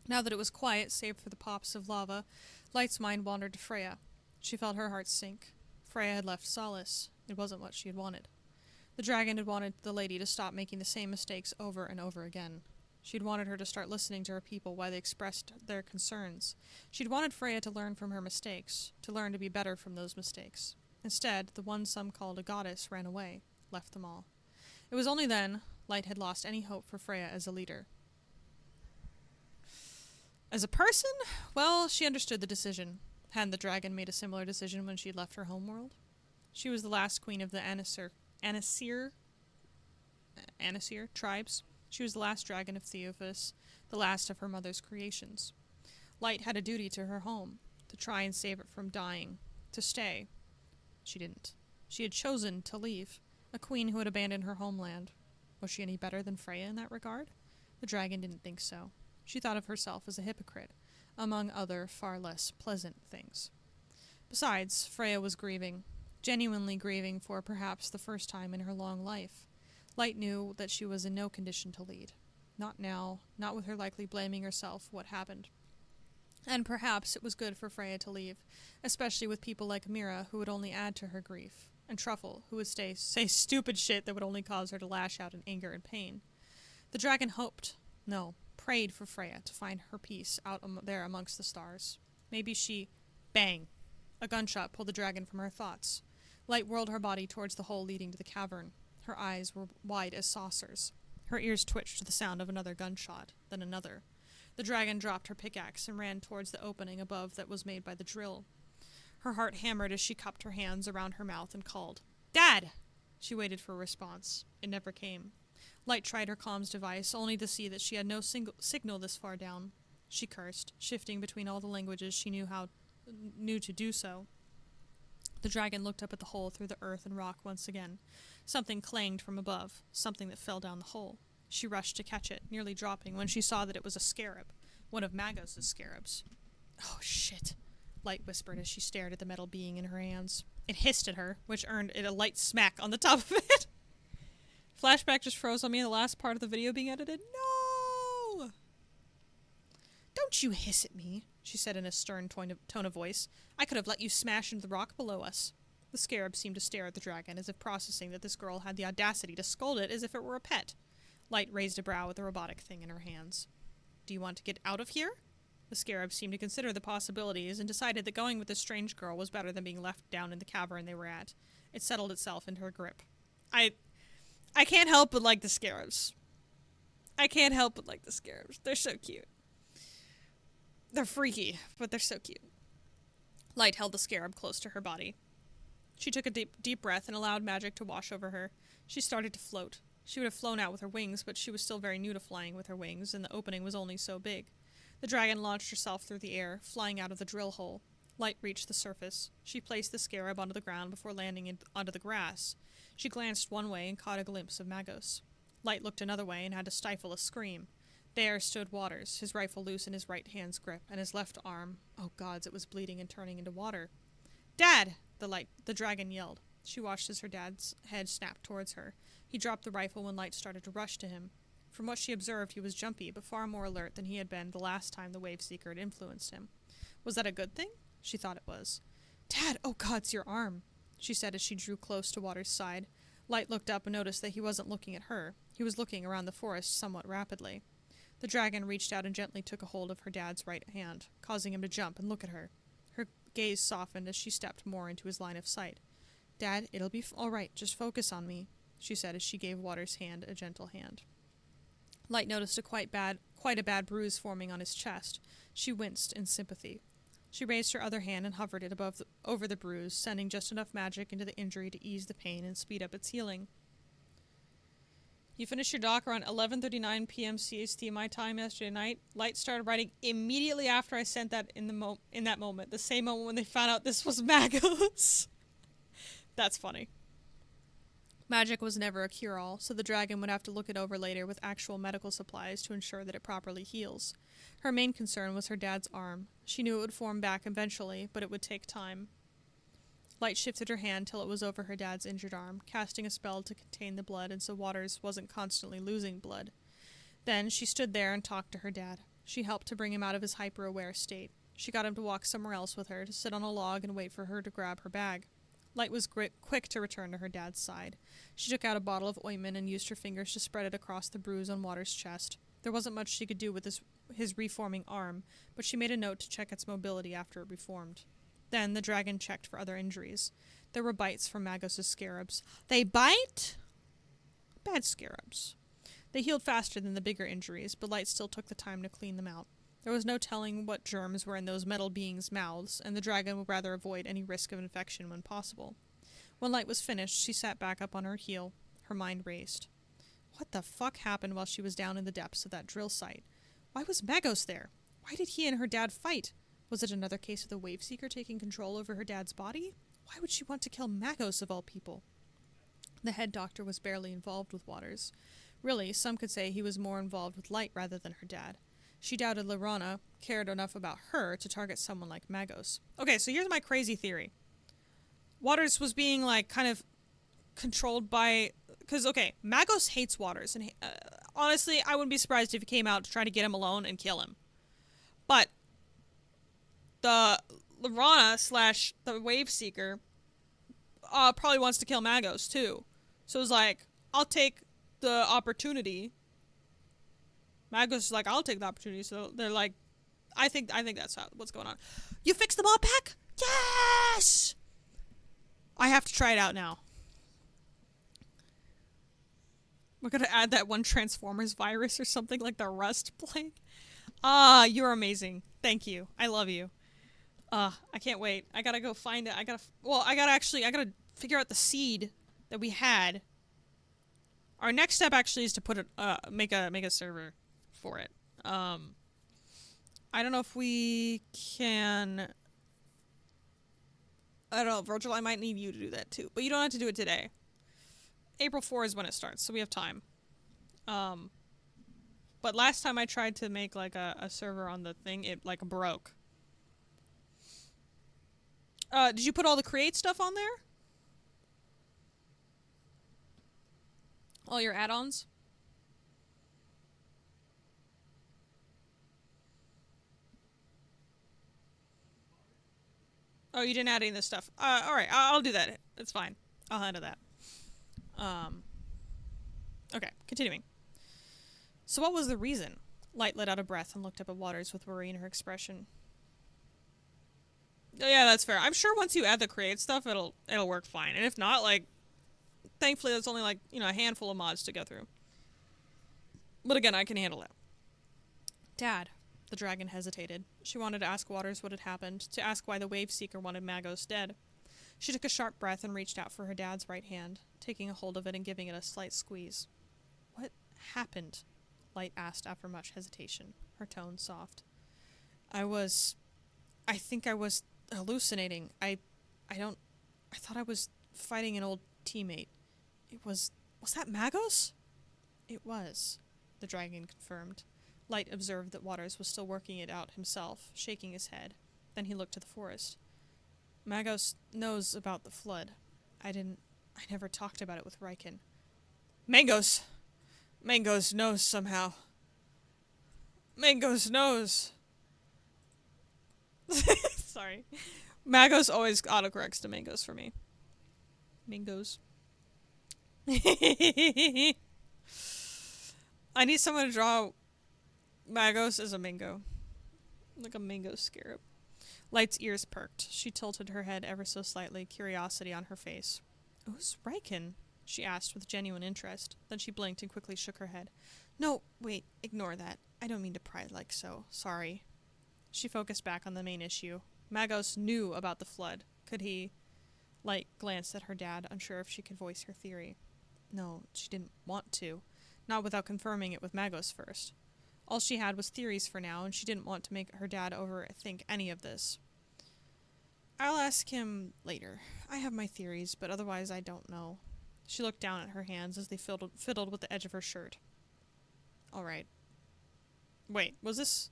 Now that it was quiet, save for the pops of lava, Light's mind wandered to Freya. She felt her heart sink. Freya had left Solace. It wasn't what she had wanted. The dragon had wanted the lady to stop making the same mistakes over and over again. She'd wanted her to start listening to her people while they expressed their concerns. She'd wanted Freya to learn from her mistakes, to learn to be better from those mistakes. Instead, the one some called a goddess ran away, left them all. It was only then Light had lost any hope for Freya as a leader. As a person, well, she understood the decision. Hadn't the dragon made a similar decision when she'd left her homeworld? She was the last queen of the Anasir tribes. She was the last dragon of Theophis, the last of her mother's creations. Light had a duty to her home, to try and save it from dying, to stay. She didn't. She had chosen to leave, a queen who had abandoned her homeland. Was she any better than Freya in that regard? The dragon didn't think so. She thought of herself as a hypocrite, among other far less pleasant things. Besides, Freya was grieving, genuinely grieving for perhaps the first time in her long life. Light knew that she was in no condition to lead. Not now, not with her likely blaming herself for what happened. And perhaps it was good for Freya to leave, especially with people like Mira who would only add to her grief, and Truffle who would say stupid shit that would only cause her to lash out in anger and pain. The dragon hoped, no, prayed for Freya to find her peace out there amongst the stars. Maybe she... Bang! A gunshot pulled the dragon from her thoughts. Light whirled her body towards the hole leading to the cavern. Her eyes were wide as saucers. Her ears twitched to the sound of another gunshot, then another. The dragon dropped her pickaxe and ran towards the opening above that was made by the drill. Her heart hammered as she cupped her hands around her mouth and called, "Dad!" She waited for a response. It never came. Light tried her comms device, only to see that she had no signal this far down. She cursed, shifting between all the languages she knew to do so. The dragon looked up at the hole through the earth and rock once again. Something clanged from above, something that fell down the hole. She rushed to catch it, nearly dropping, when she saw that it was a scarab, one of Magos' scarabs. "Oh, shit," Light whispered as she stared at the metal being in her hands. It hissed at her, which earned it a light smack on the top of it. Flashback just froze on me in the last part of the video being edited. No! "Don't you hiss at me," she said in a stern tone of voice. "I could have let you smash into the rock below us." The scarab seemed to stare at the dragon, as if processing that this girl had the audacity to scold it as if it were a pet. Light raised a brow at the robotic thing in her hands. "Do you want to get out of here?" The scarab seemed to consider the possibilities and decided that going with this strange girl was better than being left down in the cavern they were at. It settled itself into her grip. I can't help but like the scarabs. I can't help but like the scarabs. They're so cute. They're freaky, but they're so cute. Light held the scarab close to her body. She took a deep breath and allowed magic to wash over her. She started to float. She would have flown out with her wings, but she was still very new to flying with her wings, and the opening was only so big. The dragon launched herself through the air, flying out of the drill hole. Light reached the surface. She placed the scarab onto the ground before landing onto the grass. She glanced one way and caught a glimpse of Magos. Light looked another way and had to stifle a scream. There stood Waters, his rifle loose in his right hand's grip, and his left arm, oh gods, it was bleeding and turning into water. "Dad!" the dragon yelled. She watched as her dad's head snapped towards her. He dropped the rifle when Light started to rush to him. From what she observed, he was jumpy, but far more alert than he had been the last time the Wave Seeker had influenced him. Was that a good thing? She thought it was. "Dad, oh God, it's your arm," she said as she drew close to Waters' side. Light looked up and noticed that he wasn't looking at her. He was looking around the forest somewhat rapidly. The dragon reached out and gently took a hold of her dad's right hand, causing him to jump and look at her. Her gaze softened as she stepped more into his line of sight. "Dad, it'll be all right. Just focus on me," she said as she gave Waters' hand a gentle hand. Light noticed quite a bad bruise forming on his chest. She winced in sympathy. She raised her other hand and hovered it over the bruise, sending just enough magic into the injury to ease the pain and speed up its healing. "You finished your doc around 11:39 p.m. CST my time yesterday night." Light started writing immediately after I sent that in that moment, the same moment when they found out this was Magos. That's funny. Magic was never a cure-all, so the dragon would have to look it over later with actual medical supplies to ensure that it properly heals. Her main concern was her dad's arm. She knew it would form back eventually, but it would take time. Light shifted her hand till it was over her dad's injured arm, casting a spell to contain the blood and so Waters wasn't constantly losing blood. Then she stood there and talked to her dad. She helped to bring him out of his hyper-aware state. She got him to walk somewhere else with her, to sit on a log and wait for her to grab her bag. Light was quick to return to her dad's side. She took out a bottle of ointment and used her fingers to spread it across the bruise on Waters' chest. There wasn't much she could do with his reforming arm, but she made a note to check its mobility after it reformed. Then the dragon checked for other injuries. There were bites from Magos' scarabs. They bite? Bad scarabs. They healed faster than the bigger injuries, but Light still took the time to clean them out. There was no telling what germs were in those metal beings' mouths, and the dragon would rather avoid any risk of infection when possible. When Light was finished, she sat back up on her heel. Her mind raced. What the fuck happened while she was down in the depths of that drill site? Why was Magos there? Why did he and her dad fight? Was it another case of the Wave Seeker taking control over her dad's body? Why would she want to kill Magos of all people? The head doctor was barely involved with Waters. Really, some could say he was more involved with Light rather than her dad. She doubted Lorana cared enough about her to target someone like Magos. Okay, so here's my crazy theory. Waters was being, like, kind of controlled by... Because, okay, Magos hates Waters, and honestly, I wouldn't be surprised if he came out to try to get him alone and kill him. But the Lorana / the Wave Seeker probably wants to kill Magos, too. So it's like, I'll take the opportunity. Magos is like, I'll take the opportunity, so they're like, I think that's what's going on. You fixed the mod pack? Yes! I have to try it out now. We're gonna add that one Transformers virus or something like the Rust plague. Ah, you're amazing. Thank you. I love you. I can't wait. I gotta go find it. I gotta figure out the seed that we had. Our next step actually is to put it, make a server for it. I don't know if we can... I don't know, Virgil, I might need you to do that too. But you don't have to do it today. April 4 is when it starts, so we have time. But last time I tried to make, like, a server on the thing, it, like, broke. Did you put all the create stuff on there? All your add-ons? Oh, you didn't add any of this stuff. Alright, I'll do that. It's fine. I'll handle that. Okay, continuing. So what was the reason? Light let out a breath and looked up at Waters with worry in her expression. Yeah, that's fair. I'm sure once you add the create stuff, it'll work fine. And if not, like, thankfully there's only, like, you know, a handful of mods to go through. But again, I can handle it. Dad. The dragon hesitated. She wanted to ask Waters what had happened, to ask why the Wave Seeker wanted Magos dead. She took a sharp breath and reached out for her dad's right hand, taking a hold of it and giving it a slight squeeze. What happened? Light asked after much hesitation, her tone soft. I think I was hallucinating. I thought I was fighting an old teammate. Was that Magos? It was, the dragon confirmed. Light observed that Waters was still working it out himself, shaking his head. Then he looked to the forest. Magos knows about the flood. I never talked about it with Riken. Mangos knows somehow. Mangos knows. Sorry. Magos always autocorrects to Mangos for me. Mangos. I need someone to draw Magos as a mango. Like a mango scarab. Light's ears perked. She tilted her head ever so slightly, curiosity on her face. Who's Riken? She asked with genuine interest. Then she blinked and quickly shook her head. No, wait, ignore that. I don't mean to pry like so. Sorry. She focused back on the main issue. Magos knew about the flood. Could he? Light glanced at her dad, unsure if she could voice her theory. No, she didn't want to. Not without confirming it with Magos first. All she had was theories for now, and she didn't want to make her dad overthink any of this. I'll ask him later. I have my theories, but otherwise I don't know. She looked down at her hands as they fiddled with the edge of her shirt. All right. Wait, was this...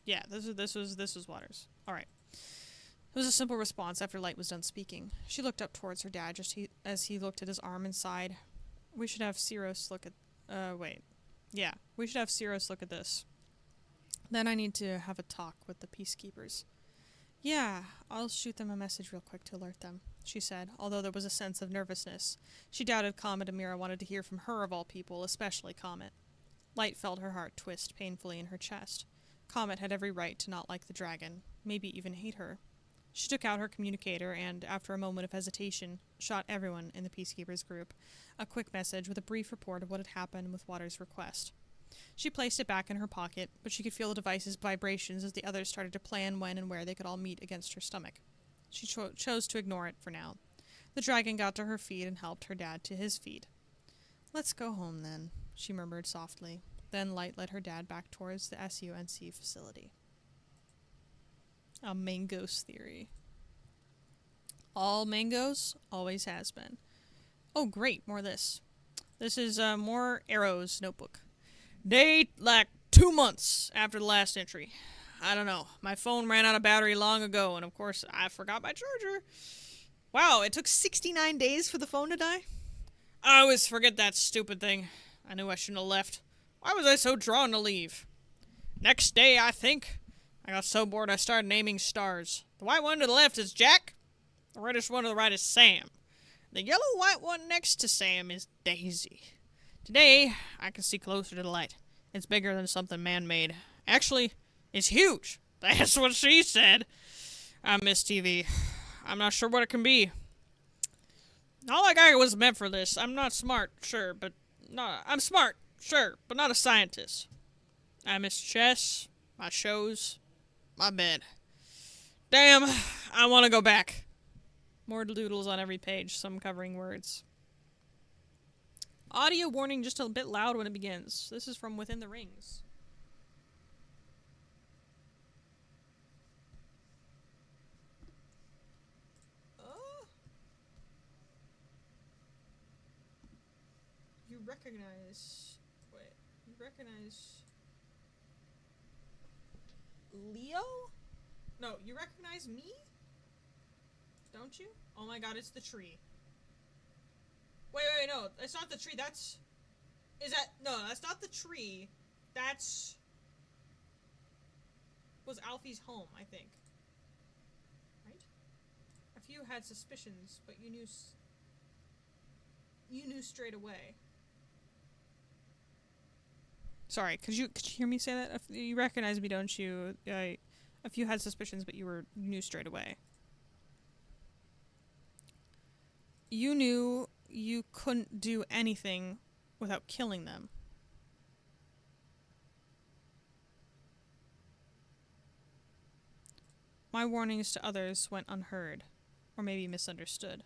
Yeah, this was Waters. All right. It was a simple response after Light was done speaking. She looked up towards her dad as he looked at his arm and sighed. We should have Cyros look at... wait. Yeah, we should have Cyros look at this. Then I need to have a talk with the peacekeepers. Yeah, I'll shoot them a message real quick to alert them, she said, although there was a sense of nervousness. She doubted Comet and Mira wanted to hear from her of all people, especially Comet. Light felt her heart twist painfully in her chest. Comet had every right to not like the dragon, maybe even hate her. She took out her communicator and, after a moment of hesitation, shot everyone in the Peacekeepers group a quick message with a brief report of what had happened with Waters' request. She placed it back in her pocket, but she could feel the device's vibrations as the others started to plan when and where they could all meet against her stomach. She chose to ignore it for now. The dragon got to her feet and helped her dad to his feet. Let's go home, then, she murmured softly. Then Light led her dad back towards the SUNC facility. A Mangos theory. All mangoes, always has been. Oh great, more of this. This is more Arrow's notebook. Date like 2 months after the last entry. I don't know. My phone ran out of battery long ago, and of course I forgot my charger. Wow, it took 69 days for the phone to die? I always forget that stupid thing. I knew I shouldn't have left. Why was I so drawn to leave? Next day, I think. I got so bored I started naming stars. The white one to the left is Jack. The reddish one to the right is Sam. The yellow-white one next to Sam is Daisy. Today, I can see closer to the light. It's bigger than something man-made. Actually, it's huge. That's what she said. I miss TV. I'm not sure what it can be. Not like I was meant for this. I'm not smart, sure, but not... I'm smart, sure, but not a scientist. I miss chess, my shows, my bed. Damn, I want to go back. More doodles on every page, some covering words. Audio warning just a bit loud when it begins. This is from Within the Rings. You recognize... Wait. You recognize... Leo? No, you recognize me? Don't you? Oh my god, it's the tree. Wait, no, it's not the tree, that's... Is that... No, that's not the tree. That's... Was Alfie's home, I think. Right? A few had suspicions, but you knew... You knew straight away. Sorry, could you hear me say that? You recognize me, don't you? A few had suspicions, but you knew straight away. You knew you couldn't do anything without killing them. My warnings to others went unheard, or maybe misunderstood.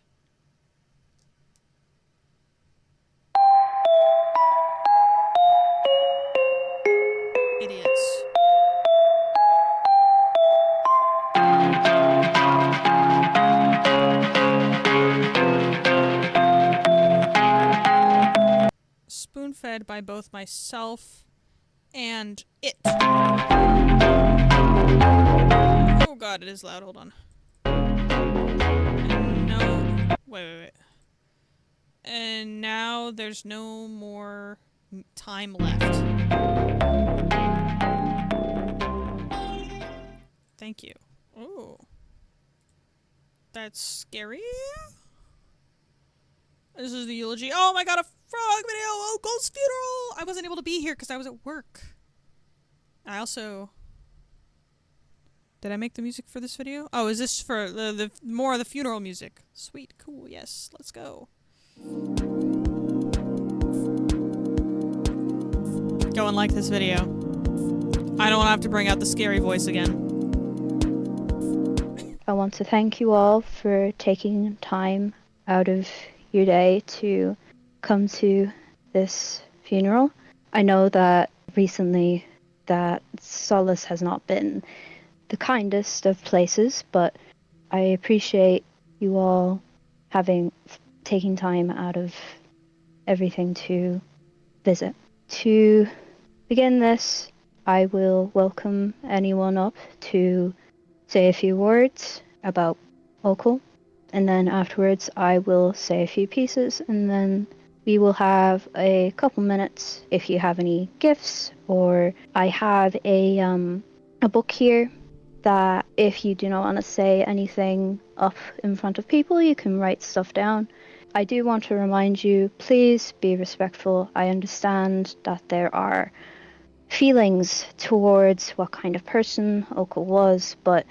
Idiots. Spoon-fed by both myself and it. Oh god, it is loud. Hold on. No. Wait. And now there's no more time left. Thank you. Oh. That's scary. This is the eulogy. Oh my god, a frog video! Uncle's funeral! I wasn't able to be here because I was at work. I also... Did I make the music for this video? Oh, is this for the more of the funeral music? Sweet, cool, yes, let's go. Go and like this video. I don't want to have to bring out the scary voice again. I want to thank you all for taking time out of your day to come to this funeral. I know that recently that Solace has not been the kindest of places, but I appreciate you all taking time out of everything to visit. To begin this, I will welcome anyone up to say a few words about Okul, and then afterwards I will say a few pieces, and then we will have a couple minutes if you have any gifts, or I have a book here that if you do not want to say anything up in front of people, you can write stuff down. I do want to remind you, please be respectful. I understand that there are feelings towards what kind of person Okul was, but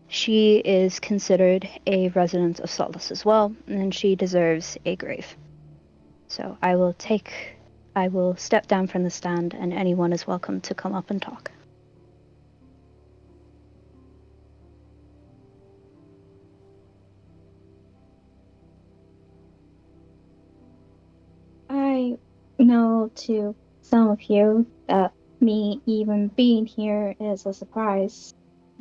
she is considered a resident of Solace as well, and she deserves a grave. So I will step down from the stand, and anyone is welcome to come up and talk. I know to some of you that me even being here is a surprise,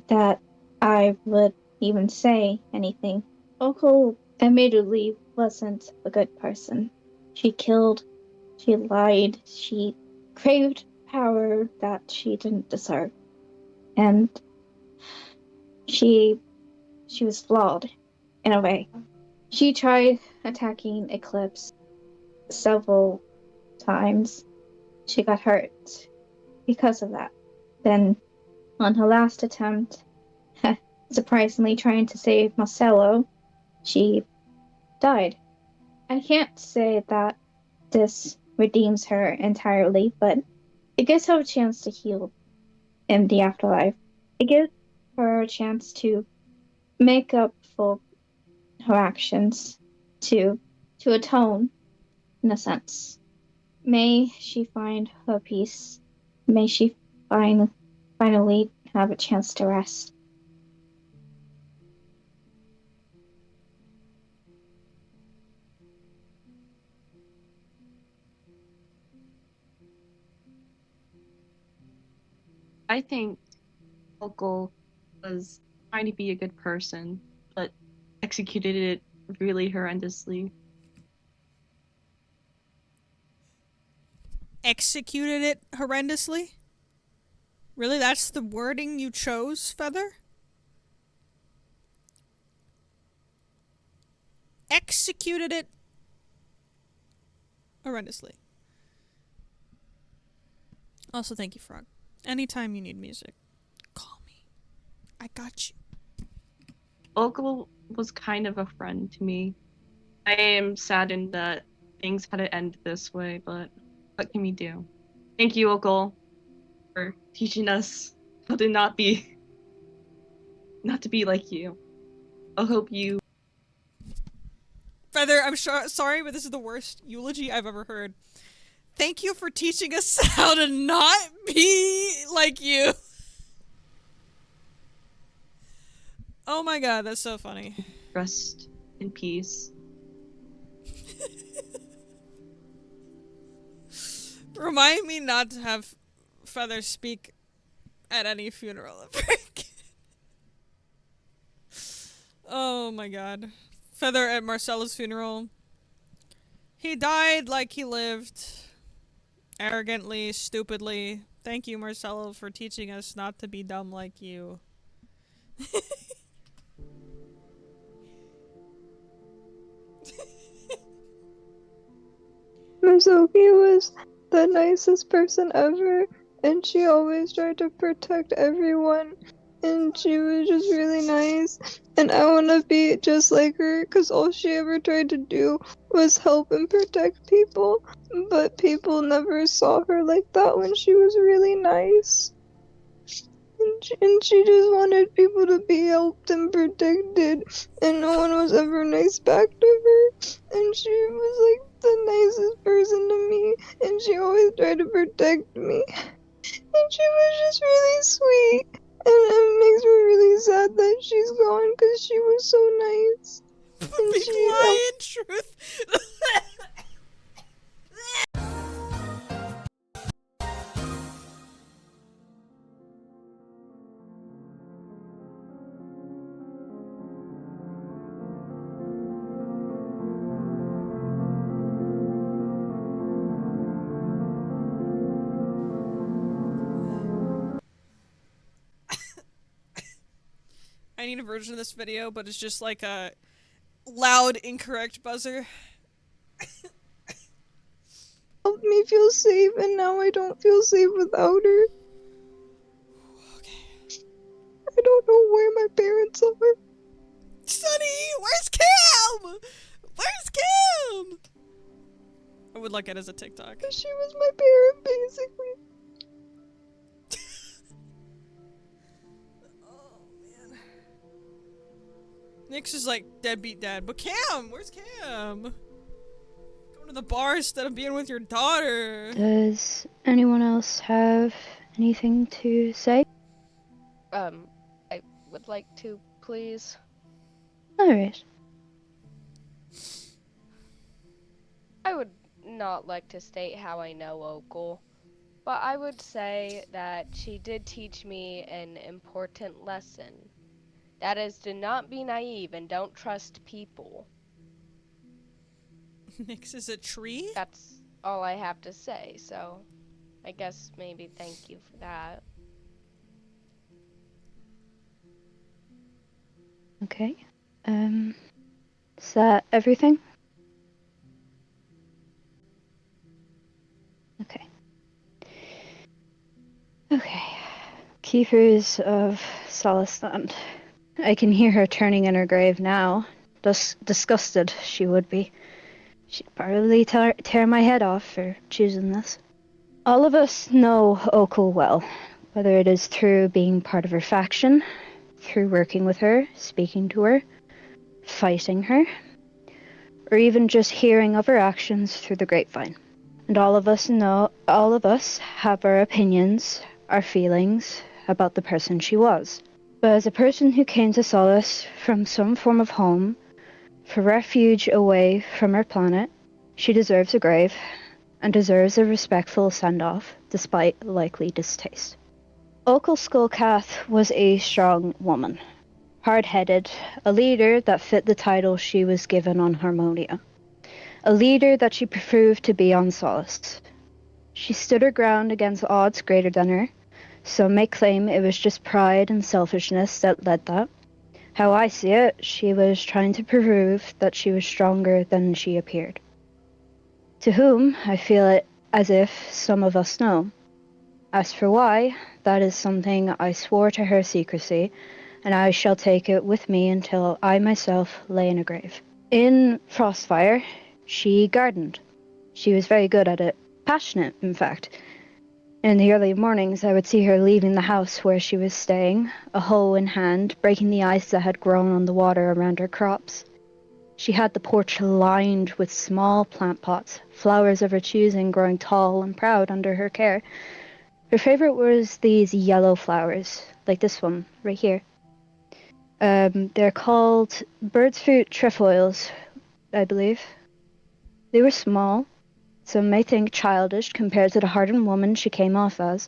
that I would even say anything. Okul admittedly wasn't a good person. She killed, she lied, she craved power that she didn't deserve. And she was flawed in a way. She tried attacking Eclipse several times. She got hurt because of that. Then, on her last attempt, surprisingly trying to save Marcelo, she died. I can't say that this redeems her entirely, but it gives her a chance to heal in the afterlife. It gives her a chance to make up for her actions, to atone, in a sense. May she find her peace. May she finally have a chance to rest. I think Okul was trying to be a good person, but executed it really horrendously. Executed it horrendously? Really? That's the wording you chose, Feather? Executed it horrendously. Also, thank you, Frog. Anytime you need music, call me. I got you. Okul was kind of a friend to me. I am saddened that things had to end this way, but what can we do? Thank you, Okul, for teaching us how to not to be like you. I hope you... Feather, I'm sorry, but this is the worst eulogy I've ever heard. Thank you for teaching us how to not be like you. Oh my god, that's so funny. Rest in peace. Remind me not to have Feather speak at any funeral ever again. Oh my god. Feather at Marcella's funeral. He died like he lived. Arrogantly, stupidly. Thank you, Marcelo, for teaching us not to be dumb like you. Mizuki was the nicest person ever, and she always tried to protect everyone, and she was just really nice, and I want to be just like her, because all she ever tried to do was help and protect people, but people never saw her like that when she was really nice. And she just wanted people to be helped and protected, and no one was ever nice back to her. And she was like the nicest person to me, and she always tried to protect me. And she was just really sweet, and it makes me really sad that she's gone because she was so nice. And Big lie in truth. I need a version of this video, but it's just like a loud, incorrect buzzer. Helped me feel safe, and now I don't feel safe without her. Okay. I don't know where my parents are. Sonny, where's Cam? Where's Cam? I would like it as a TikTok. She was my parent, basically. Nyx is like deadbeat dad, but Cam, where's Cam? Going to the bar instead of being with your daughter. Does anyone else have anything to say? I would like to, please. Alright. I would not like to state how I know Okul, but I would say that she did teach me an important lesson. That is, do not be naive and don't trust people. Nyx is a tree? That's all I have to say, so I guess maybe thank you for that. Okay. Is that everything? Okay. Okay. Keepers of Solisland. I can hear her turning in her grave now. Disgusted she would be. She'd probably tear my head off for choosing this. All of us know Okul well, whether it is through being part of her faction, through working with her, speaking to her, fighting her, or even just hearing of her actions through the grapevine. And all of us have our opinions, our feelings about the person she was. But as a person who came to Solace from some form of home, for refuge away from her planet, she deserves a grave, and deserves a respectful send-off, despite likely distaste. Okul Skullcath was a strong woman, hard-headed, a leader that fit the title she was given on Harmonia, a leader that she proved to be on Solace. She stood her ground against odds greater than her. Some may claim it was just pride and selfishness that led that. How I see it, she was trying to prove that she was stronger than she appeared. To whom, I feel it as if some of us know. As for why, that is something I swore to her secrecy, and I shall take it with me until I myself lay in a grave. In Frostfire, she gardened. She was very good at it. Passionate, in fact. In the early mornings, I would see her leaving the house where she was staying, a hoe in hand, breaking the ice that had grown on the water around her crops. She had the porch lined with small plant pots, flowers of her choosing growing tall and proud under her care. Her favorite was these yellow flowers, like this one, right here. They're called bird's fruit trefoils, I believe. They were small, some may think childish compared to the hardened woman she came off as.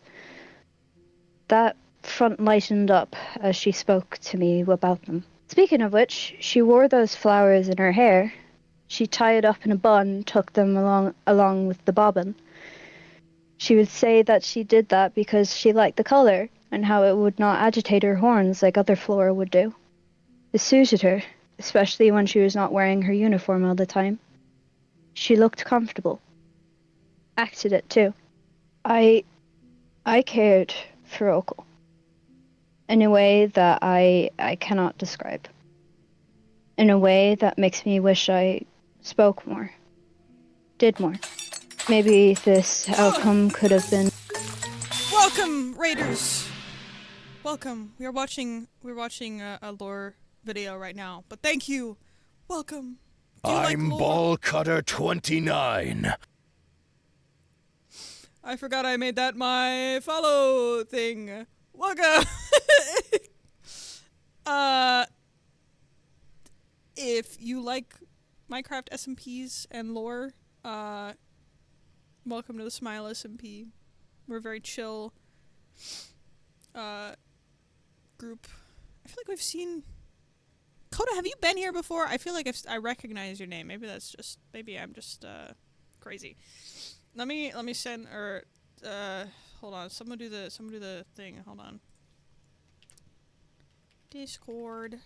That front lightened up as she spoke to me about them. Speaking of which, she wore those flowers in her hair. She tied it up in a bun, took them along with the bobbin. She would say that she did that because she liked the color and how it would not agitate her horns like other flora would do. It suited her, especially when she was not wearing her uniform all the time. She looked comfortable. Acted it too. I cared for Okul in a way that I cannot describe. In a way that makes me wish I spoke more, did more. Maybe this outcome could have been. Welcome, Raiders. Welcome. We're watching a lore video right now, but thank you. Welcome. Do you like I'm lore? Ballcutter29. I forgot I made that my follow thing. Welcome. If you like Minecraft SMPs and lore, welcome to the Smile SMP. We're a very chill group. I feel like we've seen Coda. Have you been here before? I feel like I recognize your name. Maybe I'm just crazy. Let me send or hold on. Someone do the thing. Hold on. Discord. Here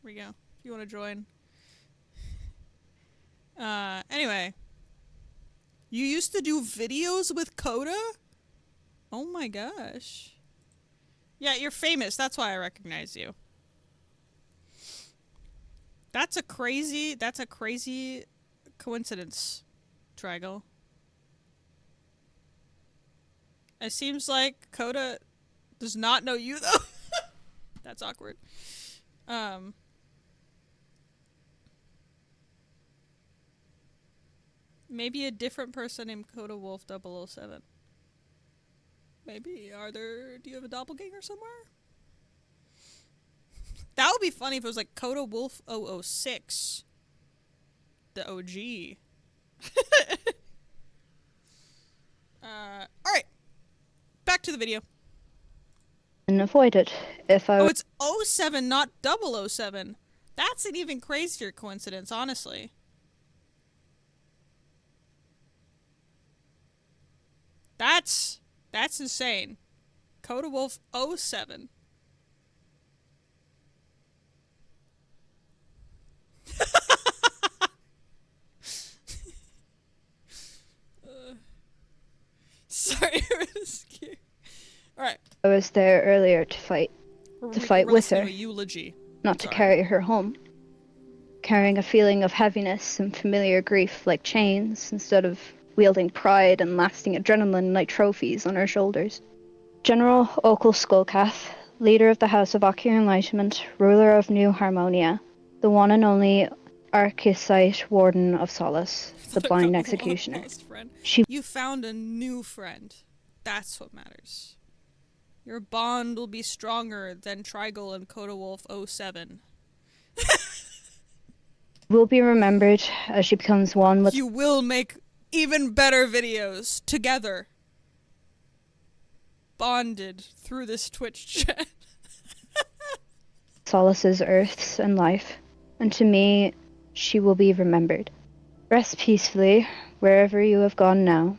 we go. If you want to join. Anyway. You used to do videos with Coda? Oh my gosh. Yeah, you're famous. That's why I recognize you. That's a crazy coincidence, Trigal. It seems like Coda does not know you, though. That's awkward. Maybe a different person named Coda Wolf 007. Maybe. Do you have a doppelganger somewhere? That would be funny if it was like Coda Wolf 006. The OG. Alright. Back to the video. And avoided if I. Oh, it's 07, not 007. That's an even crazier coincidence, honestly. That's insane. Coda Wolf 07. Sorry, I was scared. Alright. I was there earlier to fight We're with her, listening to a eulogy. not to carry her home. Carrying a feeling of heaviness and familiar grief like chains instead of wielding pride and lasting adrenaline like trophies on her shoulders. General Okul Skullcath, leader of the House of Ocular Enlightenment, ruler of New Harmonia, the one and only Archesite Warden of Solace, the blind executioner. You found a new friend. That's what matters. Your bond will be stronger than Trigal and Coda Wolf 07. Will be remembered as she becomes one with. You will make even better videos together. Bonded through this Twitch chat. Solace's earths and life, and to me, she will be remembered. Rest peacefully wherever you have gone now,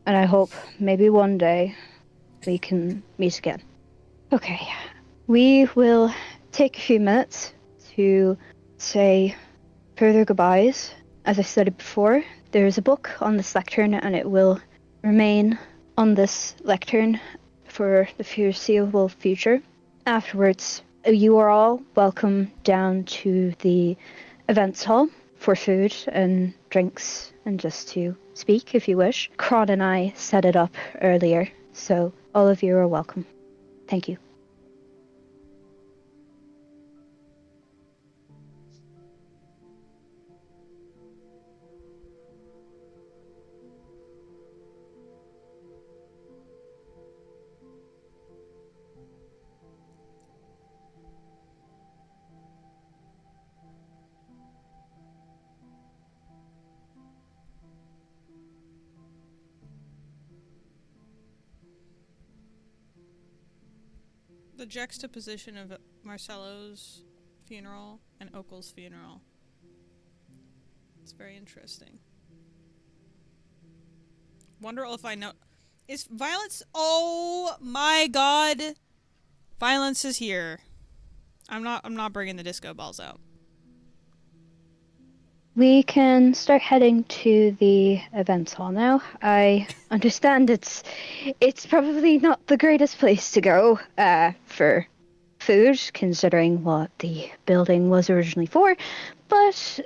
and I hope maybe one day we can meet again. Okay, we will take a few minutes to say further goodbyes. As I said before, there is a book on this lectern, and it will remain on this lectern for the foreseeable future. Afterwards, you are all welcome down to the events hall for food and drinks and just to speak if you wish. Kron and I set it up earlier, so all of you are welcome. Thank you. the juxtaposition of Marcello's funeral and Okel's funeral. It's very interesting. Wonder if I know... Is Violence... Oh my god! Violence is here. I'm not bringing the disco balls out. We can start heading to the events hall now. I understand it's probably not the greatest place to go for food, considering what the building was originally for, but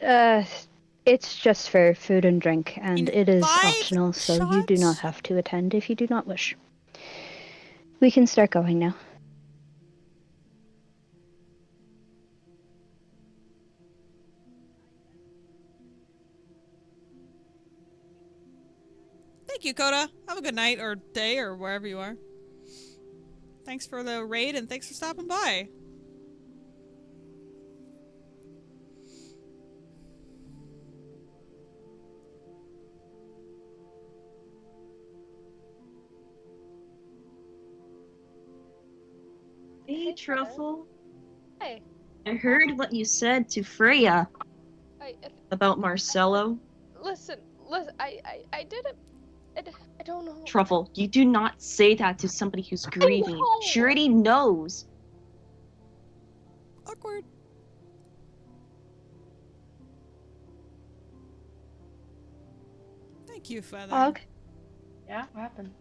it's just for food and drink, and it is optional, so you do not have to attend if you do not wish. We can start going now. Thank you, Coda. Have a good night or day or wherever you are. Thanks for the raid and thanks for stopping by. Hey, Truffle. Hey. I heard what you said to Freya I about Marcello. listen. I didn't. I don't know. Truffle, you do not say that to somebody who's grieving. know. She already knows. Awkward. Thank you, Feather. Og, Yeah, what happened?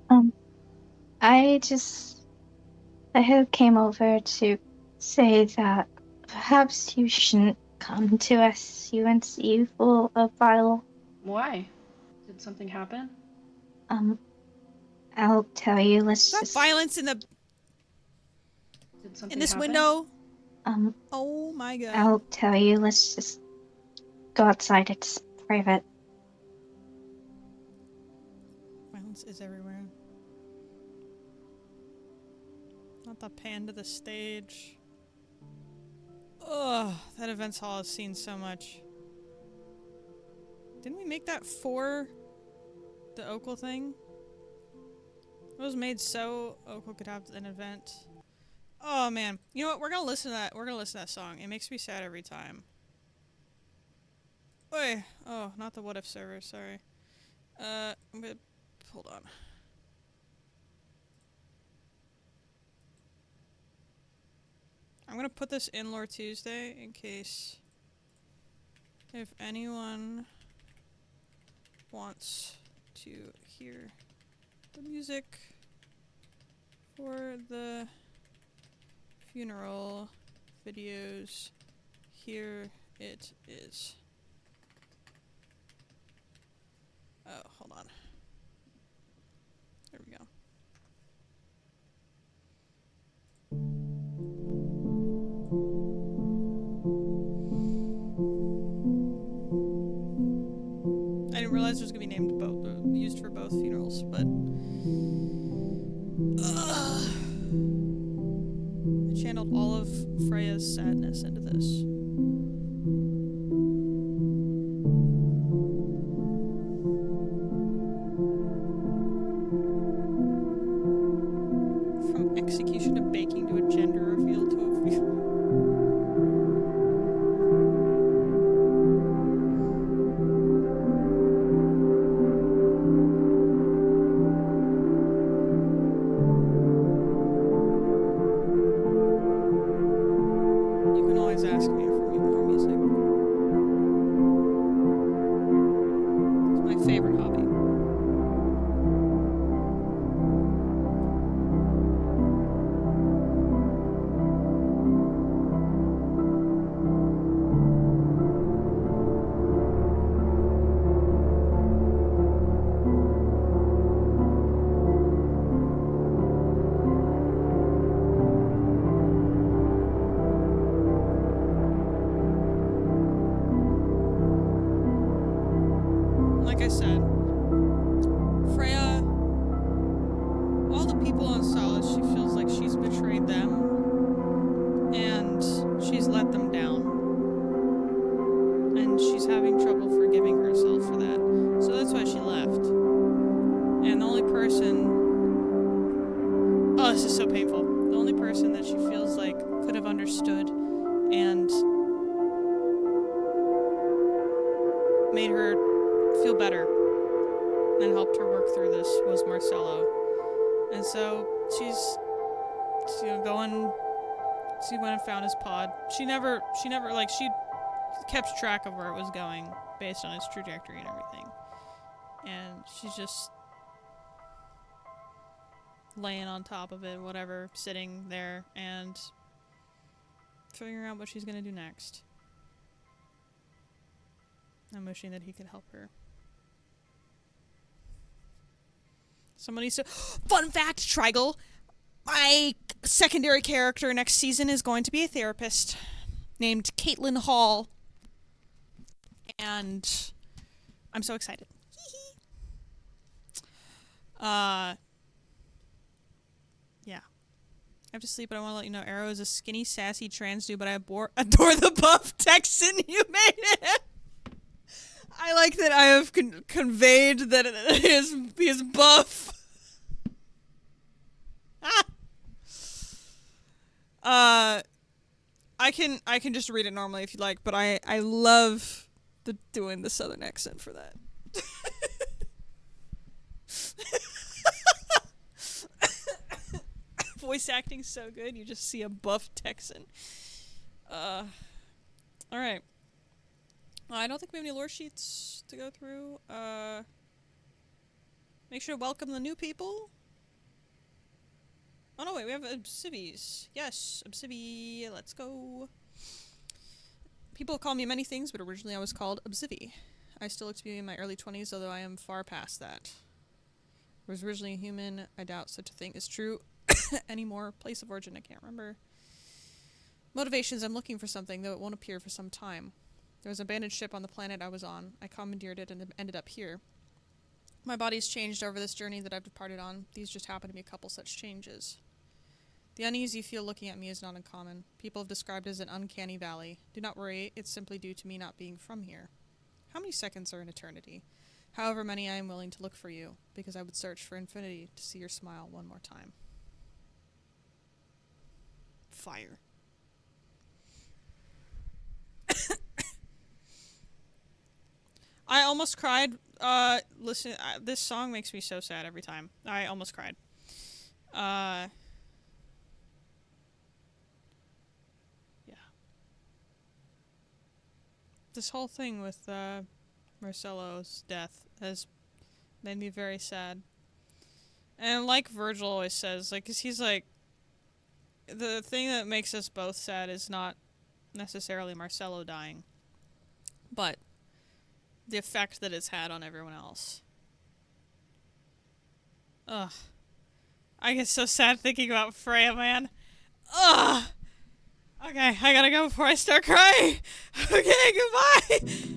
I had came over to say that perhaps you shouldn't come to SUNC for a while. Why? Did something happen? I'll tell you. Let's Is that just. violence in the Did something in this happen? window? Um, Oh my god. I'll tell you. Let's just go outside. It's private. Violence is everywhere. Not the pan to the stage. Ugh, that events hall has seen so much. Didn't we make that for the Okel thing? It was made so Okel could have an event. Oh man. You know what? We're gonna listen to that. We're gonna listen to that song. It makes me sad every time. Oi. Oh, not the what if server, sorry. I'm gonna hold on. I'm gonna put this in Lore Tuesday in case if anyone wants to hear the music for the funeral videos. Here it is. Oh, hold on. There we go. I didn't realize it was gonna be named both, used for both funerals, but I channeled all of Freya's sadness into this. From execution to baking to a gender reveal to a funeral. You can always ask me for more music. It's my favorite hobby. Like I said, Freya, all the people on Solace, she feels like she's betrayed them and she's let them down. And she's having trouble forgiving herself for that. So that's why she left. And the only person... Oh, this is so painful. The only person that she feels like could have understood and made her feel better and helped her work through this was Marcello. And so she's going. She went and found his pod. She never like she kept track of where it was going based on its trajectory and everything. And she's just laying on top of it, whatever, sitting there and figuring out what she's gonna do next. I'm wishing that he could help her. Someone needs to. Fun fact, Trigal! My secondary character next season is going to be a therapist named Caitlin Hall. And I'm so excited. Yeah. I have to sleep, but I want to let you know Arrow is a skinny, sassy trans dude, but I adore the buff Texan you made it. I like that I have conveyed that he is buff. I can just read it normally if you like, but I love doing the southern accent for that. Voice acting's so good, you just see a buff Texan. Alright. I don't think we have any lore sheets to go through. Make sure to welcome the new people. Oh no, wait, we have Obsidies. Yes, Obsidy, let's go. People call me many things, but originally I was called Obsidy. I still look to be in my early 20s, although I am far past that. I was originally a human. I doubt such a thing is true anymore. Place of origin, I can't remember. Motivations, I'm looking for something, though it won't appear for some time. There was an abandoned ship on the planet I was on. I commandeered it and ended up here. My body's changed over this journey that I've departed on. These just happen to be a couple such changes. The unease you feel looking at me is not uncommon. People have described it as an uncanny valley. Do not worry, it's simply due to me not being from here. How many seconds are an eternity? However many I am willing to look for you, because I would search for infinity to see your smile one more time. Fire. I almost cried. Listen, this song makes me so sad every time. I almost cried. Yeah. This whole thing with Marcello's death has made me very sad. And like Virgil always says, like, 'cause he's like, the thing that makes us both sad is not necessarily Marcello dying, but the effect that it's had on everyone else. Ugh. I get so sad thinking about Freya, man. Ugh! Okay, I gotta go before I start crying! Okay, goodbye!